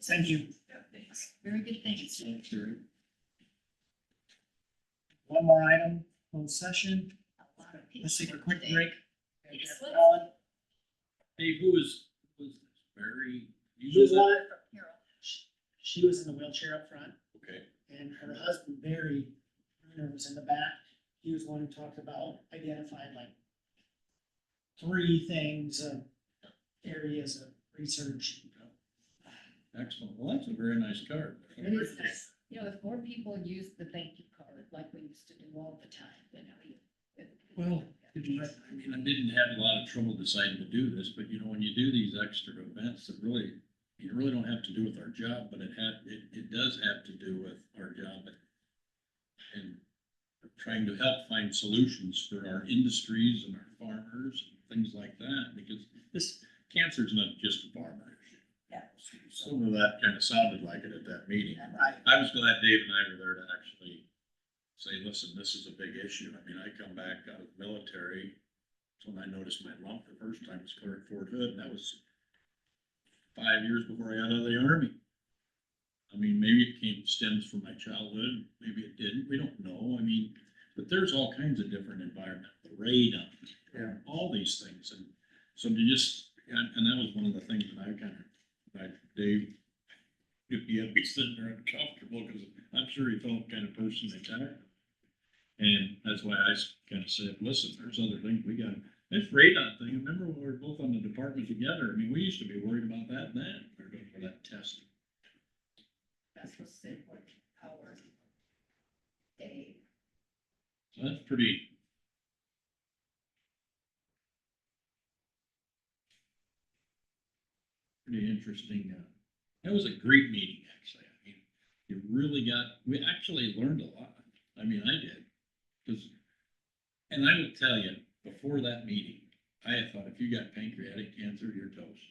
Thank you. Yeah, thanks. Very good, thanks. One more item, closed session. A lot of people Let's take a quick today. break. Thanks. Alan? Hey, who was this? Barry? You She was know that? one, she was in the wheelchair up front, Okay. and her husband, Barry, Bruner, was in the back. He was the one who talked about identifying like 3 things, areas of research. Excellent. Well, that's a very nice card. It is nice. You know, if more people use the thank you card like we used to do all the time, then Well, I mean, I didn't have a lot of trouble deciding to do this, but you know, when you do these extra events, it really don't have to do with our job, but it does have to do with our job and trying to help find solutions for our industries and our farmers and things like that, because this cancer is not just a farmer issue. Yeah. Some of that kind of sounded like it at that meeting. Right. I was glad Dave and I were there to actually say, listen, this is a big issue. I mean, I come back out of the military. That's when I noticed my lump the first time was clear at Fort Hood, and that was 5 years before I got out of the Army. I mean, maybe it stems from my childhood, maybe it didn't, we don't know. I mean, but there's all kinds of different environmental, the radon, Yeah. all these things. And so to just, and that was one of the things that Dave, if he had been sitting there uncomfortable, because I'm sure he felt the kind of person they attacked. And that's why I kind of said, listen, there's other things we got. This radon thing, remember when we were both on the department together? I mean, we used to be worried about that then, we were going for that testing. that's what's the important power. Dave. So that's pretty. Pretty interesting. That was a great meeting, actually. I mean, you really we actually learned a lot. I mean, I did. And I will tell you, before that meeting, I had thought if you got pancreatic cancer, you're toast.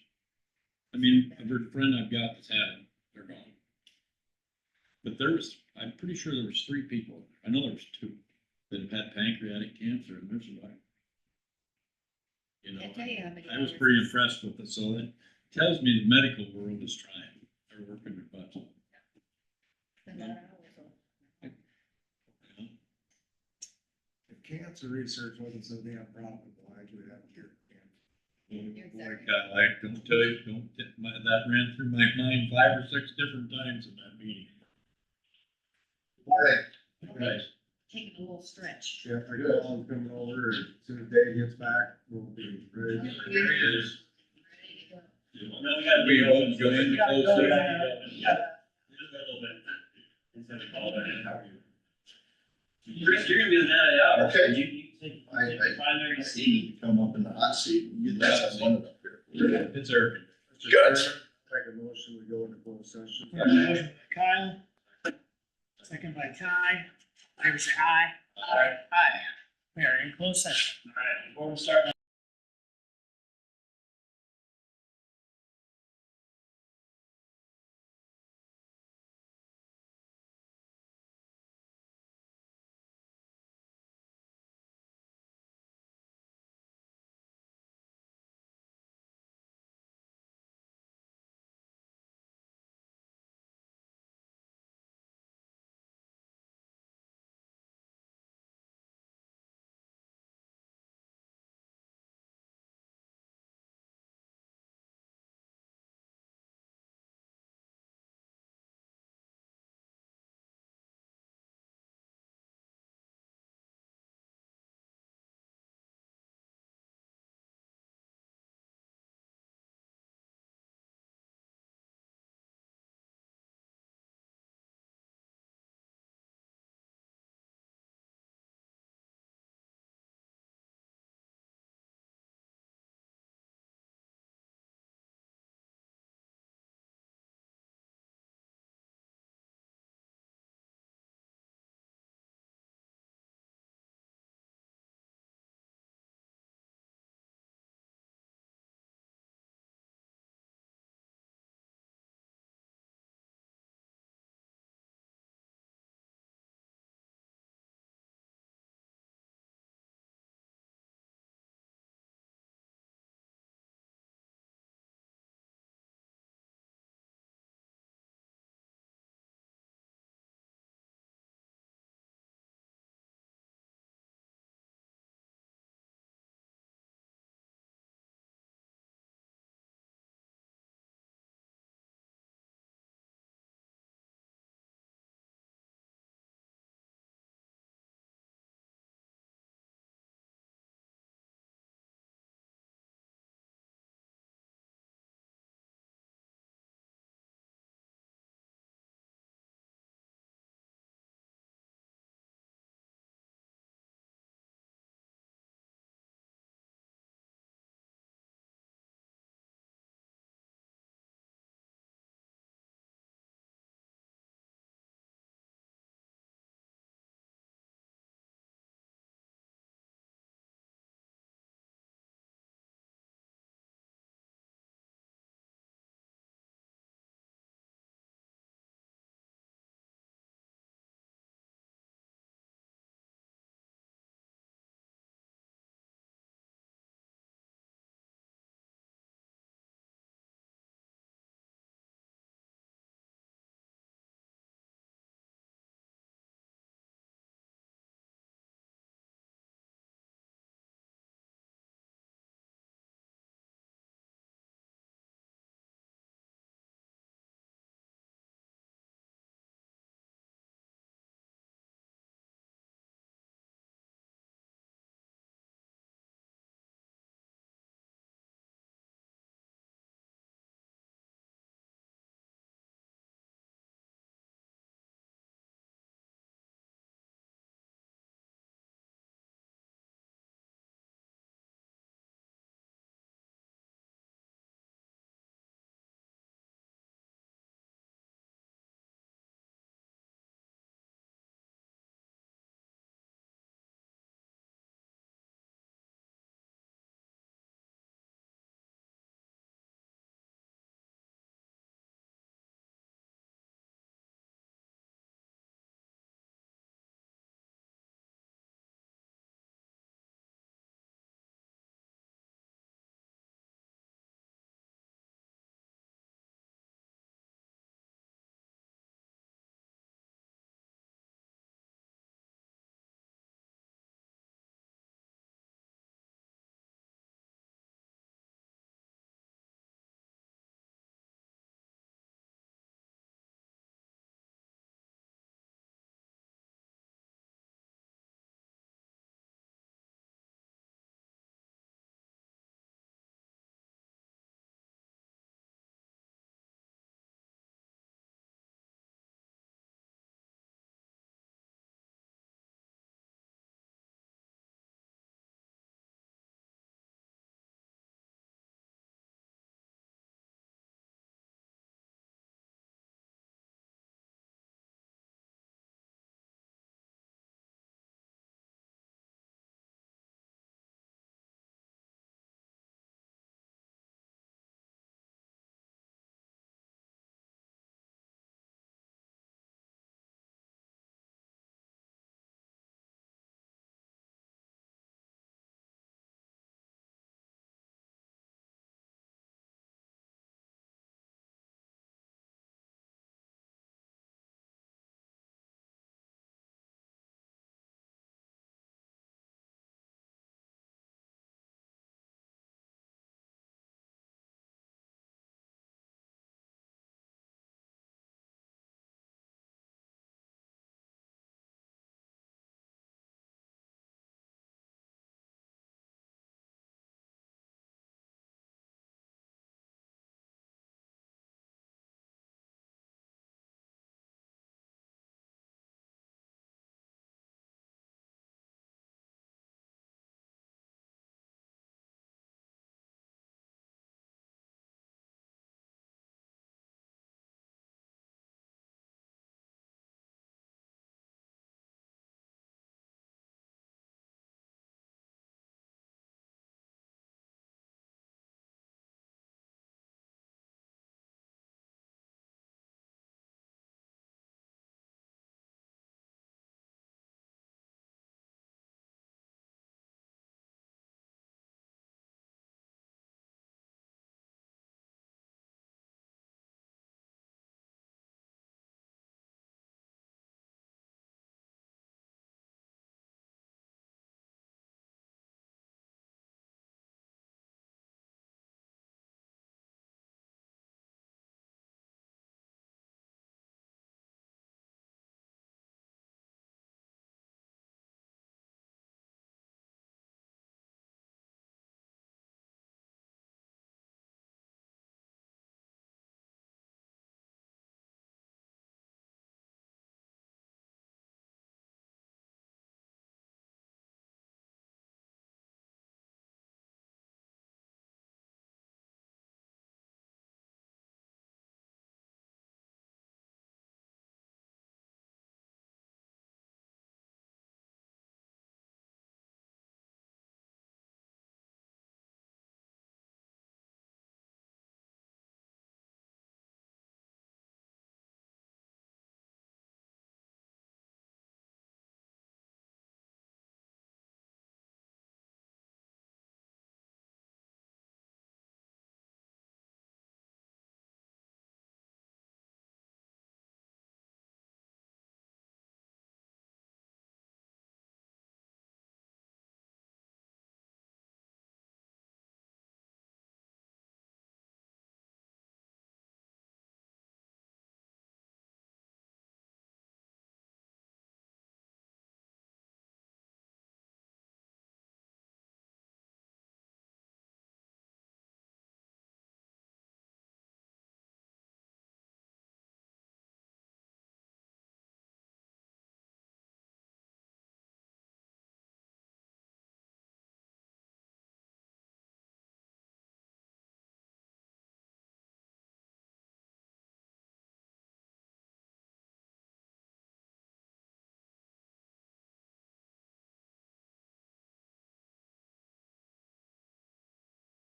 I mean, every friend I've got that's had it, they're gone. But I'm pretty sure there was 3 people, I know there was 2, that have had pancreatic cancer and they're surviving. You know, Can't tell you how many I was hours pretty it's- impressed with it, so that tells me the medical world is trying, they're working their butts off. a lot of hours on. You know? If cancer research wasn't so damn profitable, I would have cured cancer. Like, I don't tell you, that ran through my mind 5 or 6 different times in that meeting. Right. Taking a little stretch. Yeah, I got all coming over, as soon as Dave gets back, we'll be ready. There it is. Ready to go. We won't go into closed session. Chris, you're gonna be the man of the hour. Okay. You I see you come up in the hot seat and get that one up here. It's urgent. Good. Make a motion, we go into closed session. Motion by Kyle, second by Ty. Favor say aye. Aye. We are in closed session. All right, before we start